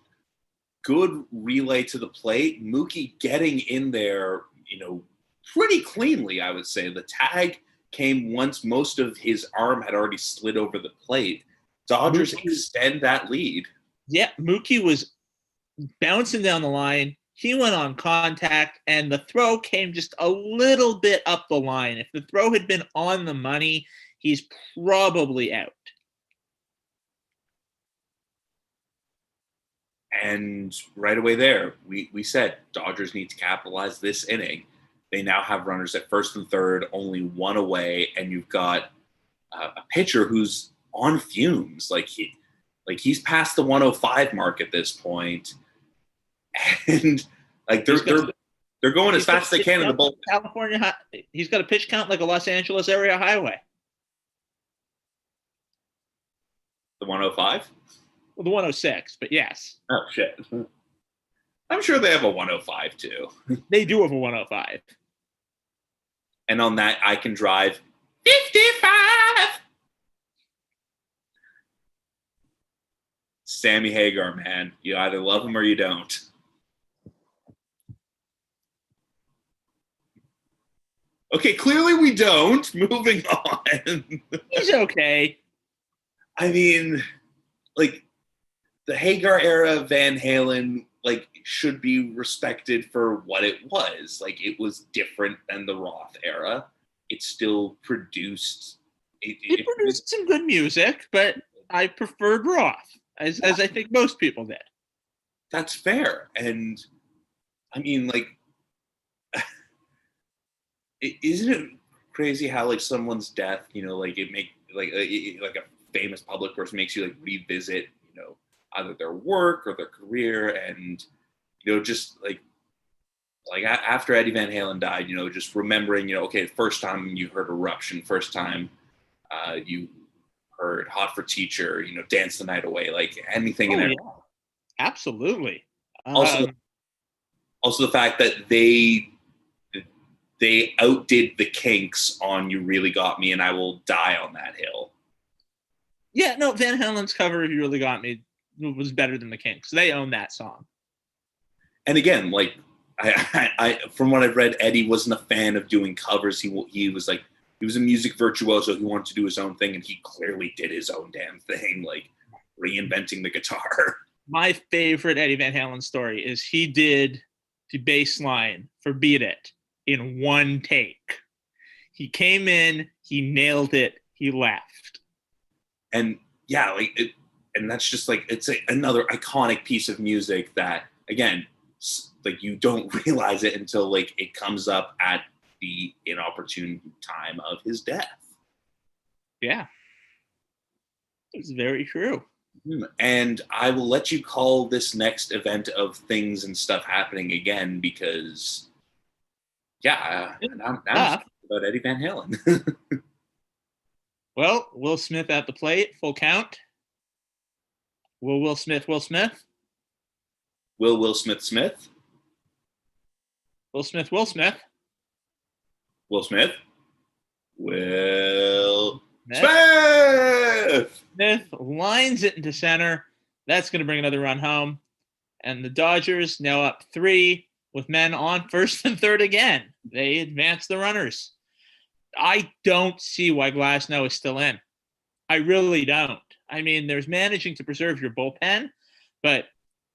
A: Good relay to the plate. Mookie getting in there, pretty cleanly, I would say. The tag came once most of his arm had already slid over the plate. Dodgers extend that lead.
B: Yeah, Mookie was bouncing down the line. He went on contact, and the throw came just a little bit up the line. If the throw had been on the money, he's probably out.
A: And right away there, we said Dodgers need to capitalize this inning. They now have runners at first and third, only one away, and you've got a pitcher who's on fumes. He's past the 105 mark at this point, and they're going as fast as they can in the bullpen.
B: California, he's got a pitch count like a Los Angeles area highway.
A: The 105.
B: Well, the 106, but yes.
A: Oh shit! I'm sure they have a 105 too.
B: They do have a 105.
A: And on that, I can drive 55. Sammy Hagar, man. You either love him or you don't. Okay, clearly we don't. Moving on.
B: He's okay.
A: I mean, the Hagar era Van Halen, should be respected for what it was. It was different than the Roth era. It still produced.
B: It produced some good music, but I preferred Roth, as I think most people did.
A: That's fair. And I mean, isn't it crazy how someone's death, it make a famous public person makes you revisit, either their work or their career, and just after Eddie Van Halen died, just remembering, okay, first time you heard Eruption, first time you heard Hot for Teacher, Dance the Night Away, anything and everything.
B: Yeah. Absolutely.
A: Also the fact that they outdid the Kinks on You Really Got Me and I Will Die on That Hill.
B: Yeah, no, Van Halen's cover of You Really Got Me was better than the Kinks. They own that song.
A: And again, I from what I've read, Eddie wasn't a fan of doing covers. He was a music virtuoso. He wanted to do his own thing, and he clearly did his own damn thing, reinventing the guitar.
B: My favorite Eddie Van Halen story is he did the bass line for Beat It in one take. He came in, he nailed it, he left.
A: And yeah, and that's just it's another iconic piece of music that, again, you don't realize it until it comes up at the inopportune time of his death.
B: Yeah, it's very true.
A: And I will let you call this next event of things and stuff happening again, because now I'm about Eddie Van Halen.
B: Well, Will Smith at the plate, full count. Will Smith.
A: Will Smith.
B: Will Smith.
A: Will Smith. Will Smith.
B: Smith lines it into center. That's going to bring another run home. And the Dodgers now up 3 with men on first and third again. They advance the runners. I don't see why Glasnow is still in. I really don't. I mean, there's managing to preserve your bullpen, but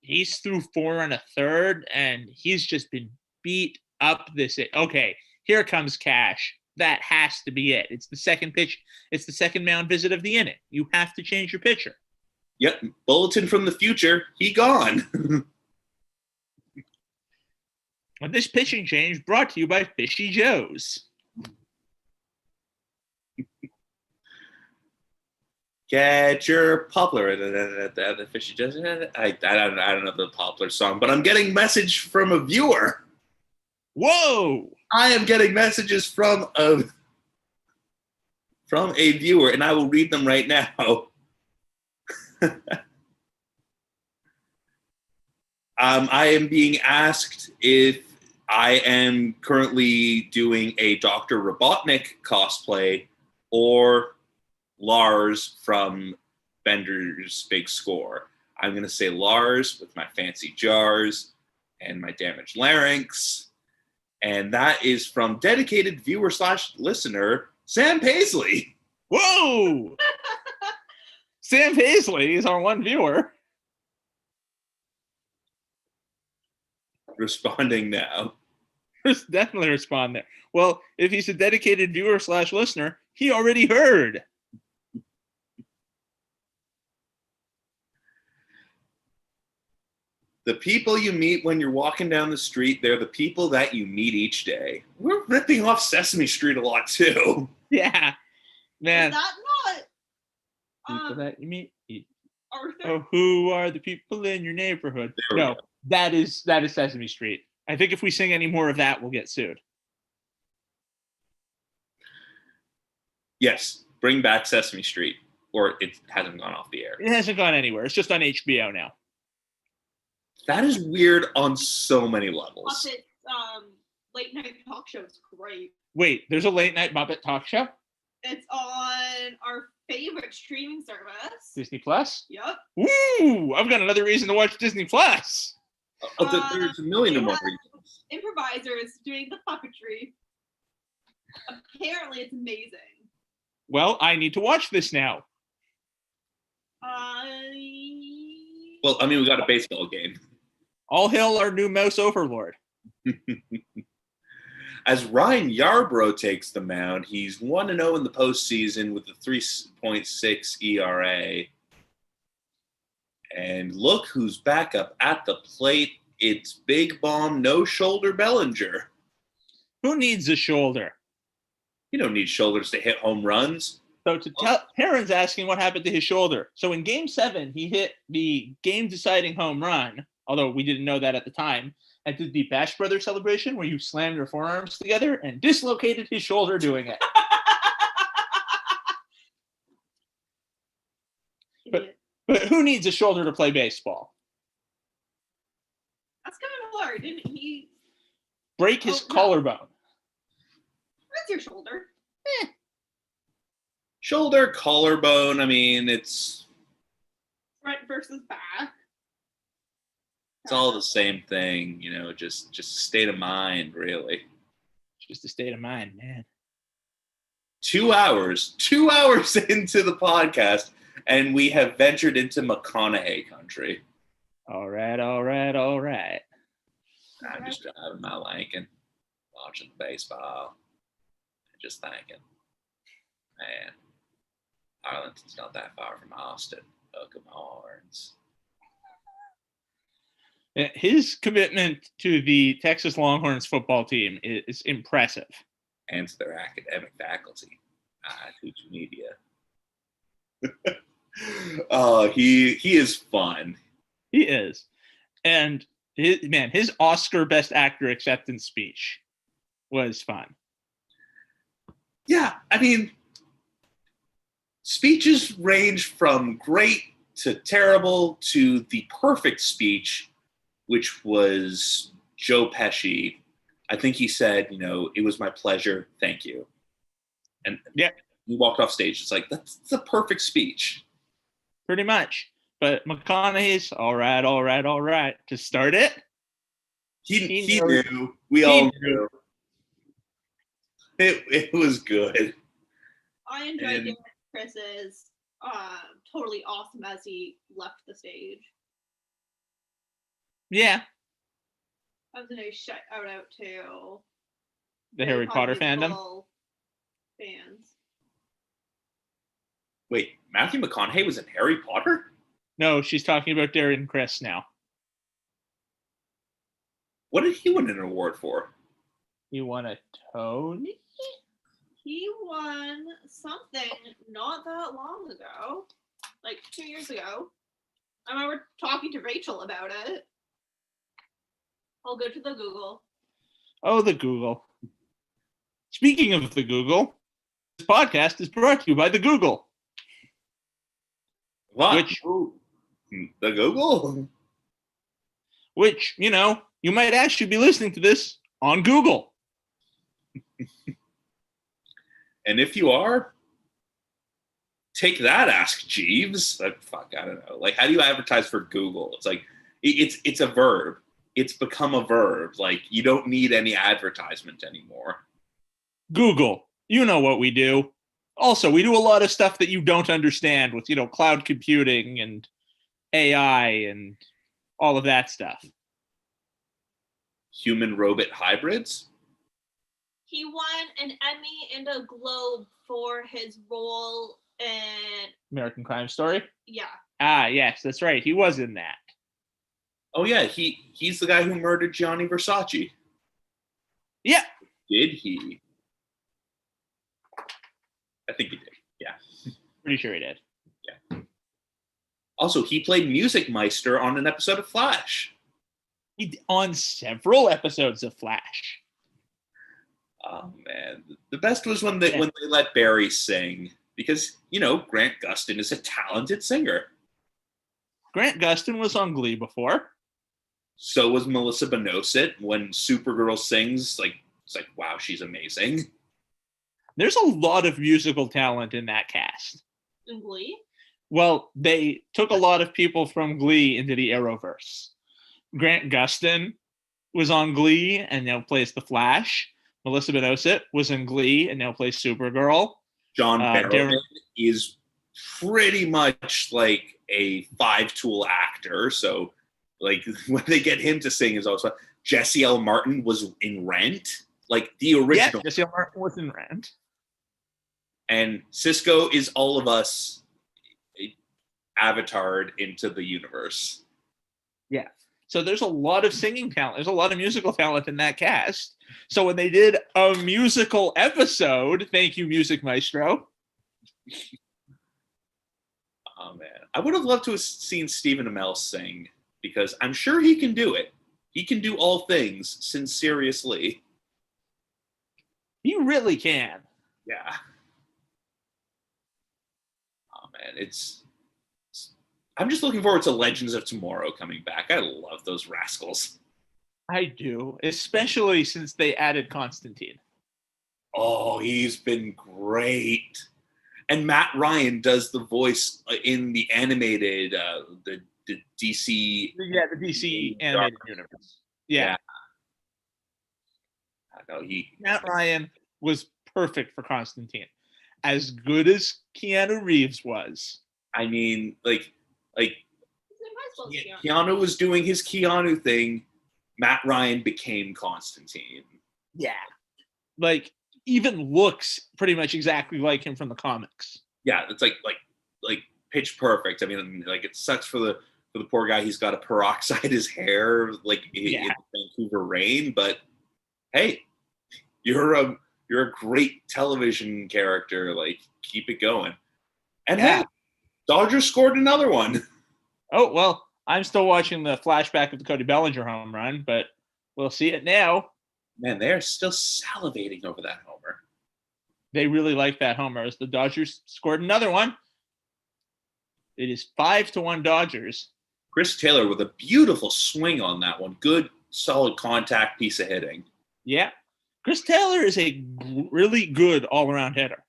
B: he's through 4 1/3, and he's just been beat up this. Okay, here comes Cash. that has to be it. It's the second pitch. It's the second mound visit of the inning. You have to change your pitcher.
A: Yep, bulletin from the future. He gone.
B: And this pitching change brought to you by Fishy Joe's.
A: Get your poplar. The Fishy Joe's. I don't know the poplar song, but I'm getting message from a viewer.
B: Whoa!
A: I am getting messages from a viewer, and I will read them right now. I am being asked if I am currently doing a Dr. Robotnik cosplay or Lars from Bender's Big Score. I'm going to say Lars with my fancy jars and my damaged larynx. And that is from dedicated viewer / listener, Sam Paisley.
B: Whoa! Sam Paisley is our one viewer.
A: Responding now.
B: Definitely respond there. Well, if he's a dedicated viewer / listener, he already heard.
A: The people you meet when you're walking down the street, they're the people that you meet each day. We're ripping off Sesame Street a lot, too.
B: Yeah. Man.
C: Is that
B: People
C: not
B: that you meet.
C: Arthur?
B: Oh, who are the people in your neighborhood?
A: There we
B: No,
A: go.
B: that is Sesame Street. I think if we sing any more of that, we'll get sued.
A: Yes, bring back Sesame Street, or it hasn't gone off the air.
B: It hasn't gone anywhere. It's just on HBO now.
A: That is weird on so many levels.
C: Muppets late night talk show is great.
B: Wait, there's a late night Muppet talk show?
C: It's on our favorite streaming service.
B: Disney Plus?
C: Yep.
B: Woo! I've got another reason to watch Disney Plus.
A: There's a million more reasons.
C: Improvisers doing the puppetry. Apparently, it's amazing.
B: Well, I need to watch this now.
A: Well, I mean, we got a baseball game.
B: All hail our new mouse overlord.
A: As Ryan Yarbrough takes the mound, he's 1-0 in the postseason with a 3.6 ERA. And look who's back up at the plate. It's Big Bomb No Shoulder Bellinger.
B: Who needs a shoulder?
A: You don't need shoulders to hit home runs.
B: So to tell, Perrin's asking what happened to his shoulder. So in Game 7, he hit the game-deciding home run, although we didn't know that at the time, and did the Bash Brothers celebration where you slammed your forearms together and dislocated his shoulder doing it. But who needs a shoulder to play baseball?
C: That's kind of hard, didn't he?
B: Break his
C: Oh, no.
B: collarbone.
C: That's your shoulder.
A: Shoulder, collarbone, I mean, it's
C: Front versus back.
A: all the same thing, you know, just state of mind, really.
B: It's just a state of mind, man.
A: 2 hours into the podcast, and we have ventured into McConaughey country.
B: All right, all right, all right.
A: I'm just driving my Lincoln, watching baseball, and just thinking, man, Arlington's not that far from Austin. Hook 'em horns.
B: His commitment to the Texas Longhorns football team is impressive.
A: And to their academic faculty. I teach media. Oh, he is fun.
B: He is. And his Oscar Best Actor acceptance speech was fun.
A: Yeah, I mean, speeches range from great to terrible to the perfect speech, which was Joe Pesci. I think he said, you know, it was my pleasure, thank you. And
B: yeah,
A: he walked off stage. It's like, that's the perfect speech.
B: Pretty much. But McConaughey's all right, all right, all right. To start it,
A: He knew. We all knew. It was good.
C: I enjoyed Darren Chris's totally awesome as he left the stage.
B: Yeah.
C: That was a nice shout out to
B: The Harry Potter fandom.
C: fans.
A: Wait, Matthew McConaughey was in Harry Potter?
B: No, she's talking about Darren Criss now.
A: What did he win an award for?
B: He won a Tony?
C: He won something not that long ago, like 2 years ago. I remember talking to Rachel about it. I'll go to the Google.
B: Oh, the Google. Speaking of the Google, this podcast is brought to you by the Google.
A: What?
B: Which-
A: The Google?
B: Which, you know, you might actually be listening to this on Google.
A: And if you are, take that, Ask Jeeves. Fuck, I don't know. Like, how do you advertise for Google? It's like, it's a verb. It's become a verb. Like, you don't need any advertisement anymore.
B: Google, you know what we do. Also, we do a lot of stuff that you don't understand with, you know, cloud computing and AI and all of that stuff.
A: Human robot hybrids?
C: He won an Emmy and a Globe for his role in,
B: American Crime Story?
C: yeah.
B: Ah, yes, that's right. He was in that.
A: Oh yeah, he's the guy who murdered Gianni Versace.
B: Yeah.
A: Did he? I think he did. Yeah.
B: Pretty sure he did.
A: Also, he played Music Meister on an episode of Flash.
B: On several episodes of Flash.
A: Oh man, the best was when they let Barry sing, because you know Grant Gustin is a talented singer.
B: Grant Gustin was on Glee before.
A: So was Melissa Benoist. When Supergirl sings, like it's like wow, she's amazing.
B: There's a lot of musical talent in that cast.
C: In Glee?
B: Well, they took a lot of people from Glee into the Arrowverse. Grant Gustin was on Glee and now plays The Flash. Melissa Benoist was in Glee and now plays Supergirl.
A: John Barrowman
B: Darren-
A: is pretty much like a five-tool actor. So, like when they get him to sing is also Jesse L. Martin was in Rent, like the original.
B: Yeah, Jesse L. Martin was in Rent.
A: And Cisco is all of us avatared into the universe.
B: Yeah. So there's a lot of singing talent. There's a lot of musical talent in that cast. So when they did a musical episode, thank you, Music Maestro.
A: Oh man, I would have loved to have seen Stephen Amell sing because I'm sure he can do it. He can do all things sincerely.
B: You really can.
A: Yeah. Oh man, I'm just looking forward to Legends of Tomorrow coming back. I love those rascals.
B: I do, especially since they added Constantine.
A: Oh, he's been great. And Matt Ryan does the voice in the animated, the DC.
B: Yeah, the DC animated universe. Yeah.
A: No,
B: Matt Ryan was perfect for Constantine. As good as Keanu Reeves was.
A: I mean, like
C: He's in high school,
A: Keanu was doing his Keanu thing. Matt Ryan became Constantine.
B: Yeah. Like, even looks pretty much exactly like him from the comics.
A: Yeah, it's like pitch perfect. I mean, like it sucks for the poor guy. He's got to peroxide his hair in the Vancouver rain. But hey, you're a great television character. Like, keep it going. And hey, Dodgers scored another one.
B: Oh, well, I'm still watching the flashback of the Cody Bellinger home run, but we'll see it now.
A: Man, they're still salivating over that homer.
B: They really like that homer as the Dodgers scored another one. It is 5-1 Dodgers.
A: Chris Taylor with a beautiful swing on that one. Good, solid contact piece of hitting.
B: Yeah. Chris Taylor is a really good all-around hitter.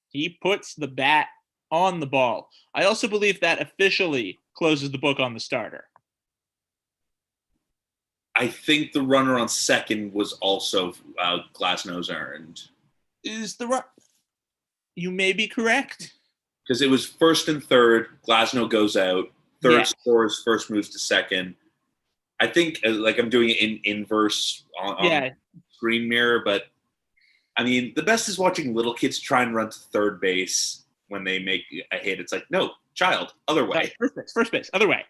B: He puts the bat on the ball. I also believe that officially closes the book on the starter.
A: I think the runner on second was also Glasnow's earned.
B: You may be correct.
A: Because it was first and third. Glasnow goes out. Third scores, first moves to second. I think like I'm doing it in inverse on screen mirror, but I mean, the best is watching little kids try and run to third base when they make a hit. It's like, no, child, other way.
B: First base, other way.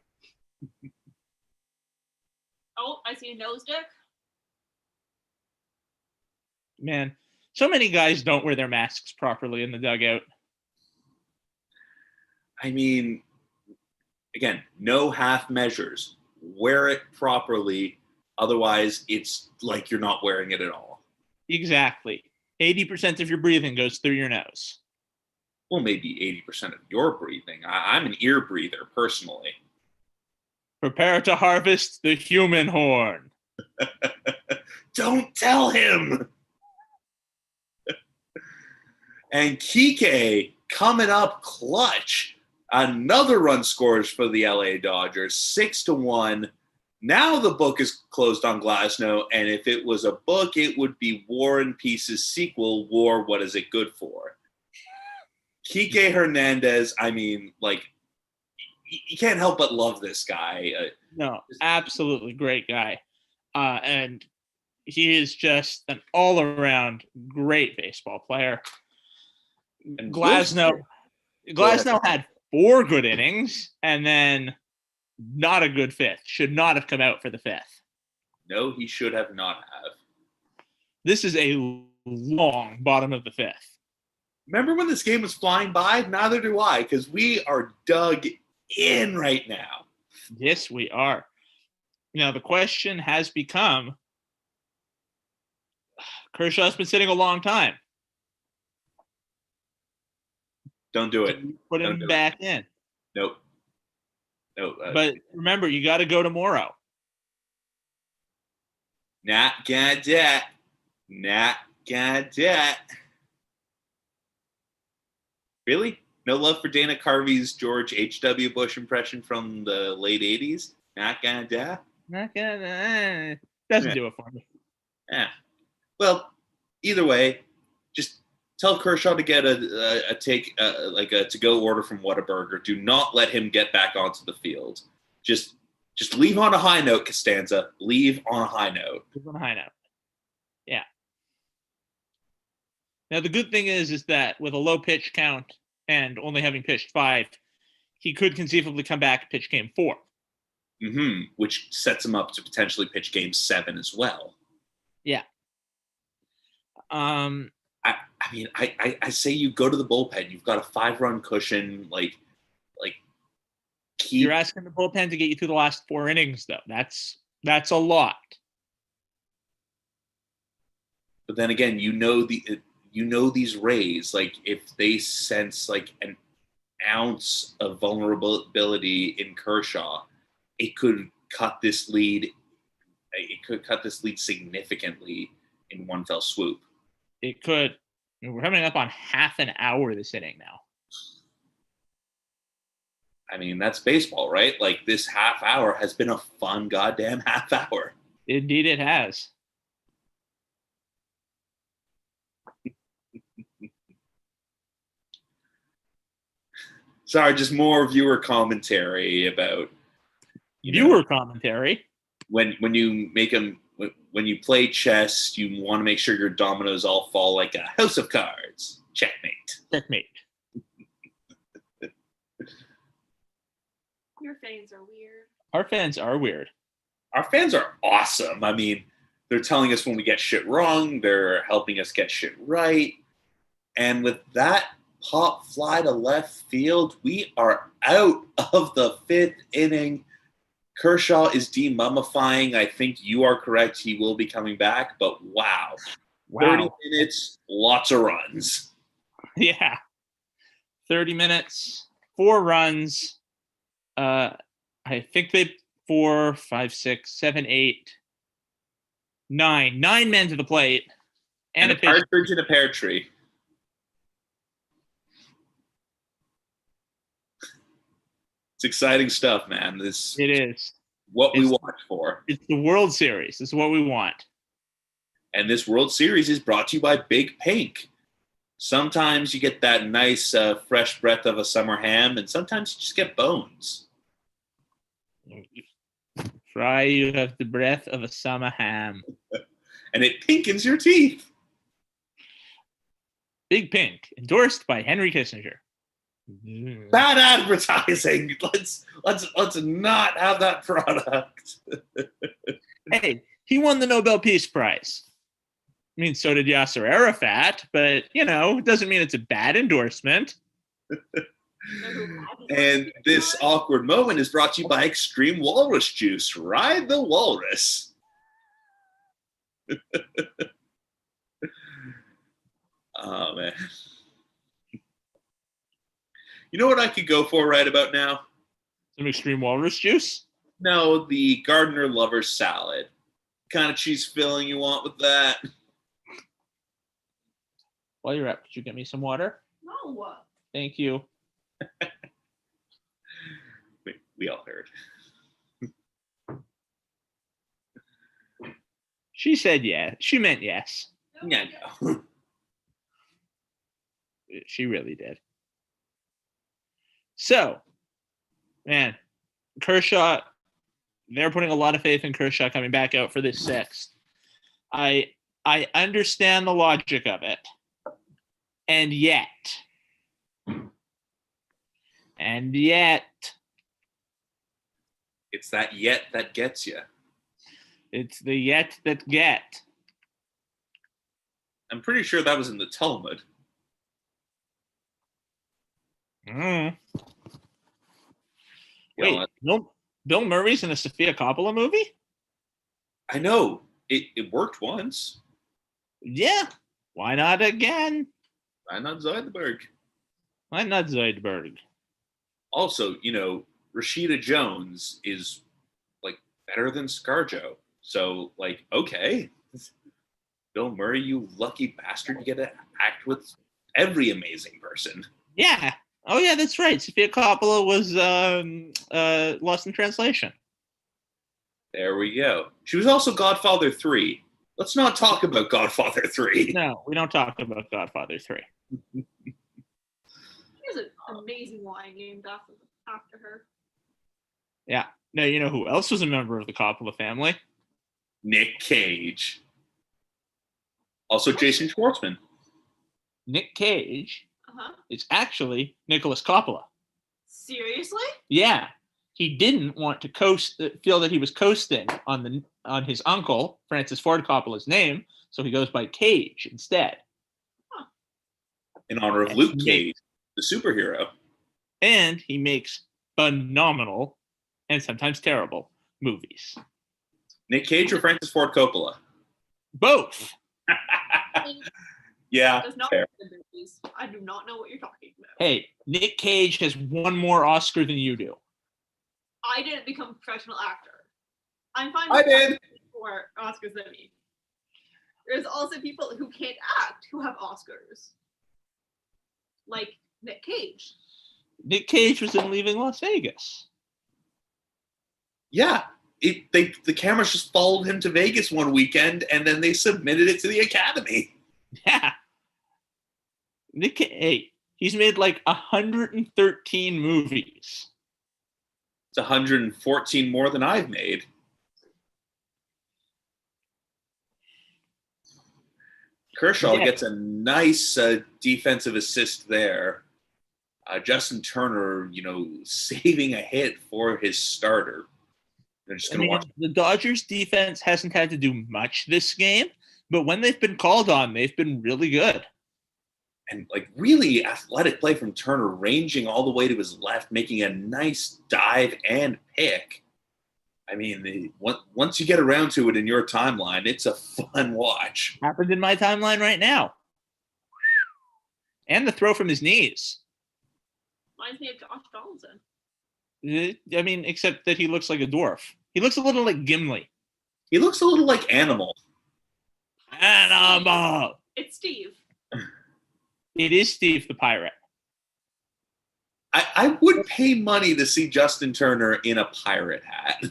C: Oh, I see a nose dick.
B: Man, so many guys don't wear their masks properly in the dugout.
A: I mean, again, no half measures. Wear it properly. Otherwise, it's like you're not wearing it at all.
B: Exactly. 80% of your breathing goes through your nose.
A: Well, maybe 80% of your breathing. I'm an ear breather, personally.
B: Prepare to harvest the human horn.
A: Don't tell him! And Kike coming up clutch. Another run scores for the LA Dodgers, 6-1. Now the book is closed on Glasnow, and if it was a book, it would be War and Peace's sequel, War, What Is It Good For? Kike Hernandez, I mean, like, you can't help but love this guy.
B: No, absolutely great guy. And he is just an all-around great baseball player.
A: And
B: Glasnow had 4 good innings and then not a good fifth. Should not have come out for the fifth.
A: No, he should have not have.
B: This is a long bottom of the fifth.
A: Remember when this game was flying by? Neither do I, because we are dug in right now.
B: Yes, we are. Now, the question has become, Kershaw's been sitting a long time.
A: Don't do it.
B: Put him back in.
A: Nope. No.
B: But remember, you got to go to Morrow.
A: Not gonna do it. Not gonna do it. Really? No love for Dana Carvey's George H.W. Bush impression from the late 80s? Not gonna do it?
B: Not gonna. Doesn't do it for me.
A: Yeah. Well, either way, just tell Kershaw to get a to-go order from Whataburger. Do not let him get back onto the field. Just leave on a high note, Costanza. Leave on a high note.
B: Leave on a high note. Yeah. Now, the good thing is that with a low pitch count and only having pitched 5, he could conceivably come back and pitch game 4.
A: Mm-hmm. Which sets him up to potentially pitch game 7 as well.
B: Yeah.
A: I mean, I say you go to the bullpen. You've got a 5-run cushion.
B: You're asking the bullpen to get you through the last 4 innings, though. That's a lot.
A: But then again, you know these Rays. Like, if they sense like an ounce of vulnerability in Kershaw, it could cut this lead. It could cut this lead significantly in one fell swoop.
B: It could. We're coming up on half an hour this inning now.
A: I mean, that's baseball, right? Like, this half hour has been a fun goddamn half hour.
B: Indeed, it has.
A: Sorry, just more viewer commentary about
B: viewer commentary.
A: When you make them, when you play chess, you want to make sure your dominoes all fall like a house of cards. Checkmate.
B: Checkmate.
C: Your fans are weird.
B: Our fans are weird.
A: Our fans are awesome. I mean, they're telling us when we get shit wrong. They're helping us get shit right. And with that pop fly to left field, we are out of the 5th inning. Kershaw is demummifying. I think you are correct. He will be coming back. But wow. 30 minutes, lots of runs.
B: Yeah. 30 minutes, 4 runs. I think they 4, 5, 6, 7, 8, 9. 9 men to the plate.
A: And a partridge in a pear tree. It's exciting stuff, man.
B: It is
A: what we watch for.
B: It's the World Series. It's what we want.
A: And this World Series is brought to you by Big Pink. Sometimes you get that nice, fresh breath of a summer ham, and sometimes you just get bones.
B: Fry, you have the breath of a summer ham.
A: And it pinkens your teeth.
B: Big Pink, endorsed by Henry Kissinger.
A: Bad advertising. Let's not have that product.
B: Hey, he won the Nobel Peace Prize. I mean, so did Yasser Arafat, but, it doesn't mean it's a bad endorsement.
A: And this awkward moment is brought to you by Extreme Walrus Juice. Ride the walrus. Oh, man. You know what I could go for right about now?
B: Some Extreme Walrus Juice?
A: No, the Gardener Lover Salad. Kind of cheese filling you want with that?
B: While you're up, could you get me some water?
C: No.
B: Thank you.
A: We all heard.
B: She said yeah. She meant yes.
A: Yeah, no.
B: She really did. So, man, Kershaw, they're putting a lot of faith in Kershaw coming back out for this sixth. I understand the logic of it. And yet,
A: It's that yet that gets you.
B: it's the yet that get.
A: I'm pretty sure that was in the Talmud.
B: Mm.
A: You know
B: Wait,
A: what?
B: Bill Murray's in a Sofia Coppola movie?
A: I know. It worked once.
B: Yeah. Why not again?
A: Why not Zoidberg?
B: Why not Zoidberg?
A: Also, Rashida Jones is like better than ScarJo. So, like, okay. Bill Murray, you lucky bastard, you get to act with every amazing person.
B: Yeah. Oh, yeah, that's right. Sofia Coppola was Lost in Translation.
A: There we go. She was also Godfather 3. Let's not talk about Godfather 3.
B: No, we don't talk about Godfather 3.
C: There's an amazing wine named after her.
B: Yeah. Now, you know who else was a member of the Coppola family?
A: Nick Cage. Also Jason Schwartzman.
B: Nick Cage
C: Uh-huh.
B: is actually Nicholas Coppola.
C: Seriously?
B: Yeah. He didn't want to feel that he was coasting on his uncle, Francis Ford Coppola's name, so he goes by Cage instead.
A: In honor of
B: And
A: Luke Cage, the superhero.
B: And he makes phenomenal and sometimes terrible movies.
A: Nick Cage or Francis Ford Coppola?
B: Both.
A: Yeah,
C: Does not
A: fair.
C: the movies. I do not know what you're talking about.
B: Hey, Nick Cage has one more Oscar than you do.
C: I didn't become a professional actor. I'm fine
A: I
C: with
A: did.
C: more Oscars than me. There's also people who can't act who have Oscars. Like Nick Cage.
B: Nick Cage was in Leaving Las Vegas.
A: Yeah. The cameras just followed him to Vegas one weekend, and then they submitted it to the Academy.
B: Yeah. He's made like 113 movies.
A: It's 114 more than I've made. Kershaw gets a nice defensive assist there. Justin Turner, saving a hit for his starter. They're just going to watch.
B: The Dodgers defense hasn't had to do much this game, but when they've been called on, they've been really good.
A: And really athletic play from Turner, ranging all the way to his left, making a nice dive and pick. I mean, once you get around to it in your timeline, it's a fun watch.
B: Happened in my timeline right now. And the throw from his knees.
C: Reminds me of Josh Donaldson.
B: I mean, except that he looks like a dwarf. He looks a little like Gimli.
A: He looks a little like Animal.
B: Animal!
C: It's Steve.
B: It is Steve the Pirate.
A: I would pay money to see Justin Turner in a pirate hat.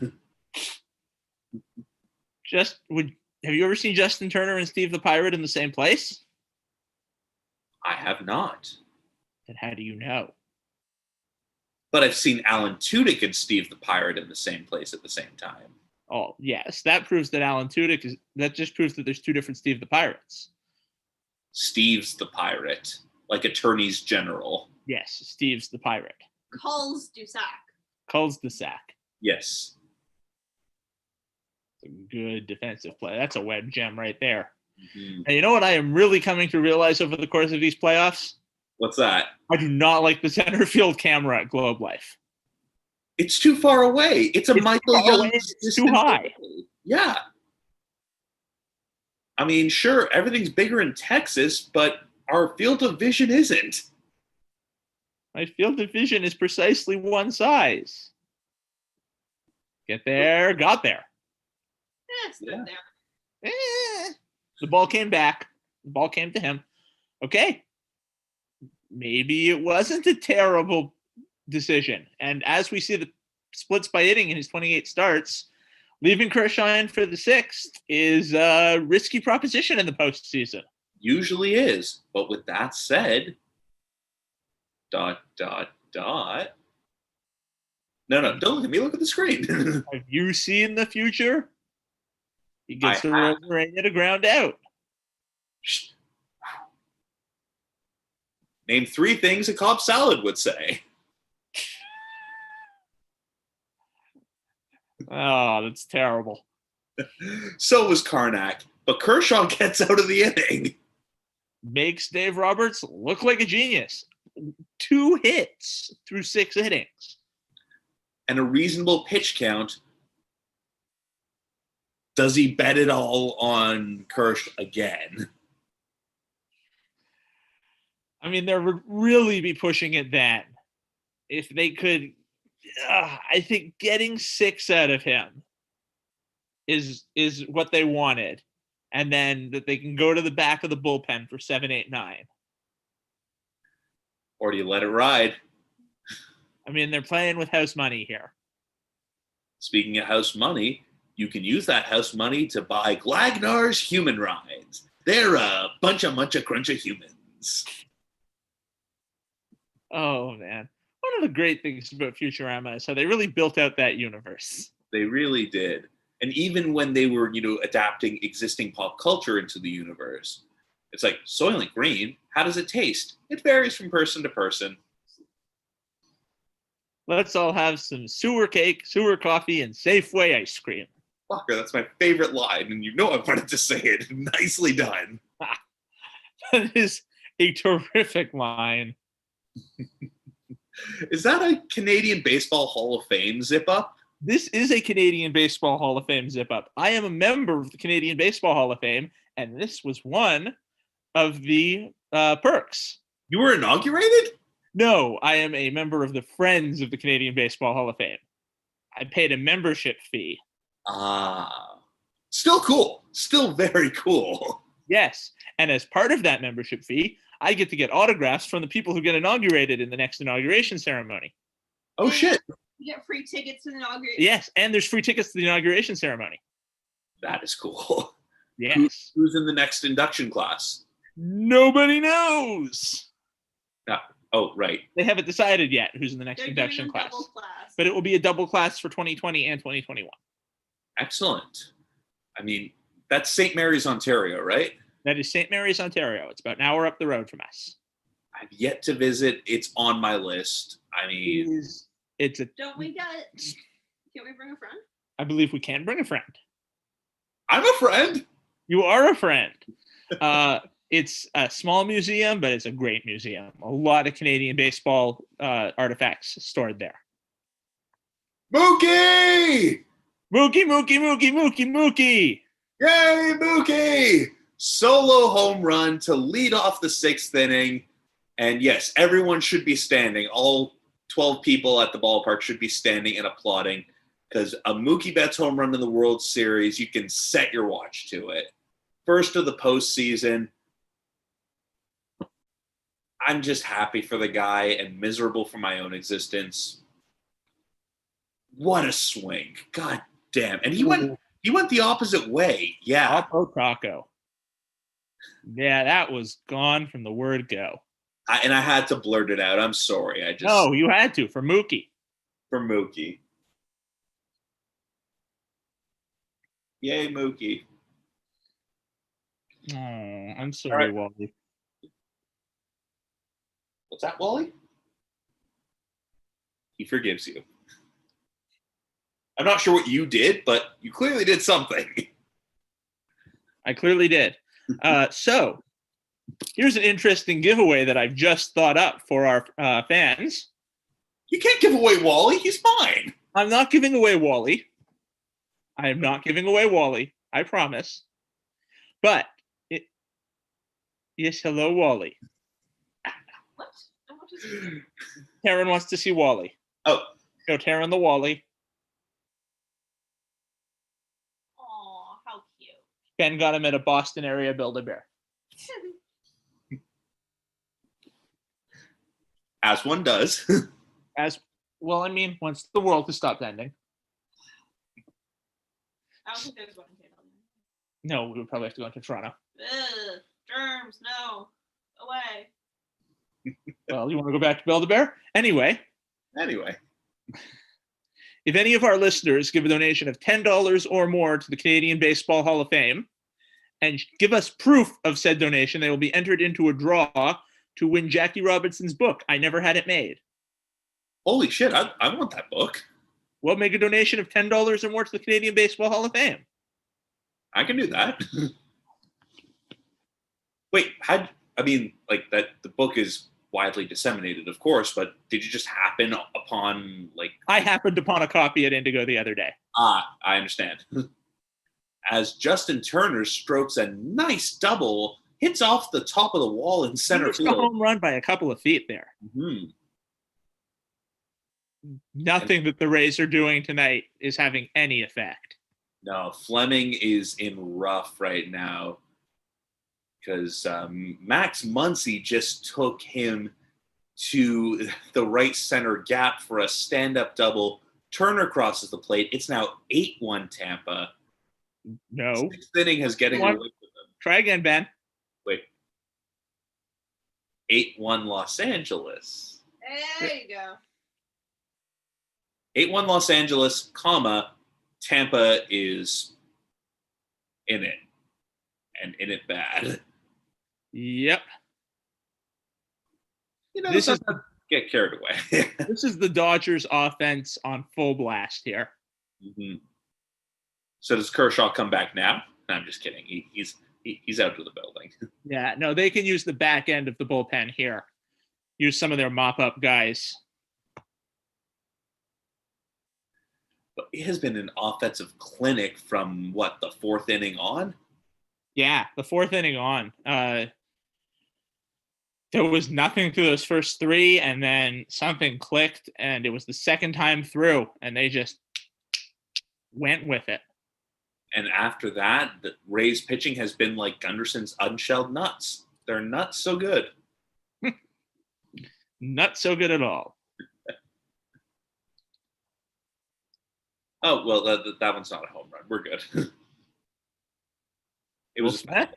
B: Have you ever seen Justin Turner and Steve the Pirate in the same place?
A: I have not.
B: Then how do you know?
A: But I've seen Alan Tudyk and Steve the Pirate in the same place at the same time.
B: Oh, yes. That proves that Alan Tudyk that just proves that there's two different Steve the Pirates.
A: Steve's the pirate, like attorneys general.
B: Yes, Steve's the pirate.
C: Calls Dusac.
B: Calls the sack.
A: Yes.
B: It's a good defensive play. That's a web gem right there.
A: Mhm.
B: And you know what I am really coming to realize over the course of these playoffs?
A: What's that?
B: I do not like the center field camera at Globe Life.
A: It's too far away. It's a
B: It's
A: Michael
B: far
A: Young.
B: away, it's too high.
A: Yeah. I mean, sure, everything's bigger in Texas, but our field of vision isn't.
B: My field of vision is precisely one size. Get there, got there.
C: Stood
A: Yeah.
C: there.
B: The ball came back. The ball came to him. Okay. Maybe it wasn't a terrible decision. And as we see the splits by hitting in his 28 starts, leaving Kershaw in for the 6th is a risky proposition in the postseason.
A: Usually is. But with that said, ... No, don't look at me. Look at the screen.
B: Have you seen the future? He gets
A: I
B: the
A: have.
B: roller and get a ground out.
A: Name 3 things a Cobb salad would say.
B: Oh, that's terrible.
A: So was Karnak. But Kershaw gets out of the inning.
B: Makes Dave Roberts look like a genius. 2 hits through 6 innings.
A: And a reasonable pitch count. Does he bet it all on Kersh again?
B: I mean, they would really be pushing it then. If they could, I think getting 6 out of him is what they wanted. And then that they can go to the back of the bullpen for 7, 8, 9.
A: Or do you let it ride?
B: I mean, they're playing with house money here.
A: Speaking of house money, you can use that house money to buy Glagnar's Human Rides. They're a bunch of crunch of humans.
B: Oh, man. One of the great things about Futurama is how they really built out that universe.
A: They really did. And even when they were, adapting existing pop culture into the universe, it's like Soylent Green. How does it taste? It varies from person to person.
B: Let's all have some sewer cake, sewer coffee, and Safeway ice cream.
A: Fucker, that's my favorite line, and you know I wanted to say it. Nicely done.
B: That is a terrific line.
A: Is that a Canadian Baseball Hall of Fame zip up?
B: This is a Canadian Baseball Hall of Fame zip up. I am a member of the Canadian Baseball Hall of Fame, and this was one of the perks.
A: You were inaugurated?
B: No, I am a member of the Friends of the Canadian Baseball Hall of Fame. I paid a membership fee.
A: Still cool. Still very cool.
B: Yes, and as part of that membership fee, I get to get autographs from the people who get inaugurated in the next inauguration ceremony.
A: Oh, shit.
C: You get free tickets to the inauguration.
B: Yes, and there's free tickets to the inauguration ceremony.
A: That is cool.
B: Yes.
A: Who's in the next induction class?
B: Nobody knows.
A: Oh, right.
B: They haven't decided yet who's in the next
C: They're
B: induction
C: doing a
B: class.
C: double class.
B: But it will be a double class for 2020 and 2021.
A: Excellent. I mean, that's St. Mary's, Ontario, right?
B: That is St. Mary's, Ontario. It's about an hour up the road from us.
A: I've yet to visit. It's on my list. I mean,
B: It's a.
C: Don't we get? Can't we bring a friend?
B: I believe we can bring a friend.
A: I'm a friend.
B: You are a friend. It's a small museum, but it's a great museum. A lot of Canadian baseball artifacts stored there.
A: Mookie!
B: Mookie, Mookie, Mookie, Mookie, Mookie.
A: Yay, Mookie! Solo home run to lead off the 6th inning. And yes, everyone should be standing. All 12 people at the ballpark should be standing and applauding because a Mookie Betts home run in the World Series, you can set your watch to it. First of the postseason. I'm just happy for the guy and miserable for my own existence. What a swing. God damn. And he went the opposite way. Yeah.
B: Taco Taco. Yeah, that was gone from the word go.
A: I had to blurt it out. I'm sorry.
B: No, you had to for Mookie.
A: For Mookie. Yay, Mookie.
B: Oh, I'm sorry,
A: All
B: Wally.
A: What's that, Wally? He forgives you. I'm not sure what you did, but you clearly did something.
B: I clearly did. So here's an interesting giveaway that I've just thought up for our fans.
A: You can't give away Wally. He's mine.
B: I'm not giving away Wally. I am not giving away Wally. I promise. But yes, hello, Wally.
C: What? I want to see.
B: Taryn wants to see Wally.
A: Oh,
B: Show Taryn the Wally.
C: Aw, how cute.
B: Ben got him at a Boston area Build-A-Bear.
A: as one does.
B: As well, I mean, once the world has stopped ending.
C: I don't think there's one in Canada.
B: No, we would probably have to go into Toronto.
C: Ugh, germs, no. Away.
B: Well, you want to go back to Build-A-Bear? Anyway, if any of our listeners give a donation of $10 or more to the Canadian Baseball Hall of Fame and give us proof of said donation, they will be entered into a draw to win Jackie Robinson's book, I Never Had It Made.
A: Holy shit, I want that book.
B: We'll make a donation of $10 or more to the Canadian Baseball Hall of Fame.
A: I can do that. Wait, that the book is widely disseminated, of course, but did you just happen upon,
B: I happened upon a copy at Indigo the other day.
A: I understand. As Justin Turner strokes a nice double, hits off the top of the wall in center
B: Just
A: field.
B: a home run by a couple of feet there.
A: Mm-hmm.
B: Nothing that the Rays are doing tonight is having any effect.
A: No, Fleming is in rough right now because Max Muncy just took him to the right center gap for a stand-up double. Turner crosses the plate. It's now 8-1 Tampa.
B: No.
A: Sixth inning has getting away with them.
B: Try again, Ben.
A: Wait. 8-1 Los Angeles.
C: There you go.
A: 8-1 Los Angeles, comma, Tampa is in it. And in it bad.
B: Yep.
A: This is get carried away.
B: This is the Dodgers offense on full blast here.
A: Mm-hmm. So does Kershaw come back now? No, I'm just kidding. He's out of the building.
B: Yeah, no, they can use the back end of the bullpen here. Use some of their mop-up guys.
A: But it has been an offensive clinic from, the fourth inning on?
B: Yeah, the fourth inning on. There was nothing through those first three, and then something clicked, and it was the second time through, and they just went with it.
A: And after that, the Rays pitching has been like Gunderson's unshelled nuts. They're not so good.
B: Not so good at all.
A: Oh, well, that one's not a home run. We're good. It was
B: Smith?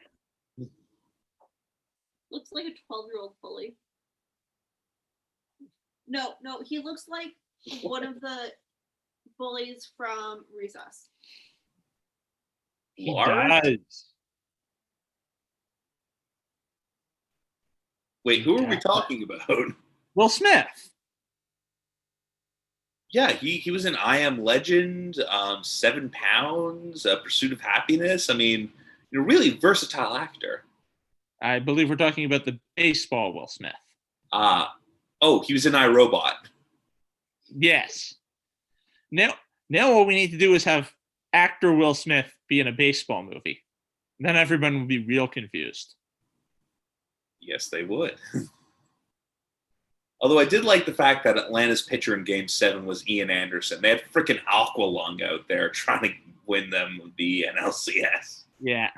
C: Looks like a 12-year-old bully. No, he looks like one of the bullies from Recess.
B: He
A: Large?
B: does.
A: Wait, who are we talking about?
B: Will Smith.
A: Yeah, he was in I Am Legend, 7 Pounds, Pursuit of Happiness. I mean, really versatile actor.
B: I believe we're talking about the baseball Will Smith.
A: He was in iRobot.
B: Yes. Now all we need to do is have actor Will Smith be in a baseball movie. Then everyone will be real confused.
A: Yes, they would. Although I did like the fact that Atlanta's pitcher in Game 7 was Ian Anderson. They had freaking Aqualung out there trying to win them the NLCS.
B: Yeah.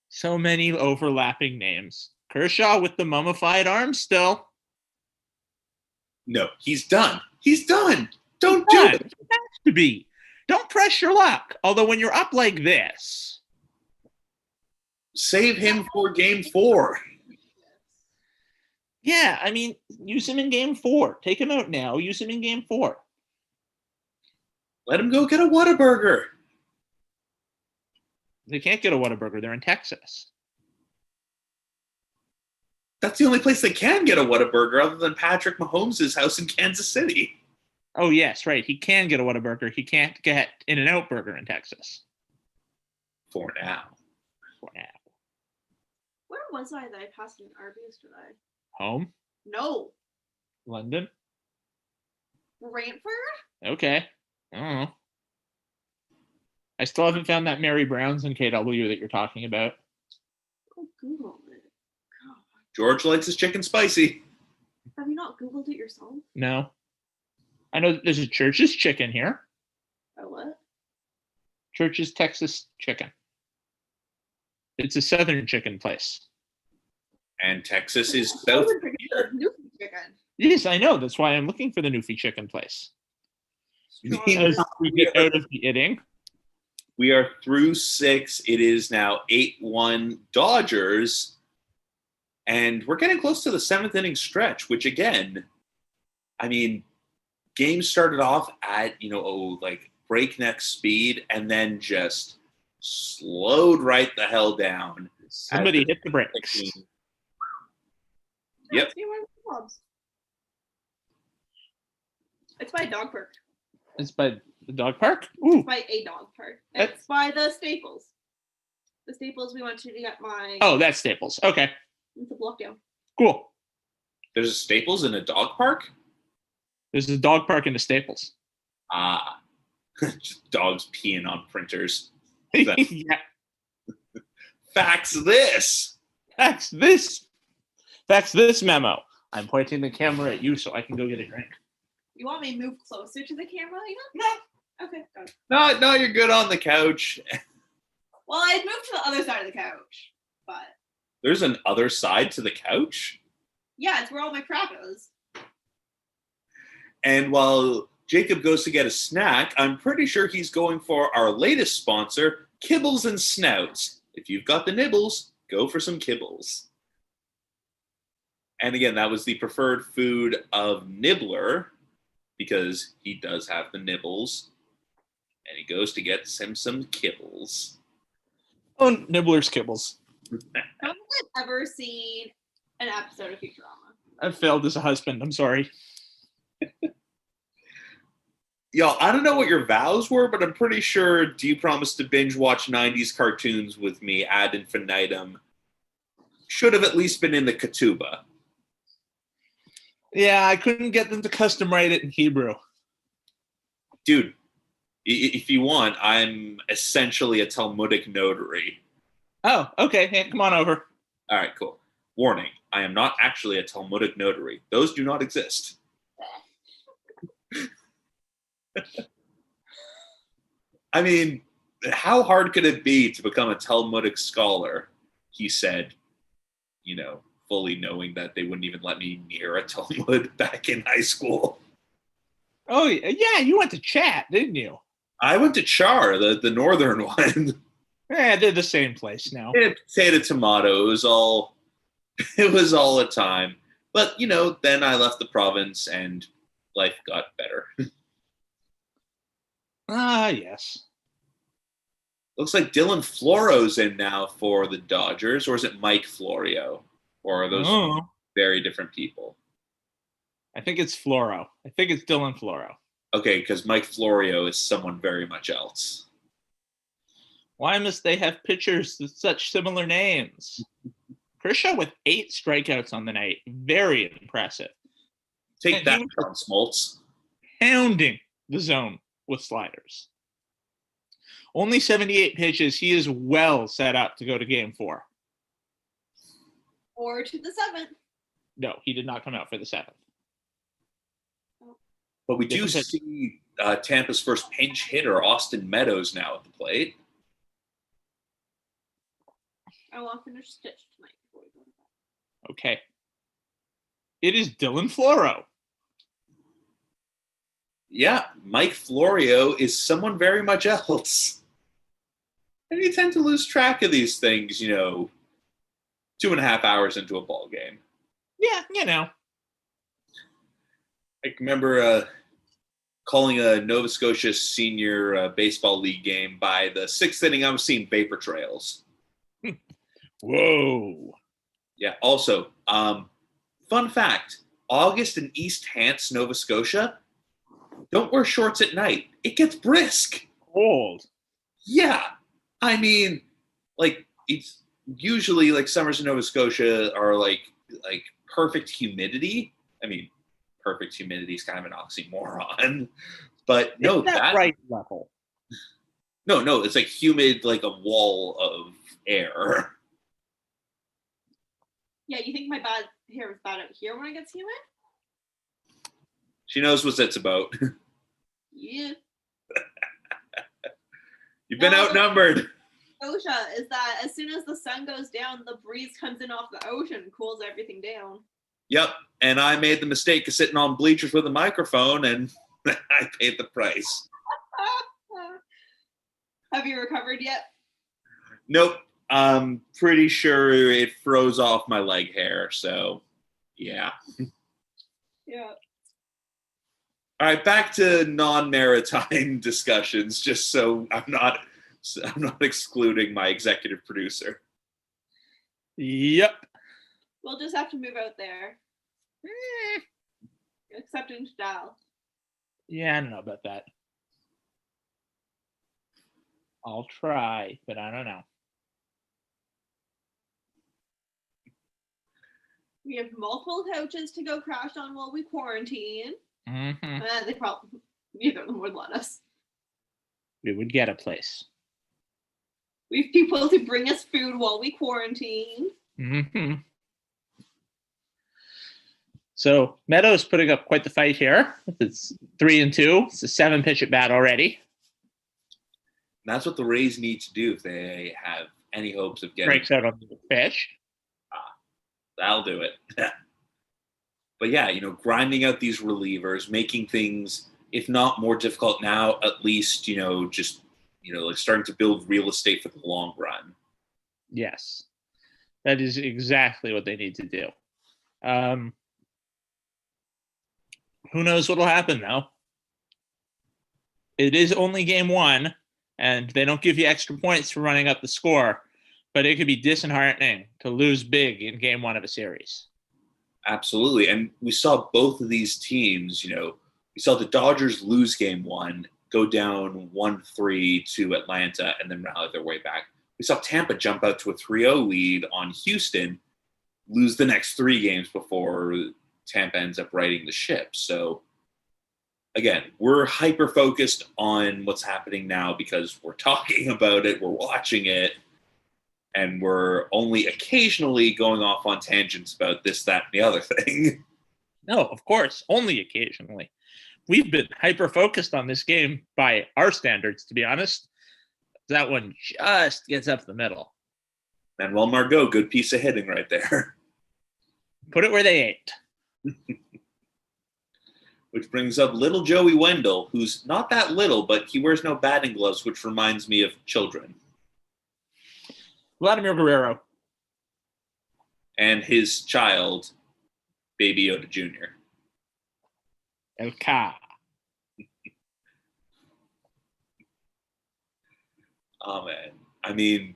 B: So many overlapping names. Kershaw with the mummified arm still.
A: No, he's done. He's done. Don't do it.
B: It has to be. Don't press your luck. Although when you're up like this.
A: Save him for Game 4.
B: Yeah, I mean, use him in Game 4. Take him out now. Use him in Game 4.
A: Let him go get a Whataburger.
B: They can't get a Whataburger. They're in Texas.
A: That's the only place they can get a Whataburger other than Patrick Mahomes' house in Kansas City.
B: Oh, yes, right. He can get a Whataburger. He can't get In-N-Out Burger in Texas.
A: For now.
B: For now.
C: Where was I that I passed an Arby's today?
B: Home?
C: No.
B: London?
C: Brantford?
B: Okay. I don't know. I still haven't found that Mary Brown's in KW that you're talking about.
C: Oh, Google it. God.
A: George likes his chicken spicy.
C: Have you not Googled it yourself?
B: No. I know there's a Church's Chicken here.
C: Oh, what?
B: Church's Texas Chicken. It's a southern chicken place.
A: And Texas is south.
C: Newfie chicken.
B: Yes, I know. That's why I'm looking for the Newfie Chicken place. As we get out of the inning.
A: We are through 6. It is now 8-1 Dodgers. And we're getting close to the 7th inning stretch, which again, I mean, games started off at, like breakneck speed and then just slowed right the hell down.
B: Somebody hit the brakes.
A: Yep.
C: It's by a dog park.
B: It's by the dog park? Ooh.
C: It's by a dog park. It's by the Staples. The Staples we went to get my...
B: Oh, that's Staples. Okay.
C: It's a block down.
B: Cool.
A: There's a Staples in a dog park?
B: There's a dog park in the Staples.
A: Ah. Just dogs peeing on printers.
B: Yeah.
A: Fax this.
B: Fax this memo. I'm pointing the camera at you so I can go get a drink.
C: You want me to move closer to the camera?
A: No.
C: Okay, got it.
A: No, you're good on the couch.
C: Well, I'd moved to the other side of the couch, but...
A: There's an other side to the couch?
C: Yeah, it's where all my crap is.
A: And while Jacob goes to get a snack, I'm pretty sure he's going for our latest sponsor, Kibbles and Snouts. If you've got the nibbles, go for some kibbles. And again, that was the preferred food of Nibbler, because he does have the nibbles. And he goes to get him some kibbles.
B: Oh, Nibbler's Kibbles.
C: I don't think I've ever seen an episode of Futurama.
B: I've failed as a husband. I'm sorry.
A: Y'all, I don't know what your vows were, but I'm pretty sure Do You Promise to Binge Watch 90s cartoons with me ad infinitum should have at least been in the Ketubah.
B: Yeah, I couldn't get them to custom write it in Hebrew.
A: Dude, if you want, I'm essentially a Talmudic notary.
B: Oh, okay. Yeah, come on over.
A: All right, cool. Warning, I am not actually a Talmudic notary. Those do not exist. I mean, how hard could it be to become a Talmudic scholar? He said, fully knowing that they wouldn't even let me near a Talmud back in high school.
B: Oh, yeah, you went to Chat, didn't you?
A: I went to Char, the northern one.
B: Yeah, they're the same place now.
A: Potato, tomato. It was all a time. But, then I left the province and life got better.
B: Ah, yes.
A: Looks like Dylan Floro's in now for the Dodgers, or is it Mike Florio? Or are those very different people?
B: I think it's Floro. I think it's Dylan Floro.
A: Okay, because Mike Florio is someone very much else.
B: Why must they have pitchers with such similar names? Kershaw with 8 strikeouts on the night. Very impressive.
A: Take that, John Smoltz.
B: Pounding the zone with sliders. Only 78 pitches. He is well set up to go to game 4.
C: Or to the 7th.
B: No, he did not come out for the 7th.
A: But we do see Tampa's first pinch hitter, Austin Meadows, now at the plate.
C: I want to finish Stitch tonight before we go to bed.
B: Okay. It is Dylan Floro.
A: Yeah, Mike Florio is someone very much else. And you tend to lose track of these things, 2.5 hours into a ball game.
B: Yeah,
A: I remember calling a Nova Scotia senior baseball league game. By the 6th inning, I was seeing vapor trails.
B: Whoa.
A: Yeah, also, Fun fact, August in East Hants, Nova Scotia, don't wear shorts at night. It gets brisk.
B: Cold.
A: Yeah. I mean, like, it's usually like summers in Nova Scotia are like perfect humidity. I mean, perfect humidity is kind of an oxymoron. But no,
B: It's that right level.
A: No, it's like humid, like a wall of air.
C: Yeah, you think my bad hair is bad out here when it gets humid?
A: She knows what that's about.
C: Yeah.
A: You've been
C: No,
A: outnumbered.
C: Scotia is that as soon as the sun goes down, the breeze comes in off the ocean and cools everything down.
A: Yep. And I made the mistake of sitting on bleachers with a microphone, and I paid the price.
C: Have you recovered yet?
A: Nope. I'm pretty sure it froze off my leg hair. So, yeah.
C: Yeah.
A: All right, back to non-maritime discussions, just so I'm not excluding my executive producer.
B: Yep.
C: We'll just have to move out there. Except in style.
B: Yeah, I don't know about that. I'll try, but I don't know.
C: We have multiple couches to go crash on while we quarantine.
B: Mm-hmm.
C: They probably neither of them would let us.
B: We would get a place.
C: We have people to bring us food while we quarantine.
B: Mm-hmm. So Meadows putting up quite the fight here. It's 3-2. It's a 7-pitch at bat already.
A: And that's what the Rays need to do if they have any hopes of getting.
B: Breaks out on the pitch.
A: That'll do it. But yeah, grinding out these relievers, making things, if not more difficult now, at least, just, like starting to build real estate for the long run.
B: Yes. That is exactly what they need to do. Who knows what'll happen, though? It is only game 1, and they don't give you extra points for running up the score, but it could be disheartening to lose big in game 1 of a series.
A: Absolutely. And we saw both of these teams, we saw the Dodgers lose game 1, go down 1-3 to Atlanta, and then rally their way back. We saw Tampa jump out to a 3-0 lead on Houston, lose the next 3 games before Tampa ends up righting the ship. So, again, we're hyper-focused on what's happening now because we're talking about it, we're watching it, and we're only occasionally going off on tangents about this, that, and the other thing.
B: No, of course, only occasionally. We've been hyper-focused on this game by our standards, to be honest. That one just gets up the middle.
A: Manuel Margot, good piece of hitting right there.
B: Put it where they ain't.
A: Which brings up little Joey Wendell, who's not that little, but he wears no batting gloves, which reminds me of children.
B: Vladimir Guerrero.
A: And his child, Baby Yoda Jr.
B: El Ka.
A: Oh, man. I mean,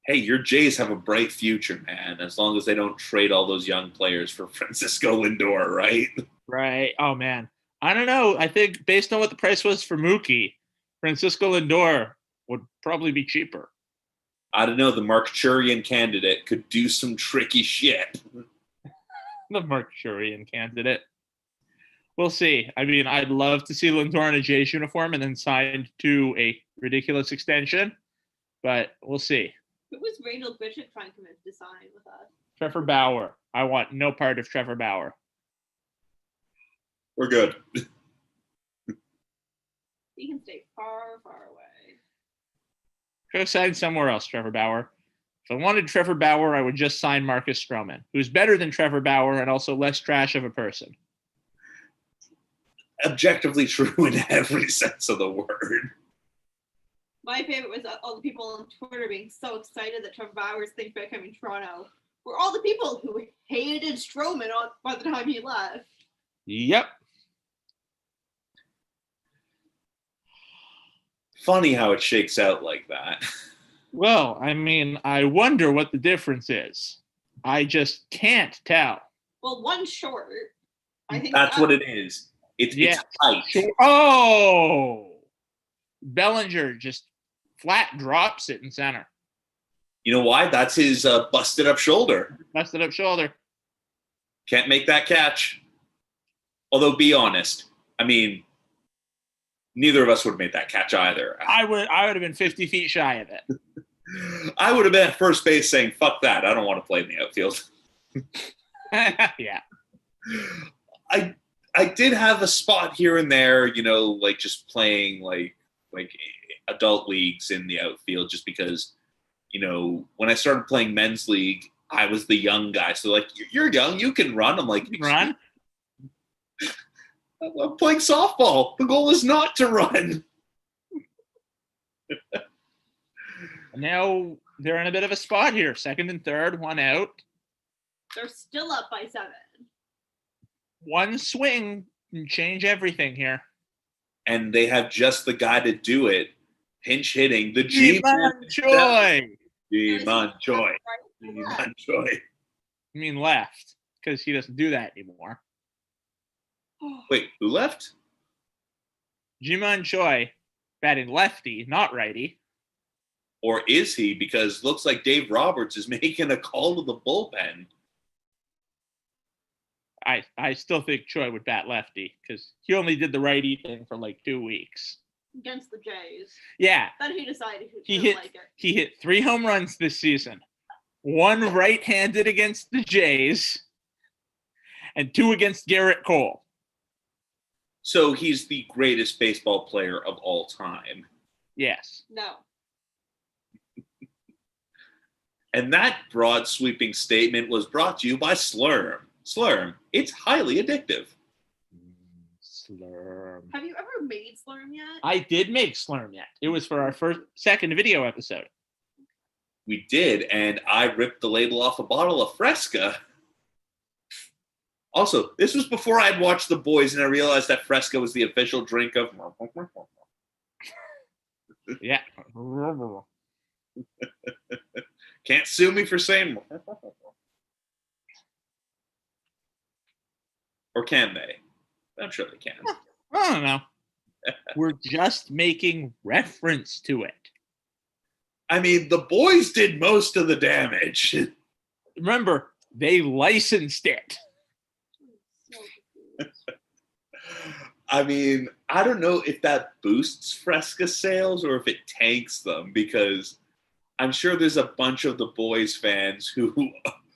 A: hey, your Jays have a bright future, man, as long as they don't trade all those young players for Francisco Lindor, right?
B: Right. Oh, man. I don't know. I think based on what the price was for Mookie, Francisco Lindor would probably be cheaper.
A: I don't know. The Mark Churian candidate could do some tricky shit.
B: The Mark Churian candidate. We'll see. I mean, I'd love to see Lindor in a Jays uniform and then signed to a ridiculous extension, but we'll see.
C: Who was Randall Bishop trying to convince to sign with us?
B: Trevor Bauer. I want no part of Trevor Bauer.
A: We're good.
C: He can stay far, far away.
B: Go sign somewhere else, Trevor Bauer. If I wanted Trevor Bauer, I would just sign Marcus Stroman, who's better than Trevor Bauer and also less trash of a person.
A: Objectively true in every sense of the word.
C: My favorite was all the people on Twitter being so excited that Trevor Bauer's thinking about coming to Toronto. Were all the people who hated Stroman by the time he left.
B: Yep.
A: Funny how it shakes out like that.
B: Well, I mean, I wonder what the difference is. I just can't tell.
C: Well, one's short. I think
A: That's what it is. It's height.
B: Oh, Bellinger just flat drops it in center.
A: You know why? That's his busted up shoulder.
B: Busted up shoulder.
A: Can't make that catch. Although, be honest. I mean, neither of us would have made that catch either.
B: I would have been 50 feet shy of it.
A: I would have been at first base saying, fuck that. I don't want to play in the outfield.
B: Yeah.
A: I did have a spot here and there, you know, like just playing like adult leagues in the outfield just because, you know, when I started playing men's league, I was the young guy. So like, you're young, you can run. I'm like,
B: run?
A: I'm playing softball. The goal is not to run.
B: Now they're in a bit of a spot here. Second and third, one out.
C: They're still up by 7.
B: One swing can change everything here.
A: And they have just the guy to do it. Pinch hitting. The
B: Ji-Man Choi.
A: Ji-Man Choi. Ji-Man Choi.
B: I mean left, because he doesn't do that anymore.
A: Wait, who left?
B: Ji-Man Choi batting lefty, not righty.
A: Or is he? Because looks like Dave Roberts is making a call to the bullpen.
B: I still think Choi would bat lefty because he only did the righty thing for like 2 weeks.
C: Against the Jays.
B: Yeah.
C: Then he decided he didn't like it.
B: He hit 3 home runs this season. 1 right-handed against the Jays and 2 against Garrett Cole.
A: So he's the greatest baseball player of all time.
B: Yes.
C: No.
A: And that broad sweeping statement was brought to you by Slurm. Slurm, it's highly addictive.
B: Slurm.
C: Have you ever made Slurm yet?
B: I did make Slurm yet. It was for our second video episode.
A: We did, and I ripped the label off a bottle of Fresca. Also, this was before I'd watched The Boys, and I realized that Fresca was the official drink of...
B: Yeah.
A: Can't sue me for saying... Or can they? I'm sure they can.
B: I don't know. We're just making reference to it.
A: I mean, The Boys did most of the damage.
B: Remember, they licensed it.
A: I mean, I don't know if that boosts Fresca sales or if it tanks them, because I'm sure there's a bunch of The Boys fans who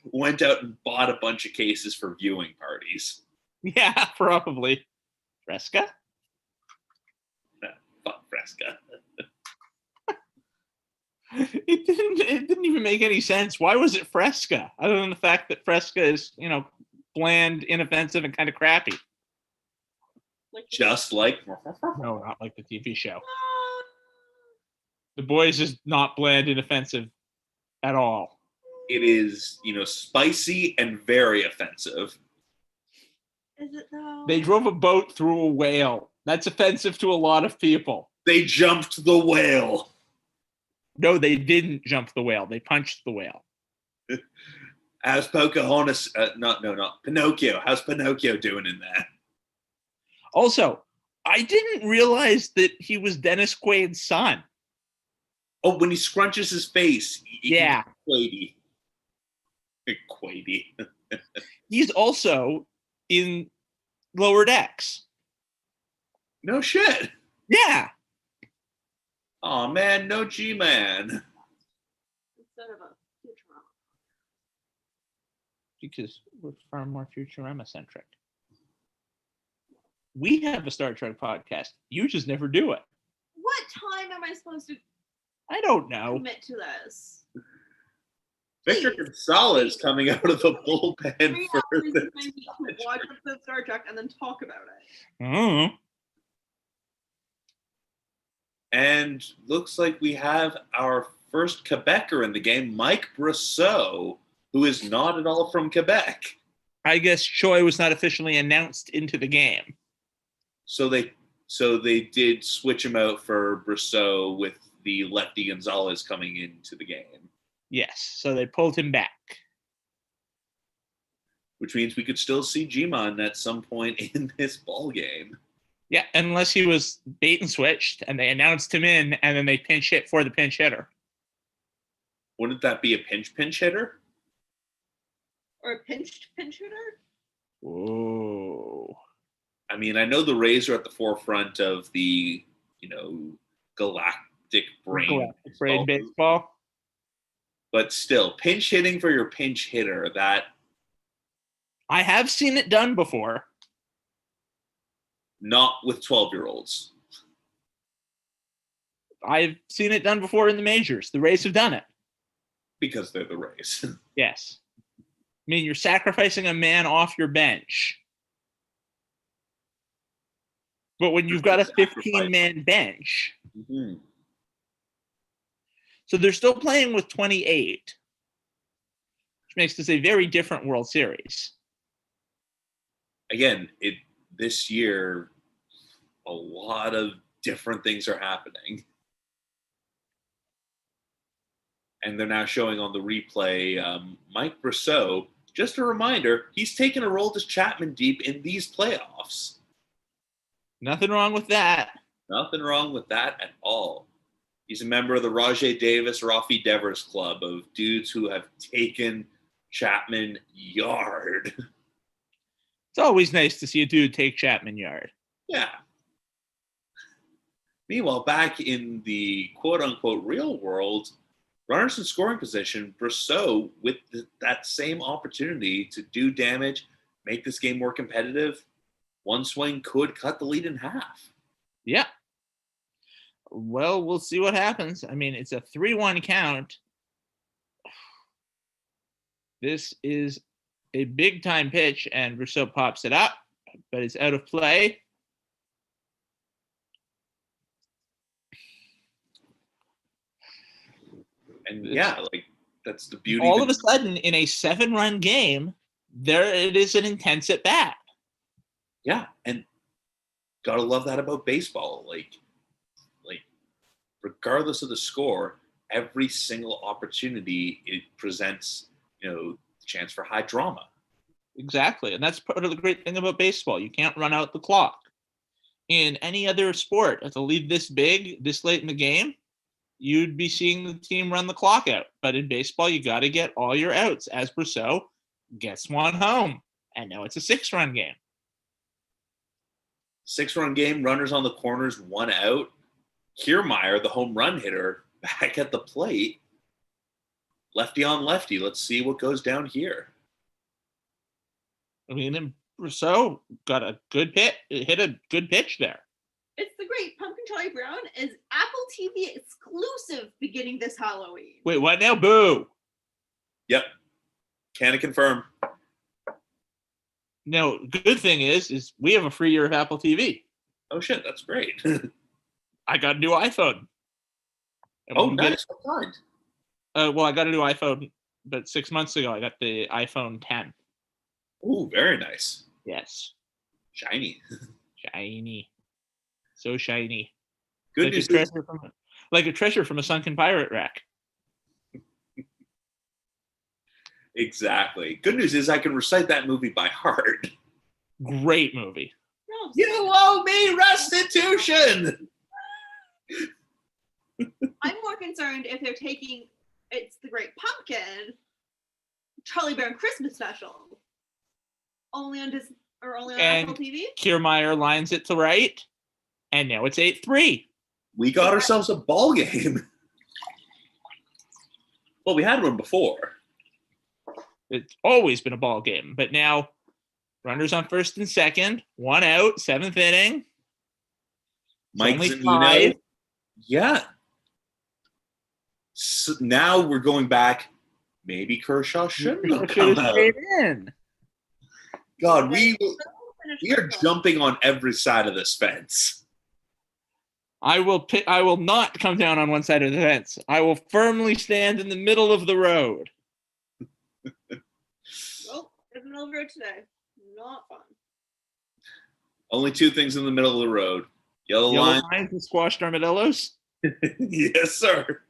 A: went out and bought a bunch of cases for viewing parties.
B: Yeah, probably. Fresca?
A: Fuck Fresca.
B: It didn't even make any sense. Why was it Fresca? Other than the fact that Fresca is, bland, inoffensive, and kind of crappy.
A: Just like...
B: No, not like the TV show. The Boys is not bland, inoffensive at all.
A: It is, spicy and very offensive.
C: Is it though?
B: They drove a boat through a whale. That's offensive to a lot of people.
A: They jumped the whale.
B: No, they didn't jump the whale. They punched the whale.
A: How's Pocahontas? Not Pinocchio. How's Pinocchio doing in that?
B: Also, I didn't realize that he was Dennis Quaid's son.
A: Oh, when he scrunches his face.
B: Yeah.
A: Quaidy. Quaidy.
B: He's also in Lower Decks.
A: No shit.
B: Yeah.
A: Oh man, no G-Man.
C: Instead of a Futurama.
B: Because we're far more Futurama centric. We have a Star Trek podcast. You just never do it.
C: What time am I supposed to
B: I don't know.
C: commit to this?
A: Victor Gonzalez coming out of the bullpen
C: 3
A: for
C: hours
A: the...
C: I need to watch episode of Star Trek and then talk about it.
B: Mm-hmm.
A: And looks like we have our first Quebecer in the game, Mike Brosseau, who is not at all from Quebec.
B: I guess Choi was not officially announced into the game.
A: So they did switch him out for Brosseau with the lefty Gonzalez coming into the game.
B: Yes, so they pulled him back.
A: which means we could still see G-Man at some point in this ball game.
B: Yeah, unless he was bait and switched and they announced him in and then they pinch hit for the pinch hitter.
A: Wouldn't that be a pinch hitter?
C: Or a pinch hitter?
B: Whoa.
A: I mean, I know the Rays are at the forefront of the, galactic brain
B: baseball.
A: But still, pinch hitting for your pinch hitter, that...
B: I have seen it done before.
A: Not with 12-year-olds.
B: I've seen it done before in the majors. The Rays have done it.
A: Because they're the Rays.
B: Yes. I mean, you're sacrificing a man off your bench. But when you've got a 15-man bench,
A: mm-hmm.
B: So they're still playing with 28, which makes this a very different World Series.
A: Again, this year, a lot of different things are happening. And they're now showing on the replay Mike Brosseau. Just a reminder, he's taken a role as Chapman Deep in these playoffs.
B: Nothing wrong with that.
A: Nothing wrong with that at all. He's a member of the Rajay Davis, Rafi Devers club of dudes who have taken Chapman yard.
B: It's always nice to see a dude take Chapman yard.
A: Yeah. Meanwhile, back in the quote-unquote real world, runners in scoring position, Brosseau, with that same opportunity to do damage, make this game more competitive, one swing could cut the lead in half.
B: Yeah. Well, we'll see what happens. I mean, it's a 3-1 count. This is a big-time pitch, and Brosseau pops it up, but it's out of play.
A: And yeah, that's the beauty.
B: All of a sudden, in a 7-run game, there it is an intense at bat.
A: Yeah, and gotta love that about baseball. Regardless of the score, every single opportunity it presents, chance for high drama.
B: Exactly, and that's part of the great thing about baseball. You can't run out the clock. In any other sport, at a lead this big, this late in the game, you'd be seeing the team run the clock out. But in baseball, you got to get all your outs. As Brosseau gets one home, and now it's a 6-run game.
A: 6-run game, runners on the corners, 1 out. Kiermaier, the home run hitter, back at the plate. Lefty on lefty. Let's see what goes down here.
B: I mean, and Brosseau got a good pitch, hit a good pitch there.
C: It's the great Pumpkin Charlie Brown is Apple TV exclusive beginning this Halloween.
B: Wait, what now? Boo!
A: Yep. Can I confirm?
B: Now, good thing is we have a free year of Apple TV.
A: Oh shit, that's great.
B: I got a new iPhone.
A: Oh, nice. What kind?
B: Well, I got a new iPhone, but 6 months ago I got the iPhone 10.
A: Ooh, very nice.
B: Yes.
A: Shiny.
B: Shiny. So shiny.
A: Good news is,
B: like a treasure from a sunken pirate wreck.
A: Exactly. Good news is I can recite that movie by heart.
B: Great movie.
C: No,
A: You owe me restitution!
C: I'm more concerned if they're taking It's the Great Pumpkin, Charlie Brown Christmas special, only on Apple TV.
B: Kiermaier lines it to right, and now it's 8-3.
A: We got ourselves a ball game. Well, we had one before.
B: It's always been a ball game, but now runners on first and second, 1 out, 7th inning.
A: Mike
B: only
A: Zunino.
B: 5.
A: Yeah. So now we're going back. Maybe Kershaw shouldn't have come out.
B: In.
A: God, we are jumping on every side of this fence.
B: I will not come down on one side of the fence. I will firmly stand in the middle of the road.
C: Well, there's an over today. Not fun.
A: Only 2 things in the middle of the road. Yellow
B: Lines and squashed armadillos.
A: Yes, sir.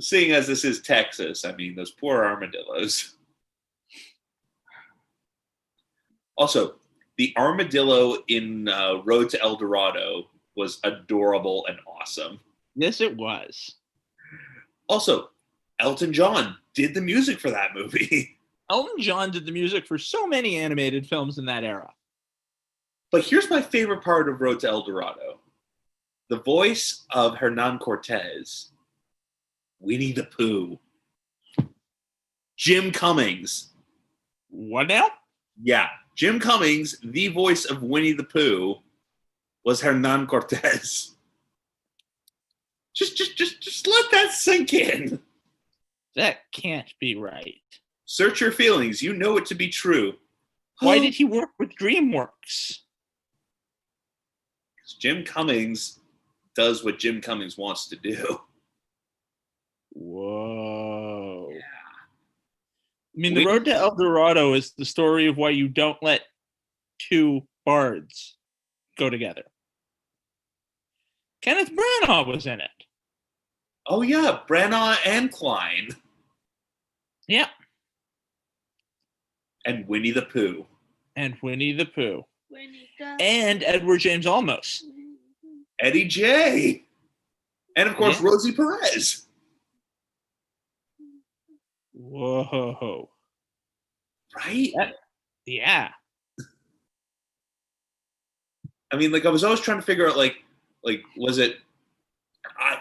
A: Seeing as this is Texas, I mean, those poor armadillos. Also, the armadillo in Road to El Dorado was adorable and awesome.
B: Yes, it was.
A: Also, Elton John did the music for that movie.
B: Elton John did the music for so many animated films in that era.
A: But here's my favorite part of Road to El Dorado. The voice of Hernan Cortez, Winnie the Pooh, Jim Cummings.
B: What now?
A: Yeah, Jim Cummings, the voice of Winnie the Pooh, was Hernan Cortez. Just let that sink in.
B: That can't be right.
A: Search your feelings. You know it to be true.
B: Why did he work with DreamWorks?
A: Jim Cummings does what Jim Cummings wants to do.
B: Whoa.
A: Yeah.
B: I mean, The Road to El Dorado is the story of why you don't let two bards go together. Kenneth Branagh was in it.
A: Oh, yeah. Branagh and Klein.
B: Yeah.
A: And Winnie the Pooh.
B: And Winnie the Pooh.
C: Winnie
B: And Edward James Olmos.
A: Eddie J. And, of course,
B: Yeah.
A: Rosie Perez.
B: Whoa.
A: Right?
B: Yeah.
A: I mean, like, I was always trying to figure out, like was it...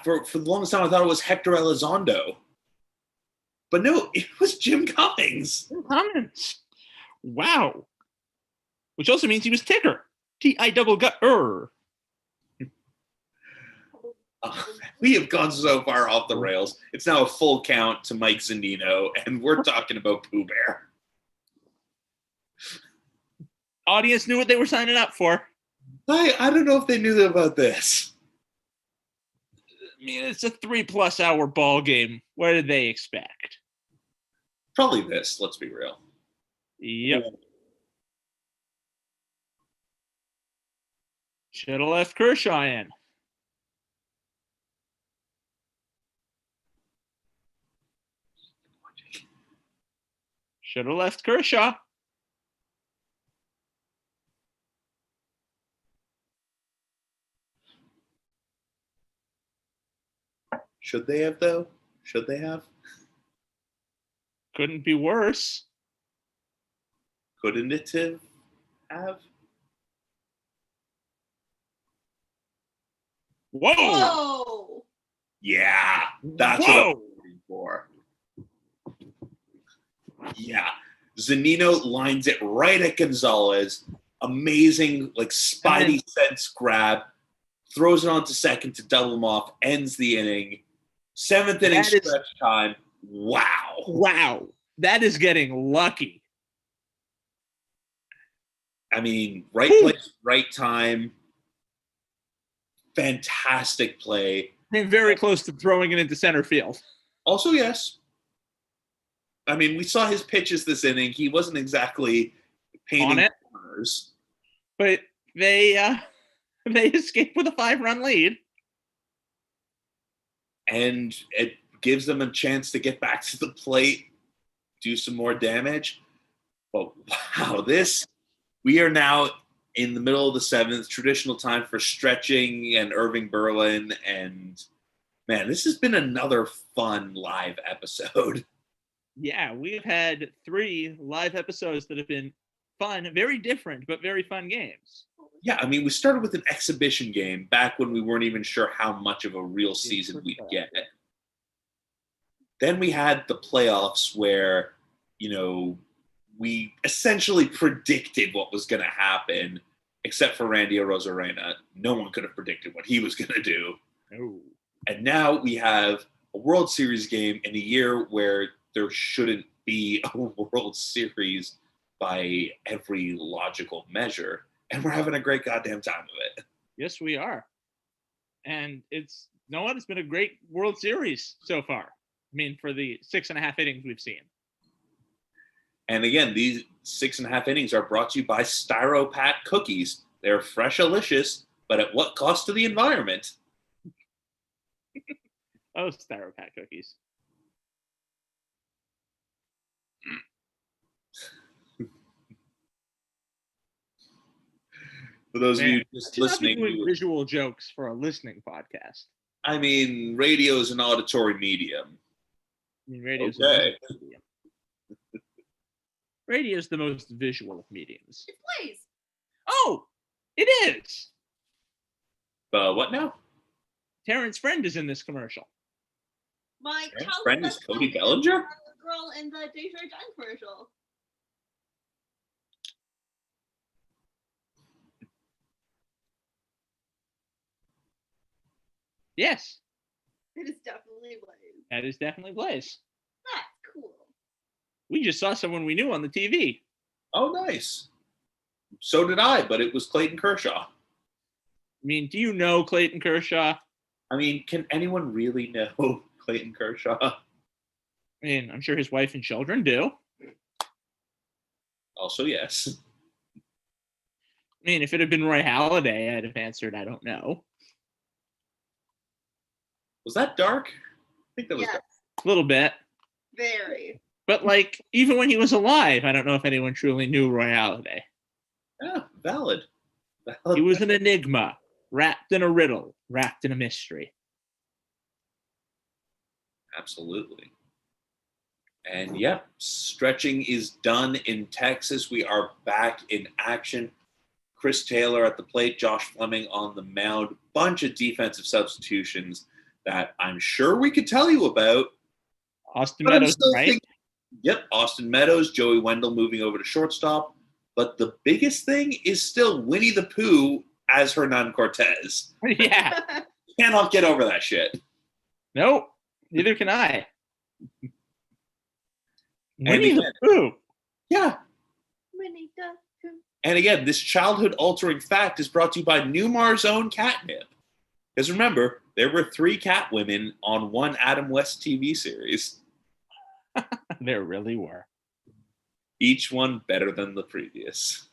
A: for the longest time, I thought it was Hector Elizondo. But no, it was Jim Cummings.
B: Cummins. Wow. Which also means he was Tigger. T-I-double-gut-er.
A: We have gone so far off the rails. It's now a full count to Mike Zunino, and we're talking about Pooh Bear.
B: Audience knew what they were signing up for.
A: I don't know if they knew about this.
B: I mean, it's a 3+ hour ball game. What did they expect?
A: Probably this, let's be real.
B: Yep. Should have left Kershaw in. Should have left Kershaw.
A: Should they have, though? Should they have?
B: Couldn't be worse.
A: Couldn't it have?
B: Whoa!
C: Whoa!
A: Yeah, that's what I'm looking for. Yeah. Zanino lines it right at Gonzalez. Amazing, like, spidey sense grab. Throws it on to second to double him off. Ends the inning. 7th inning stretch time. Wow.
B: Wow. That is getting lucky.
A: I mean, right place, right time. Fantastic play.
B: Came very close to throwing it into center field.
A: Also, yes. I mean, we saw his pitches this inning. He wasn't exactly painting corners.
B: But they escaped with a 5-run lead.
A: And it gives them a chance to get back to the plate, do some more damage. But wow, we are now in the middle of the 7th, traditional time for stretching and Irving Berlin. And man, this has been another fun live episode.
B: Yeah, we've had 3 live episodes that have been fun, very different, but very fun games.
A: Yeah, I mean, we started with an exhibition game back when we weren't even sure how much of a real season we'd get. Then we had the playoffs where, we essentially predicted what was going to happen, except for Randy Arozarena. No one could have predicted what he was going to do.
B: No.
A: And now we have a World Series game in a year where there shouldn't be a World Series by every logical measure. And we're having a great goddamn time of it.
B: Yes, we are. And it's been a great World Series so far. I mean, for the 6.5 innings we've seen.
A: And again, these 6.5 innings are brought to you by Styropat cookies. They're fresh-alicious, but at what cost to the environment?
B: Oh, Styropat cookies.
A: For those of
B: Man,
A: you just
B: should not be
A: listening,
B: doing visual jokes for a listening podcast.
A: I mean, radio is an auditory medium.
B: I mean, radio is
A: Okay.
B: a visual medium. Radio is the most visual of mediums.
C: It plays.
B: Oh, it is.
A: What now?
B: Terrence Friend is in this commercial.
C: My
A: Terrence
C: childhood
A: Friend is
C: best
A: Cody
C: friend
A: Bellinger?
C: the girl in the Danger John commercial.
B: Yes,
C: It is definitely Blaze.
B: that is definitely Blaze.
C: That's cool.
B: We just saw someone we knew on the TV.
A: Oh, nice. So did I, but it was Clayton Kershaw.
B: I mean, do you know Clayton Kershaw?
A: I mean, can anyone really know Clayton Kershaw?
B: I mean, I'm sure his wife and children do.
A: Also, yes.
B: I mean, if it had been Roy Halladay, I'd have answered, I don't know.
A: Was that dark? I think that was
C: Yes,
A: dark.
B: A little bit.
C: very.
B: But, like, even when he was alive, I don't know if anyone truly knew Roy Halladay.
A: Yeah, valid.
B: He was an enigma, wrapped in a riddle, wrapped in a mystery.
A: Absolutely. And yep, stretching is done in Texas. We are back in action. Chris Taylor at the plate, Josh Fleming on the mound. Bunch of defensive substitutions that I'm sure we could tell you about.
B: Austin
A: But I'm
B: Meadows,
A: still
B: right?
A: thinking- Yep, Austin Meadows, Joey Wendell moving over to shortstop. But the biggest thing is still Winnie the Pooh as Hernan Cortez.
B: Yeah.
A: Cannot get over that shit.
B: Nope. Neither can I. Winnie
A: again-
B: the Pooh.
A: Yeah.
C: Winnie the Pooh.
A: And again, this childhood altering fact is brought to you by Newmar's own catnip. Because remember, there were 3 cat women on one Adam West TV series,
B: There really were.
A: each one better than the previous.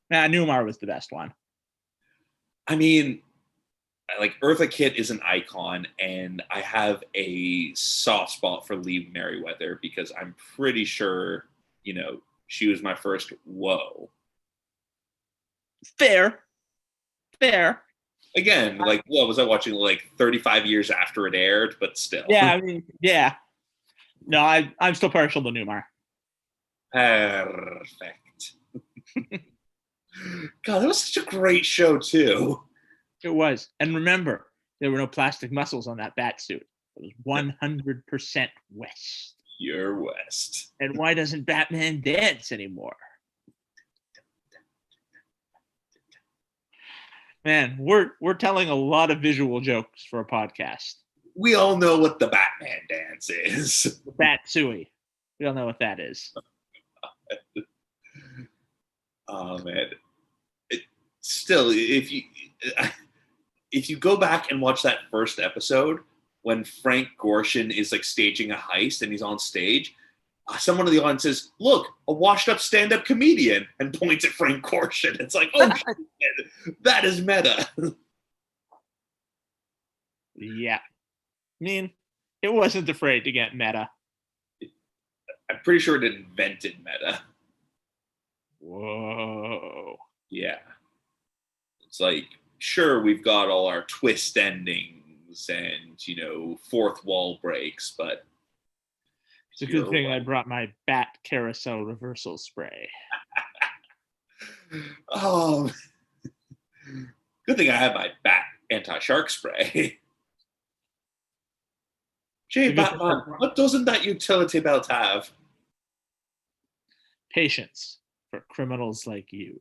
B: Nah, Newmar was the best one.
A: I mean, like Eartha Kitt is an icon, and I have a soft spot for Lee Merriweather because I'm pretty sure, she was my first whoa.
B: Fair.
A: Again, like, what was I watching? Like 35 years after it aired, but still.
B: Yeah, I mean, yeah. No, I'm still partial to Newmar.
A: Perfect. God, that was such a great show, too.
B: It was. And remember, there were no plastic muscles on that bat suit. It was 100% West.
A: Pure West.
B: And why doesn't Batman dance anymore? Man, we're telling a lot of visual jokes for a podcast.
A: We all know what the Batman dance is.
B: The Bat Suey. We all know what that is.
A: Oh, man. Still, if you go back and watch that first episode when Frank Gorshin is like staging a heist and he's on stage, someone in the audience says, "Look, a washed-up stand-up comedian," and points at Frank Gorshin. It's like, oh, shit, that is meta.
B: Yeah. I mean, it wasn't afraid to get meta.
A: I'm pretty sure it invented meta.
B: Whoa.
A: Yeah. It's like, sure, we've got all our twist endings and, fourth wall breaks, but
B: It's a good thing I brought my bat carousel reversal spray.
A: Oh, good thing I have my bat anti-shark spray. Gee, Batman, what doesn't that utility belt have?
B: Patience for criminals like you.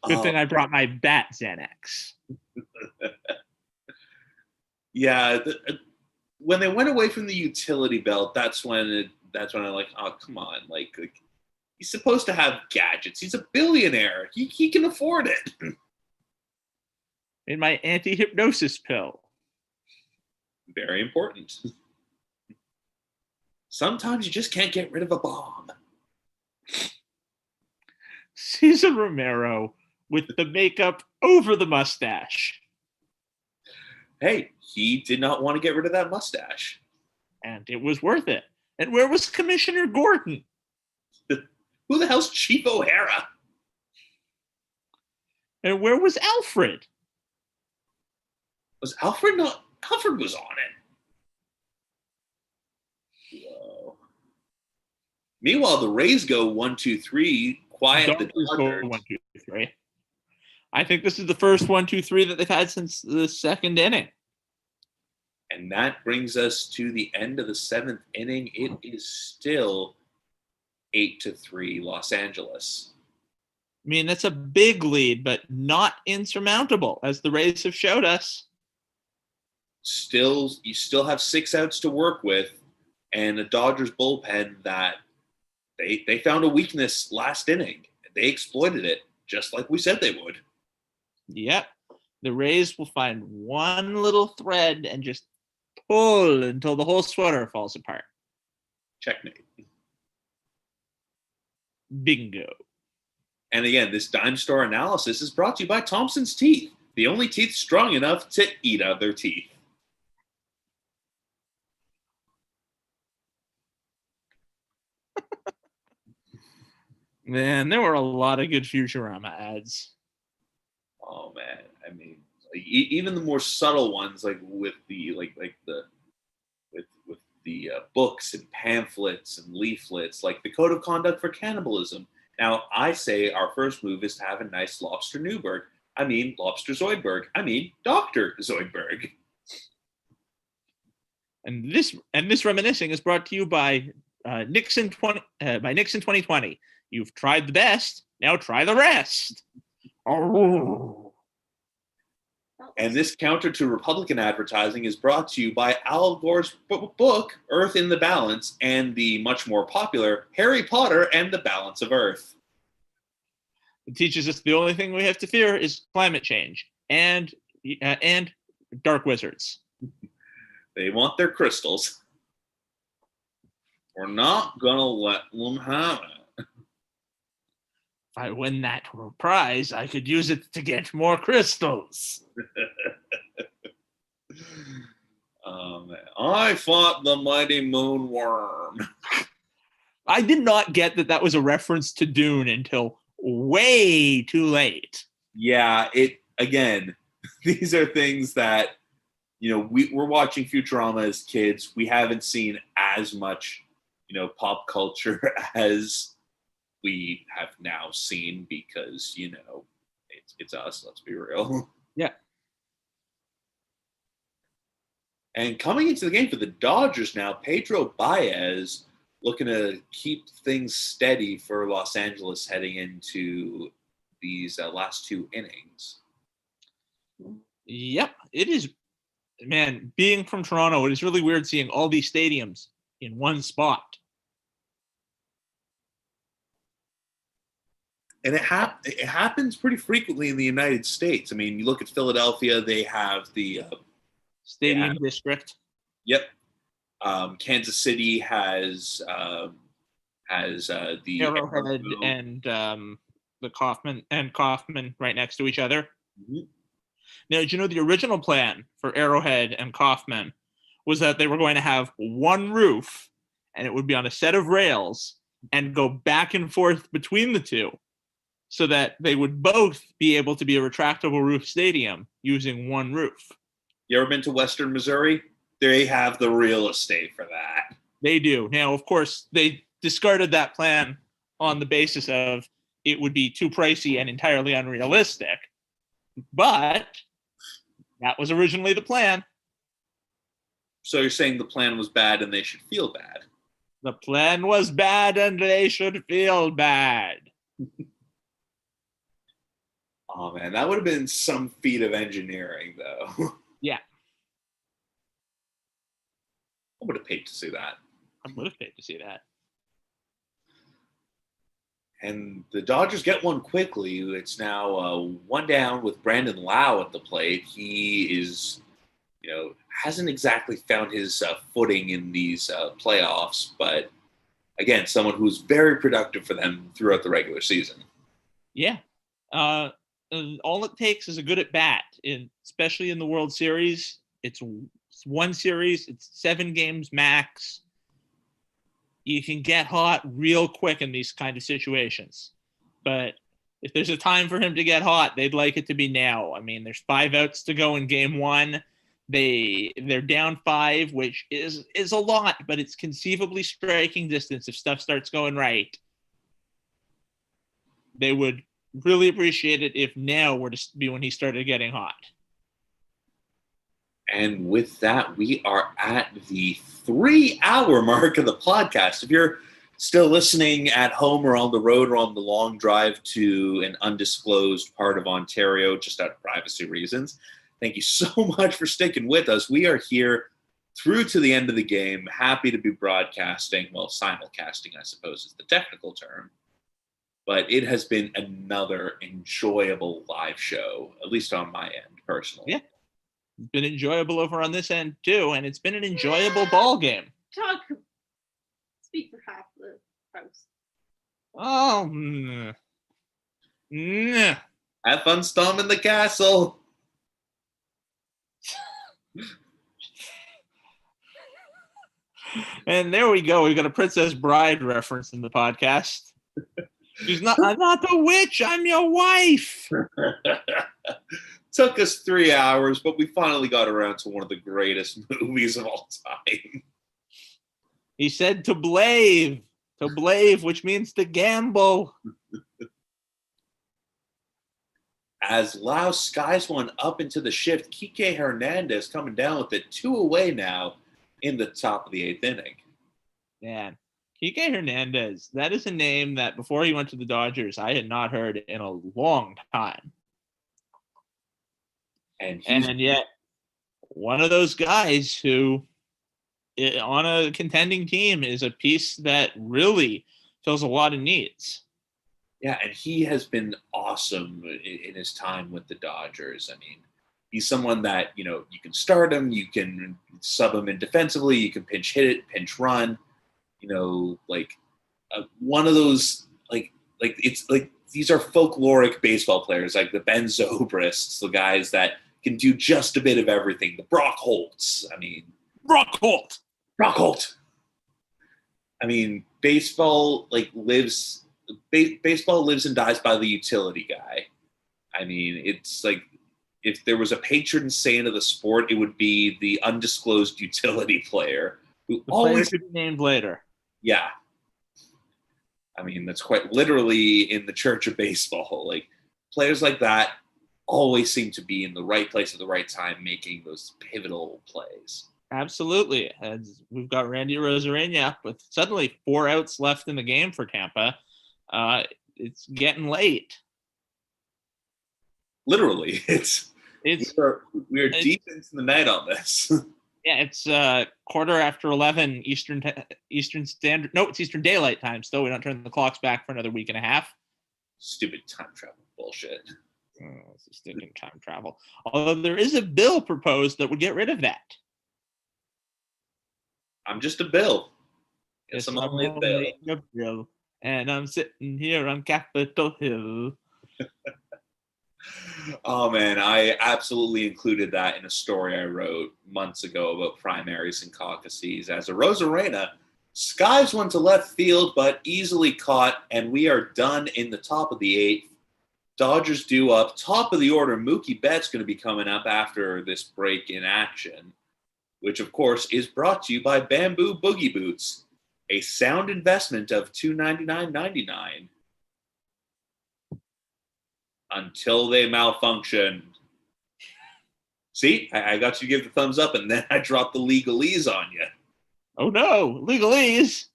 B: Good thing I brought my bat Xanax.
A: Yeah, when they went away from the utility belt, that's when I'm like, oh, come on, like he's supposed to have gadgets. He's a billionaire. He can afford it.
B: In my anti-hypnosis pill.
A: Very important. Sometimes you just can't get rid of a bomb.
B: Cesar Romero with the makeup over the mustache.
A: Hey, he did not want to get rid of that mustache.
B: And it was worth it. And where was Commissioner Gordon?
A: Who the hell's Chief O'Hara?
B: And where was Alfred?
A: Was Alfred not? Alfred was on it. Whoa. Meanwhile, the Rays go 1-2-3, quiet the
B: Dodgers go
A: Dodgers.
B: 1-2-3. I think this is the first 1-2-3 that they've had since the second inning.
A: And that brings us to the end of the seventh inning. It is still 8-3 Los Angeles.
B: I mean, that's a big lead, but not insurmountable, as the Rays have showed us.
A: You still have 6 outs to work with, and a Dodgers bullpen that they found a weakness last inning. They exploited it, just like we said they would.
B: Yep. The Rays will find one little thread and just pull until the whole sweater falls apart.
A: Checkmate.
B: Bingo.
A: And again, this dime store analysis is brought to you by Thompson's Teeth, the only teeth strong enough to eat other teeth.
B: Man, there were a lot of good Futurama ads.
A: Oh man, I mean, even the more subtle ones, like with the with the books and pamphlets and leaflets, like the Code of Conduct for Cannibalism. Now, I say our first move is to have a nice lobster Newberg. I mean, lobster Zoidberg. I mean, Dr. Zoidberg.
B: And this reminiscing is brought to you by Nixon 2020. You've tried the best, now try the rest. Oh.
A: And this counter to Republican advertising is brought to you by Al Gore's book, Earth in the Balance, and the much more popular Harry Potter and the Balance of Earth.
B: It teaches us the only thing we have to fear is climate change and dark wizards.
A: They want their crystals. We're not going to let them have it.
B: If I win that prize, I could use it to get more crystals.
A: Oh, man. I fought the mighty moonworm.
B: I did not get that was a reference to Dune until way too late.
A: Yeah, again, these are things that, we're watching Futurama as kids. We haven't seen as much, pop culture as we have now seen because, it's us, let's be real.
B: Yeah.
A: And coming into the game for the Dodgers now, Pedro Baez looking to keep things steady for Los Angeles heading into these last 2 innings.
B: Yep, it is. Man, being from Toronto, it is really weird seeing all these stadiums in one spot.
A: And it happens pretty frequently in the United States. I mean, you look at Philadelphia; they have the
B: Stadium district.
A: Yep. Kansas City has the
B: Arrowhead and the Kauffman right next to each other.
A: Mm-hmm.
B: Now, did you know the original plan for Arrowhead and Kauffman was that they were going to have one roof, and it would be on a set of rails and go back and forth between the two, so that they would both be able to be a retractable roof stadium using one roof.
A: You ever been to Western Missouri? They have the real estate for that.
B: They do. Now, of course, they discarded that plan on the basis of it would be too pricey and entirely unrealistic. But that was originally the plan.
A: So you're saying the plan was bad and they should feel bad?
B: The plan was bad and they should feel bad.
A: Oh, man, that would have been some feat of engineering, though.
B: Yeah.
A: I would have paid to see that.
B: I would have paid to see that.
A: And the Dodgers get one quickly. It's now 1 down with Brandon Lau at the plate. He is, hasn't exactly found his footing in these playoffs, but again, someone who's very productive for them throughout the regular season.
B: Yeah. All it takes is a good at bat, especially in the World Series. It's one series, it's 7 games max. You can get hot real quick in these kind of situations. But If there's a time for him to get hot, they'd like it to be now. I mean, there's 5 outs to go in game 1. They're down 5, which is a lot, but it's conceivably striking distance if stuff starts going right. They would really appreciate it if now were to be when he started getting hot.
A: And with that, we are at the 3-hour mark of the podcast. If you're still listening at home or on the road or on the long drive to an undisclosed part of Ontario, just out of privacy reasons, thank you so much for sticking with us. We are here through to the end of the game. Happy to be broadcasting. Well, simulcasting, I suppose, is the technical term. But it has been another enjoyable live show, at least on my end, personally.
B: Yeah. It's been enjoyable over on this end, too, and it's been an enjoyable ball game.
C: Speak for half the house.
B: Oh,
A: Have fun storming the castle.
B: And there we go. We got a Princess Bride reference in the podcast. I'm not the witch. I'm your wife.
A: Took us 3 hours, but we finally got around to one of the greatest movies of all time.
B: He said to blave, which means to gamble.
A: As Laos skies one up into the shift, Kike Hernandez coming down with it 2 away now in the top of the 8th inning.
B: Man, Kike Hernandez, that is a name that before he went to the Dodgers, I had not heard in a long time. And yet, one of those guys who, on a contending team, is a piece that really fills a lot of needs.
A: Yeah, and he has been awesome in his time with the Dodgers. I mean, he's someone that, you can start him, you can sub him in defensively, you can pinch hit it, pinch run. One of those, it's like these are folkloric baseball players, like the Ben Zobrists, the guys that can do just a bit of everything. The Brock Holtz.
B: Brock Holt.
A: I mean, baseball lives and dies by the utility guy. I mean, it's like if there was a patron saint of the sport, it would be the undisclosed utility player who always
B: could be named later.
A: Yeah. I mean, that's quite literally in the church of baseball. Like, players like that always seem to be in the right place at the right time, making those pivotal plays.
B: Absolutely. As we've got Randy Rosarena with suddenly 4 outs left in the game for Tampa. It's getting late.
A: Literally, we are deep into the night on this.
B: Yeah, it's 11:15 Eastern Standard. No, it's Eastern Daylight Time. Still, we don't turn the clocks back for another week and a half.
A: Stupid time travel bullshit.
B: It's a stupid time travel. Although there is a bill proposed that would get rid of that.
A: I'm just a bill.
B: Yes, I'm only a bill. And I'm sitting here on Capitol Hill.
A: Oh, man, I absolutely included that in a story I wrote months ago about primaries and caucuses. As a Rosarena skies one to left field, but easily caught, and we are done in the top of the 8th. Dodgers due up. Top of the order, Mookie Betts going to be coming up after this break in action, which, of course, is brought to you by Bamboo Boogie Boots, a sound investment of $299.99. Until they malfunction. See, I got you to give the thumbs up, and then I dropped the legalese on you.
B: Oh, no. Legalese?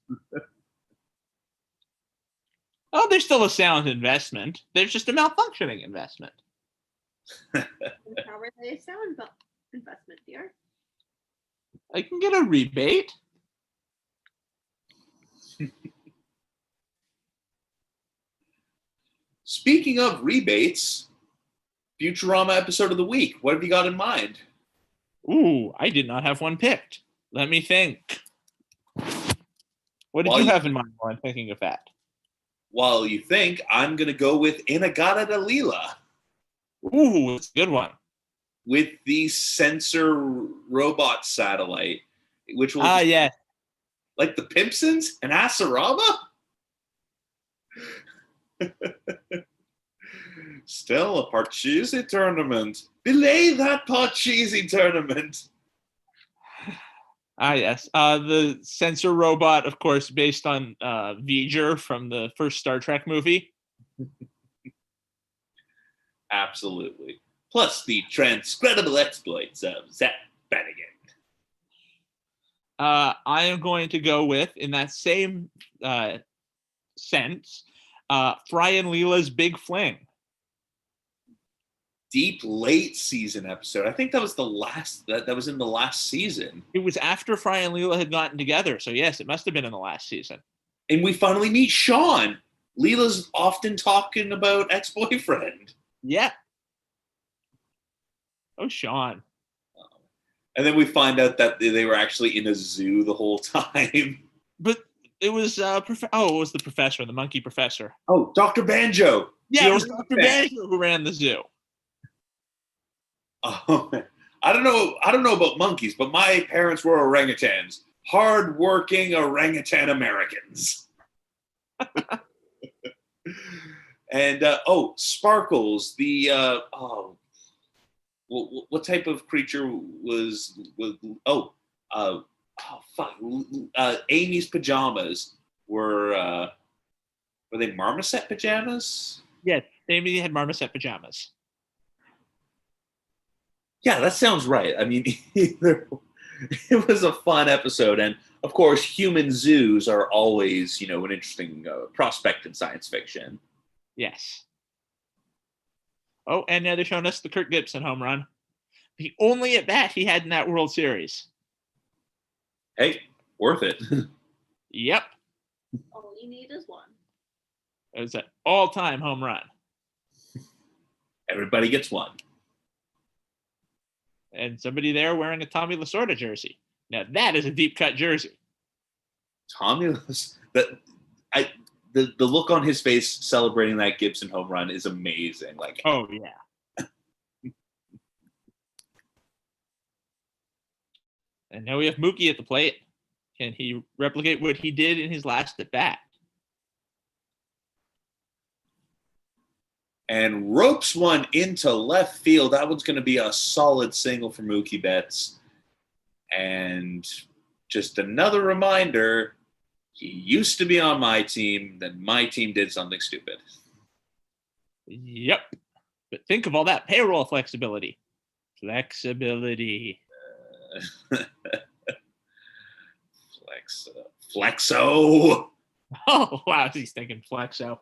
B: Oh, there's still a sound investment. There's just a malfunctioning investment.
C: How are they a sound investment, dear?
B: I can get a rebate.
A: Speaking of rebates, Futurama episode of the week. What have you got in mind?
B: Ooh, I did not have one picked. Let me think. What did you have in mind while I'm thinking of that?
A: While you think, I'm going to go with Inagata Dalila.
B: Ooh, it's a good one.
A: With the sensor robot satellite, which will
B: yeah.
A: Like the Pimpsons and Asarama? Still a Parcheesi tournament. Belay that Parcheesi tournament.
B: Ah, yes. The sensor robot, of course, based on V'ger from the first Star Trek movie.
A: Absolutely. Plus the transcredible exploits of Zach Bannigan.
B: I am going to go with, in that same sense, Fry and Leela's Big Fling.
A: Deep late season episode. I think that was the last that was in the last season.
B: It was after Fry and Leela had gotten together, so yes, it must have been in the last season.
A: And we finally meet Sean. Leela's often talking about ex-boyfriend.
B: Yeah. Oh, Sean.
A: And then we find out that they were actually in a zoo the whole time.
B: But it was it was the professor, the monkey professor.
A: Oh, Dr. Banjo.
B: Yeah, it was Dr. Banjo who ran the zoo.
A: Oh, I don't know about monkeys, but my parents were orangutans. Hard-working orangutan Americans. And Sparkles, the what type of creature was Amy's pajamas were they marmoset pajamas?
B: Yes, Amy had marmoset pajamas.
A: Yeah, that sounds right. I mean, it was a fun episode, and of course, human zoos are always, an interesting prospect in science fiction.
B: Yes. Oh, and now they're showing us the Kirk Gibson home run. The only at bat he had in that World Series.
A: Hey, worth it.
B: Yep.
C: All you need is one.
B: It was an all-time home run.
A: Everybody gets one.
B: And somebody there wearing a Tommy Lasorda jersey. Now that is a deep cut jersey.
A: Tommy, the look on his face celebrating that Gibson home run is amazing. Like,
B: oh yeah. And now we have Mookie at the plate. Can he replicate what he did in his last at bat?
A: And ropes one into left field. That one's going to be a solid single for Mookie Betts. And just another reminder, he used to be on my team, then my team did something stupid.
B: Yep. But think of all that payroll flexibility.
A: Flexo.
B: Oh, wow. He's thinking Flexo.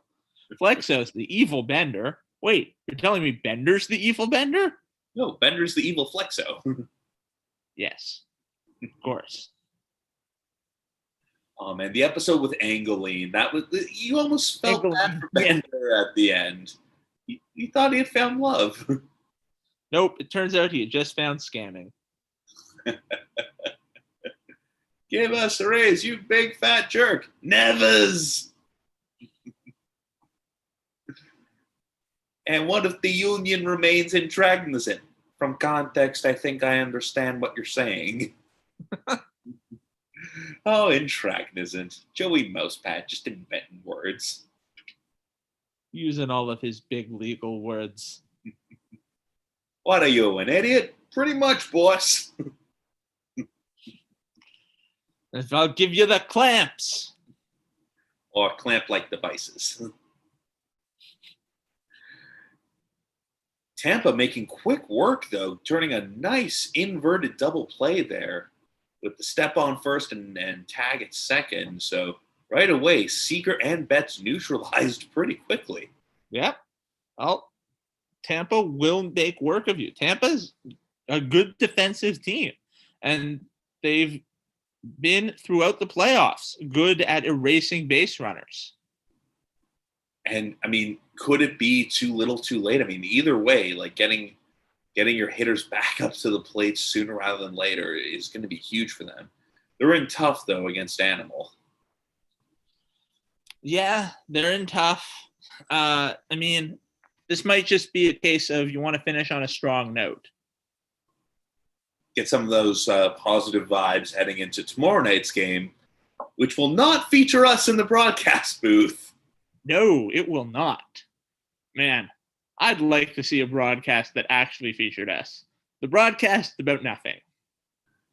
B: Flexo's the evil Bender. Wait, you're telling me Bender's the evil Bender?
A: No, Bender's the evil Flexo.
B: Yes, of course.
A: Oh man, the episode with Angeline, you almost felt bad for Bender at the end. You thought he had found love.
B: Nope, it turns out he had just found scamming.
A: Give us a raise, you big fat jerk. Nevers. And what if the union remains intragnizant? From context, I think I understand what you're saying. Oh, intragnizant. Joey Mousepat just inventing words.
B: Using all of his big legal words.
A: What are you, an idiot? Pretty much, boss.
B: If I'll give you the clamps.
A: Or clamp-like devices. Tampa making quick work, though, turning a nice inverted double play there with the step on first and tag at second. So right away, Seager and Betts neutralized pretty quickly.
B: Yep. Well, Tampa will make work of you. Tampa's a good defensive team, and they've been throughout the playoffs good at erasing base runners.
A: And I mean, could it be too little too late? I mean, either way, like getting your hitters back up to the plate sooner rather than later is going to be huge for them. They're in tough, though, against Animal.
B: Yeah, they're in tough. I mean, this might just be a case of you want to finish on a strong note.
A: Get some of those positive vibes heading into tomorrow night's game, which will not feature us in the broadcast booth.
B: No, it will not. Man, I'd like to see a broadcast that actually featured us. The broadcast about nothing.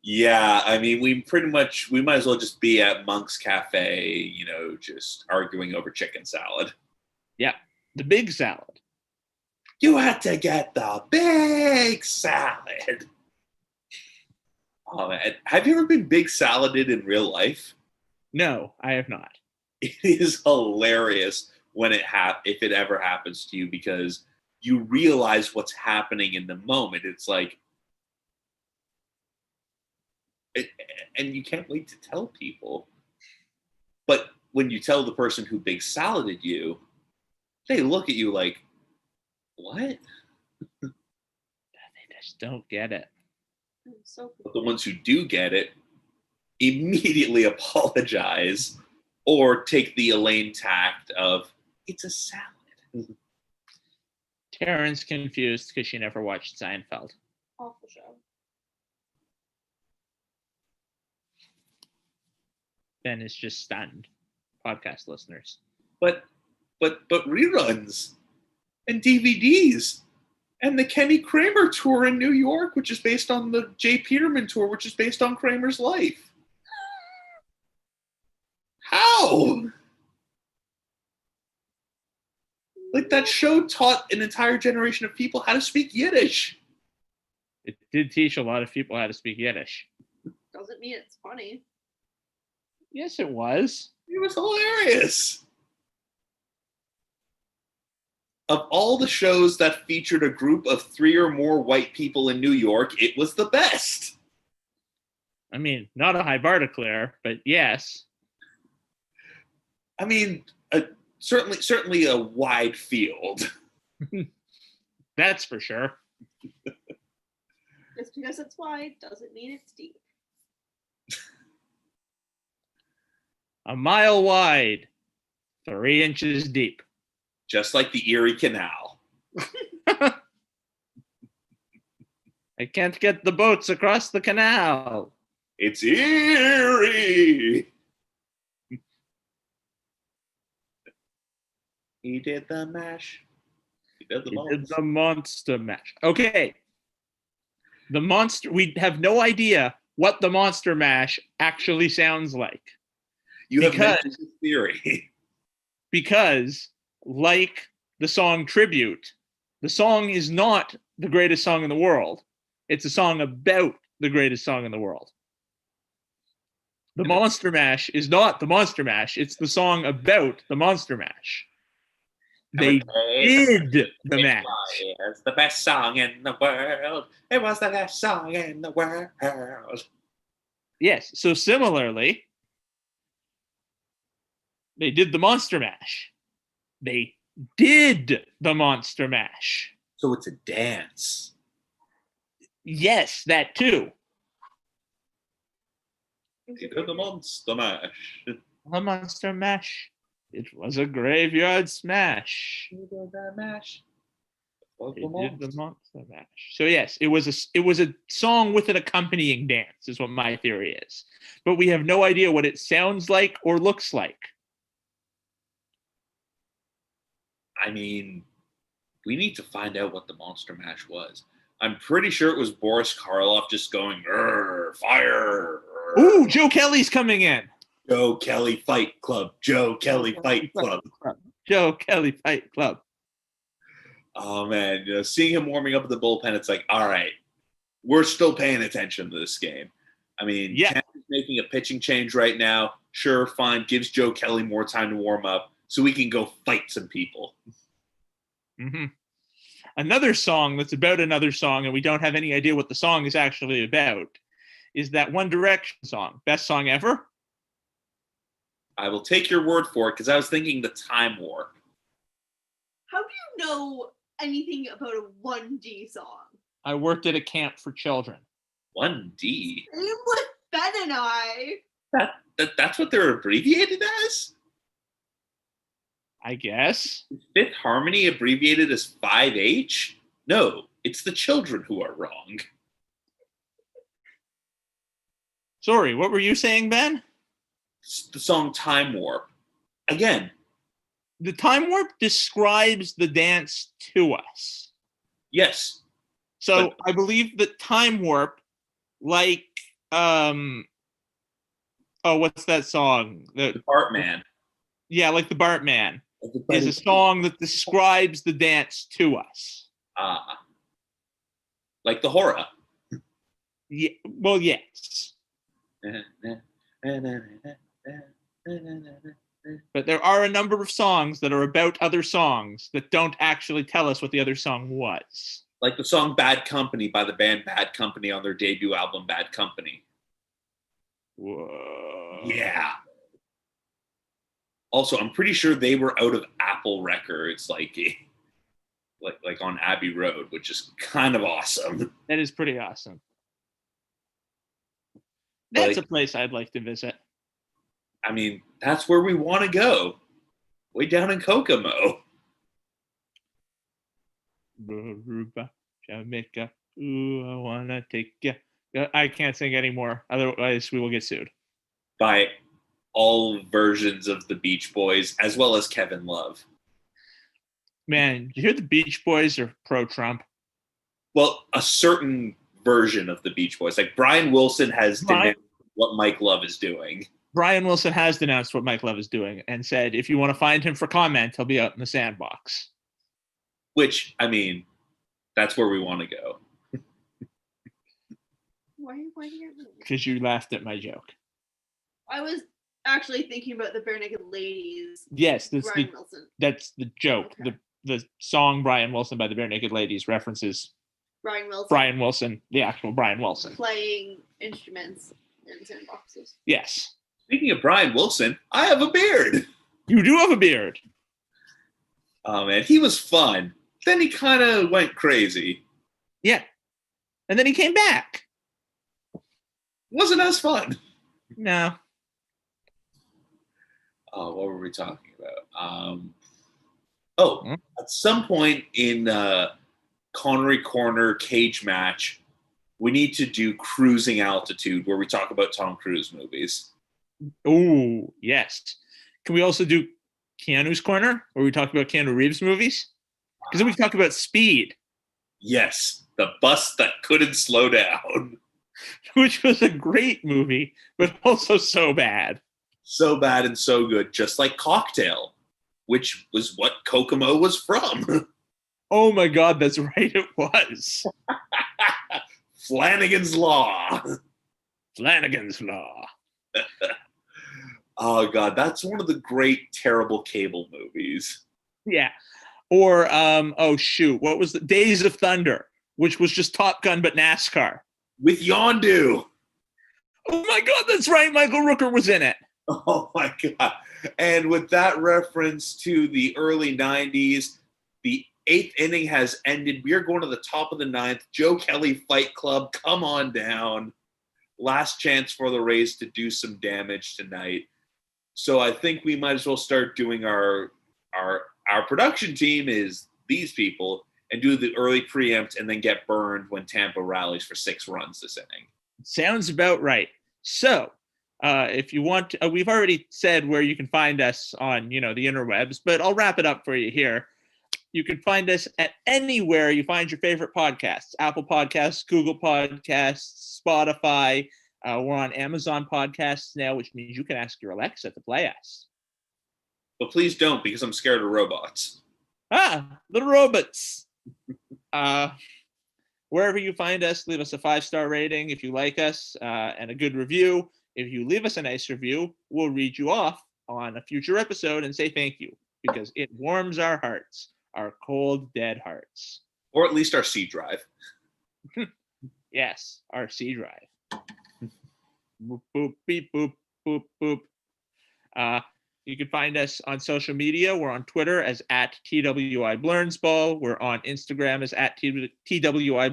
A: Yeah, I mean, we might as well just be at Monk's Cafe, just arguing over chicken salad.
B: Yeah, the big salad.
A: You had to get the big salad. Oh man, have you ever been big saladed in real life?
B: No, I have not.
A: It is hilarious when if it ever happens to you, because you realize what's happening in the moment. It's like, and you can't wait to tell people. But when you tell the person who big saladed you, they look at you like, what?
B: They just don't get it.
A: But the ones who do get it immediately apologize or take the Elaine tact of, it's a salad.
B: Taryn's confused because she never watched Seinfeld.
C: Awful show.
B: Ben is just stunned. Podcast listeners.
A: But reruns and DVDs and the Kenny Kramer tour in New York, which is based on the Jay Peterman tour, which is based on Kramer's life. How? Like, that show taught an entire generation of people how to speak Yiddish.
B: It did teach a lot of people how to speak Yiddish.
C: Doesn't mean it's funny.
B: Yes, it was.
A: It was hilarious. Of all the shows that featured a group of 3 or more white people in New York, it was the best.
B: I mean, not a high bar to clear, but yes.
A: I mean, certainly a wide field.
B: That's for sure.
C: Just because it's wide doesn't mean it's deep.
B: A mile wide, 3 inches deep.
A: Just like the Erie Canal.
B: I can't get the boats across the canal.
A: It's eerie. He did the mash. He did
B: The monster mash. Okay. The monster, we have no idea what the monster mash actually sounds like.
A: You have mentioned this theory.
B: Because, like the song Tribute, the song is not the greatest song in the world. It's a song about the greatest song in the world. The Monster Mash is not the Monster Mash. It's the song about the Monster Mash. They did the mash.
A: It's the best song in the world. It was the best song in the world.
B: Yes. So similarly, they did the Monster Mash. They did the Monster Mash.
A: So it's a dance.
B: Yes, that too.
A: They did the Monster Mash.
B: The Monster Mash. It was a graveyard smash.
A: They did the mash.
B: They did the Monster Mash. So yes, it was a song with an accompanying dance, is what my theory is. But we have no idea what it sounds like or looks like.
A: I mean, we need to find out what the Monster Mash was. I'm pretty sure it was Boris Karloff just going, fire.
B: Ooh, Joe Kelly's coming in.
A: Joe Kelly Fight Club. Joe Kelly Fight Club.
B: Joe Kelly Fight Club.
A: Oh, man. Seeing him warming up at the bullpen, it's like, all right, we're still paying attention to this game. I mean,
B: yeah.
A: Tampa's making a pitching change right now. Sure, fine. Gives Joe Kelly more time to warm up so we can go fight some people.
B: Mm-hmm. Another song that's about another song, and we don't have any idea what the song is actually about, is that One Direction song. Best song ever?
A: I will take your word for it, because I was thinking the Time Warp.
C: How do you know anything about a 1D song?
B: I worked at a camp for children.
A: 1D?
C: Same with Ben and I.
A: That's what they're abbreviated as?
B: I guess.
A: Is Fifth Harmony abbreviated as 5H? No, it's the children who are wrong.
B: Sorry, what were you saying, Ben?
A: It's the song Time Warp. Again,
B: the time warp describes the dance to us.
A: Yes.
B: So
A: But-
B: I believe that time warp, like, what's that song?
A: The Bartman.
B: Yeah, like the Bartman is a
A: Everybody-
B: song that describes the dance to us.
A: Like the horror.
B: Yeah, well, yes, but there are a number of songs that are about other songs that don't actually tell us what the other song was.
A: Like the song Bad Company by the band Bad Company on their debut album Bad Company.
B: Whoa.
A: Yeah. Also, I'm pretty sure they were out of Apple Records, like on Abbey Road, which is kind of awesome.
B: That is pretty awesome. That's
A: Like-
B: a place I'd like to visit.
A: I mean, that's where we want to go. Way down in Kokomo.
B: Aruba, Jamaica. Ooh, I wanna take ya. I can't sing anymore. Otherwise, we will get sued.
A: By all versions of the Beach Boys, as well as Kevin Love.
B: Man, you hear the Beach Boys are pro-Trump?
A: Well, a certain version of the Beach Boys. Like Brian Wilson has denounced what Mike Love is doing.
B: Brian Wilson has denounced what Mike Love is doing and said, if you want to find him for comment, he'll be out in the sandbox.
A: Which, I mean, that's where we want to go.
C: Why do you get
B: Because you laughed at my joke.
C: I was actually thinking about the Bare Naked Ladies.
B: Yes,
C: Brian Wilson.
B: that's the joke.
C: Okay.
B: The song Brian Wilson by the Bare Naked Ladies references
C: Brian Wilson.
B: Brian Wilson, the actual Brian Wilson.
C: Playing instruments in sandboxes.
B: Yes.
A: Speaking of Brian Wilson, I have a beard.
B: You do have a beard.
A: Oh, man, he was fun. Then he kind of went crazy.
B: Yeah. And then he came back.
A: Wasn't as fun.
B: No.
A: Oh, what were we talking about?
B: Hmm?
A: At some point in Connery Corner cage match, we need to do Cruising Altitude, where we talk about Tom Cruise movies.
B: Oh, yes. Can we also do Keanu's Corner, where we talk about Keanu Reeves movies? Because then we talk about Speed,
A: Yes, the bus that couldn't slow down.
B: which was a great movie, but also so bad.
A: So bad and so good, just like Cocktail, which was what Kokomo was from.
B: Oh my God, that's right, it was.
A: Flanagan's Law.
B: Flanagan's Law.
A: Oh, God, that's one of the great, terrible cable movies.
B: Yeah. Or, what was the Days of Thunder, which was just Top Gun but NASCAR.
A: With Yondu.
B: Oh my God, that's right. Michael Rooker was in it.
A: Oh, my God. And with that reference to the early 90s, the 8th inning has ended. We are going to the top of the 9th. Joe Kelly Fight Club, come on down. Last chance for the Rays to do some damage tonight. So I think we might as well start doing our production team is these people and do the early preempt and then get burned when Tampa rallies for 6 runs this inning.
B: Sounds about right. So, if you want, we've already said where you can find us on, the interwebs, but I'll wrap it up for you here. You can find us at anywhere you find your favorite podcasts: Apple Podcasts, Google Podcasts, Spotify. We're on Amazon Podcasts now, which means you can ask your Alexa to play us.
A: But please don't, because I'm scared of robots.
B: Little robots. Wherever you find us, leave us a 5-star rating if you like us, and a good review. If you leave us a nice review, we'll read you off on a future episode and say thank you, because it warms our hearts, our cold, dead hearts.
A: Or at least our C drive.
B: Yes, our C drive. Boop, boop, beep, boop, boop, boop. You can find us on social media. We're on Twitter as @TWI We're on Instagram as @TWI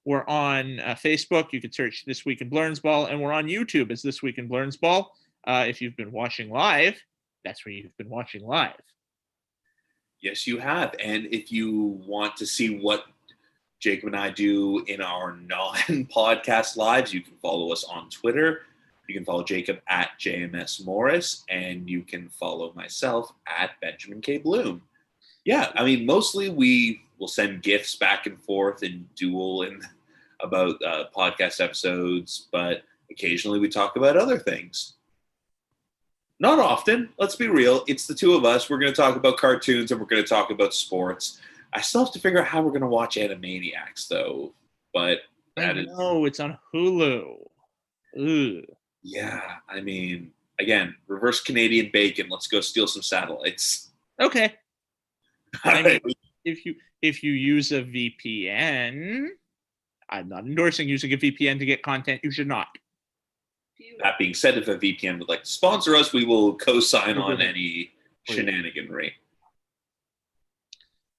B: We're on Facebook. You can search This Week in Blernsball. And we're on YouTube as This Week in Blernsball. If you've been watching live, that's where you've been watching live.
A: Yes, you have. And if you want to see what Jacob and I do in our non-podcast lives, you can follow us on Twitter. You can follow Jacob at JMS Morris, and you can follow myself at Benjamin K. Bloom. Yeah, I mean, mostly we will send gifts back and forth and duel and about podcast episodes, but occasionally we talk about other things. Not often, let's be real. It's the two of us. We're going to talk about cartoons and we're going to talk about sports. I still have to figure out how we're going to watch Animaniacs, though. But that is.
B: No, it's on Hulu. Ugh.
A: Yeah, I mean, again, reverse Canadian bacon. Let's go steal some satellites.
B: Okay. I mean, if you use a VPN, I'm not endorsing using a VPN to get content you should not.
A: That being said, if a VPN would like to sponsor us, we will co-sign on any shenaniganry.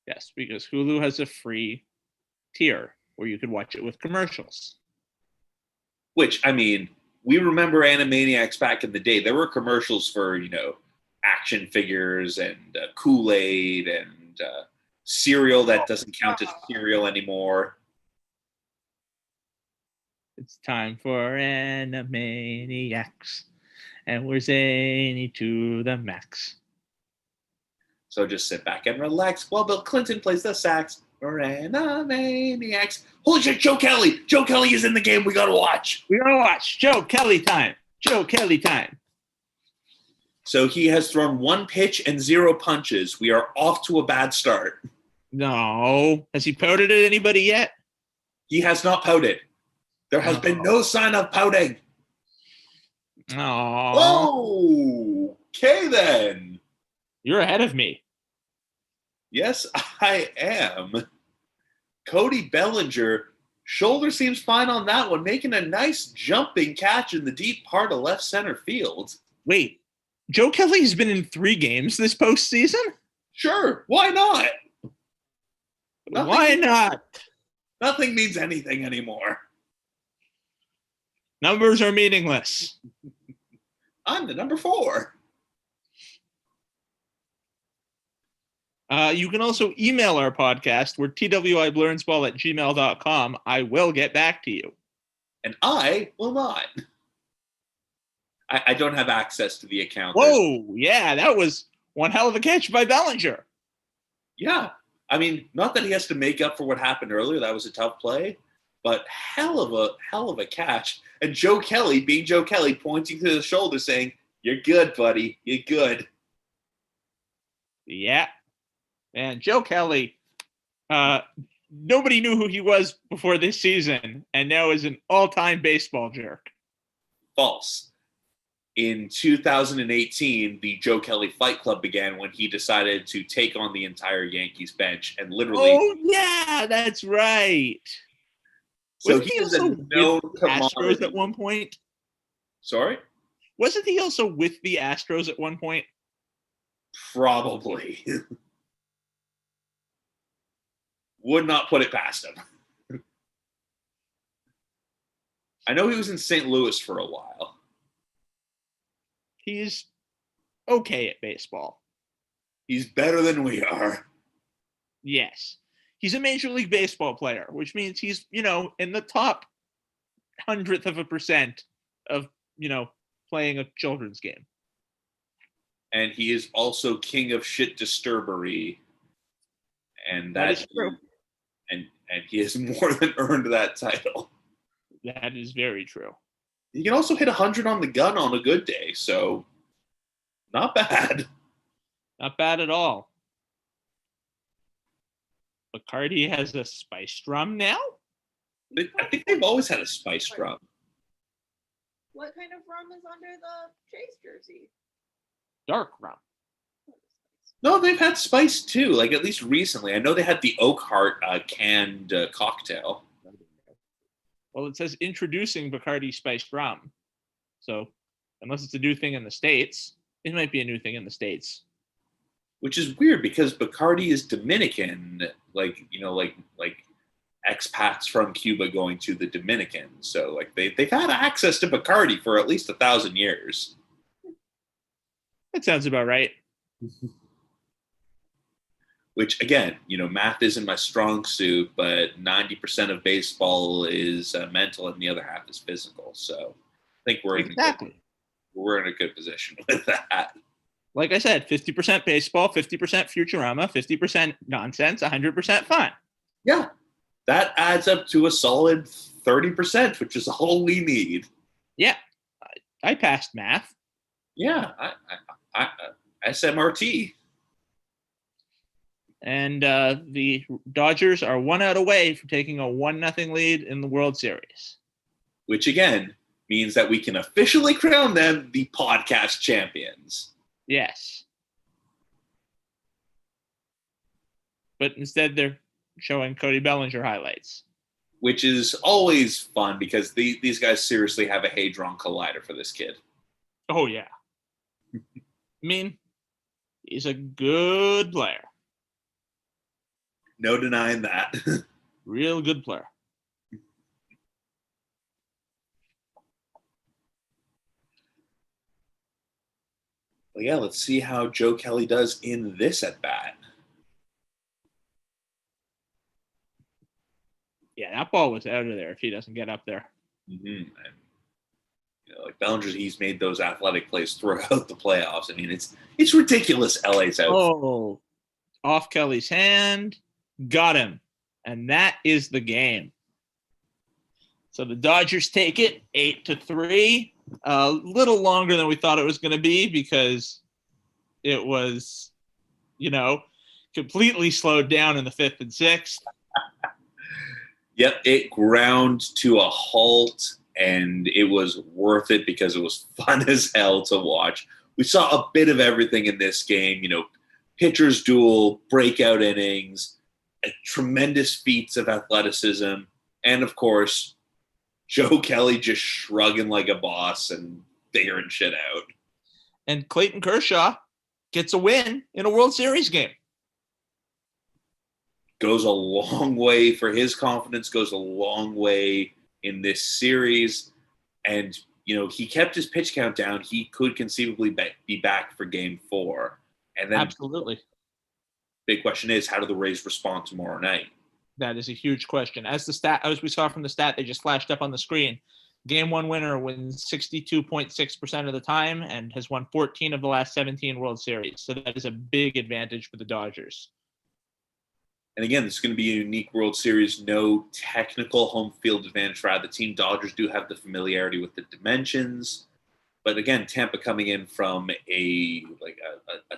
B: Yes, because Hulu has a free tier where you could watch it with commercials.
A: Which, I mean, we remember Animaniacs back in the day. There were commercials for, action figures and Kool-Aid and cereal that doesn't count as cereal anymore.
B: It's time for Animaniacs, and we're zany to the max.
A: So just sit back and relax while Bill Clinton plays the sax. We're Animaniacs. Holy shit, Joe Kelly! Joe Kelly is in the game. We gotta watch.
B: We gotta watch. Joe Kelly time. Joe Kelly time.
A: So he has thrown 1 pitch and 0 punches. We are off to a bad start.
B: No. Has he pouted at anybody yet?
A: He has not pouted. There has been no sign of pouting.
B: Oh.
A: Oh, okay then.
B: You're ahead of me.
A: Yes, I am. Cody Bellinger, shoulder seems fine on that one, making a nice jumping catch in the deep part of left center field.
B: Wait, Joe Kelly's been in 3 games this postseason?
A: Sure, why not?
B: Why not?
A: Nothing means anything anymore.
B: Numbers are meaningless.
A: I'm the number 4.
B: You can also email our podcast. We're twiblearnsball@gmail.com. I will get back to you.
A: And I will not. I don't have access to the account.
B: Whoa, yeah, that was one hell of a catch by Bellinger.
A: Yeah. I mean, not that he has to make up for what happened earlier. That was a tough play. But hell of a catch. And Joe Kelly, being Joe Kelly, pointing to the shoulder saying, "You're good, buddy. You're good."
B: Yeah. And Joe Kelly, nobody knew who he was before this season, and now is an all-time baseball jerk.
A: False. In 2018, the Joe Kelly Fight Club began when he decided to take on the entire Yankees bench and literally.
B: Oh, yeah, that's right.
A: So
B: Wasn't
A: he is
B: also
A: a known
B: with the Astros
A: commodity.
B: at one point?
A: Sorry?
B: Wasn't he also with the Astros at one point?
A: Probably. Would not put it past him. I know he was in St. Louis for a while.
B: He's okay at baseball.
A: He's better than we are.
B: Yes. He's a Major League Baseball player, which means he's, in the top 100% of, playing a children's game.
A: And he is also king of shit disturbery. And
B: That is true.
A: And he has more than earned that title.
B: That is very true.
A: He can also hit 100 on the gun on a good day, so not bad.
B: Not bad at all. Bacardi has a spice drum now?
A: I think they've always had a spice drum.
C: What kind of rum is under the Chase jersey?
B: Dark rum.
A: No, they've had spice too, like at least recently. I know they had the Oak Heart canned cocktail.
B: Well, it says introducing Bacardi spiced rum. So unless it's a new thing in the States, it might be a new thing in the States.
A: Which is weird because Bacardi is Dominican, like expats from Cuba going to the Dominican. So like they've had access to Bacardi for at least 1,000 years.
B: That sounds about right.
A: Which again, math isn't my strong suit, but 90% of baseball is mental and the other half is physical. So think we're we're in a good position with that.
B: Like I said, 50% baseball, 50% Futurama, 50% nonsense, 100% fun.
A: Yeah, that adds up to a solid 30%, which is all we need.
B: Yeah, I passed math.
A: Yeah, I SMRT.
B: And the Dodgers are 1 out away from taking a 1-0 lead in the World Series.
A: Which, again, means that we can officially crown them the podcast champions.
B: Yes. But instead, they're showing Cody Bellinger highlights.
A: Which is always fun because these guys seriously have a Hadron Collider for this kid.
B: Oh, yeah. I mean, he's a good player.
A: No denying that.
B: Real good player.
A: Well, yeah, let's see how Joe Kelly does in this at bat.
B: Yeah, that ball was out of there if he doesn't get up there.
A: Mm-hmm. And, like Bellinger, he's made those athletic plays throughout the playoffs. I mean, it's ridiculous. LA's out.
B: Oh, off Kelly's hand, got him, and that is the game. So the Dodgers take it 8-3. A little longer than we thought it was going to be because it was, completely slowed down in the 5th and 6th.
A: Yep, it ground to a halt, and it was worth it because it was fun as hell to watch. We saw a bit of everything in this game, pitchers duel, breakout innings, tremendous feats of athleticism, and of course, Joe Kelly just shrugging like a boss and figuring shit out.
B: And Clayton Kershaw gets a win in a World Series game.
A: Goes a long way for his confidence, goes a long way in this series. And, he kept his pitch count down. He could conceivably be back for game 4. And then
B: Absolutely.
A: Big question is, how do the Rays respond tomorrow night?
B: That is a huge question. As we saw from the stat, they just flashed up on the screen. Game 1 winner wins 62.6% of the time and has won 14 of the last 17 World Series. So that is a big advantage for the Dodgers.
A: And again, this is going to be a unique World Series. No technical home field advantage for either team. Dodgers do have the familiarity with the dimensions. But again, Tampa coming in from a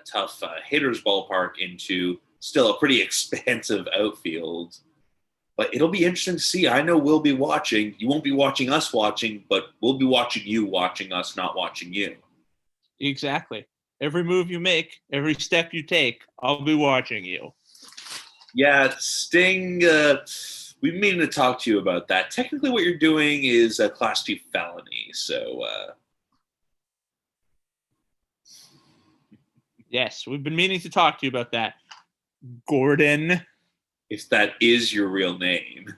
A: tough hitter's ballpark into still a pretty expansive outfield. But it'll be interesting to see. I know we'll be watching. You won't be watching us watching, but we'll be watching you watching us, not watching you.
B: Exactly. Every move you make, every step you take, I'll be watching you.
A: Yeah, Sting, we've been meaning to talk to you about that. Technically what you're doing is a Class 2 felony, so...
B: Yes, we've been meaning to talk to you about that. Gordon.
A: If that is your real name.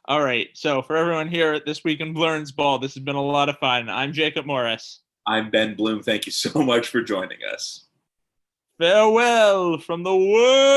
B: All right, so for everyone here at This Week in Blurns Ball, this has been a lot of fun. I'm Jacob Morris.
A: I'm Ben Bloom. Thank you so much for joining us.
B: Farewell from the world.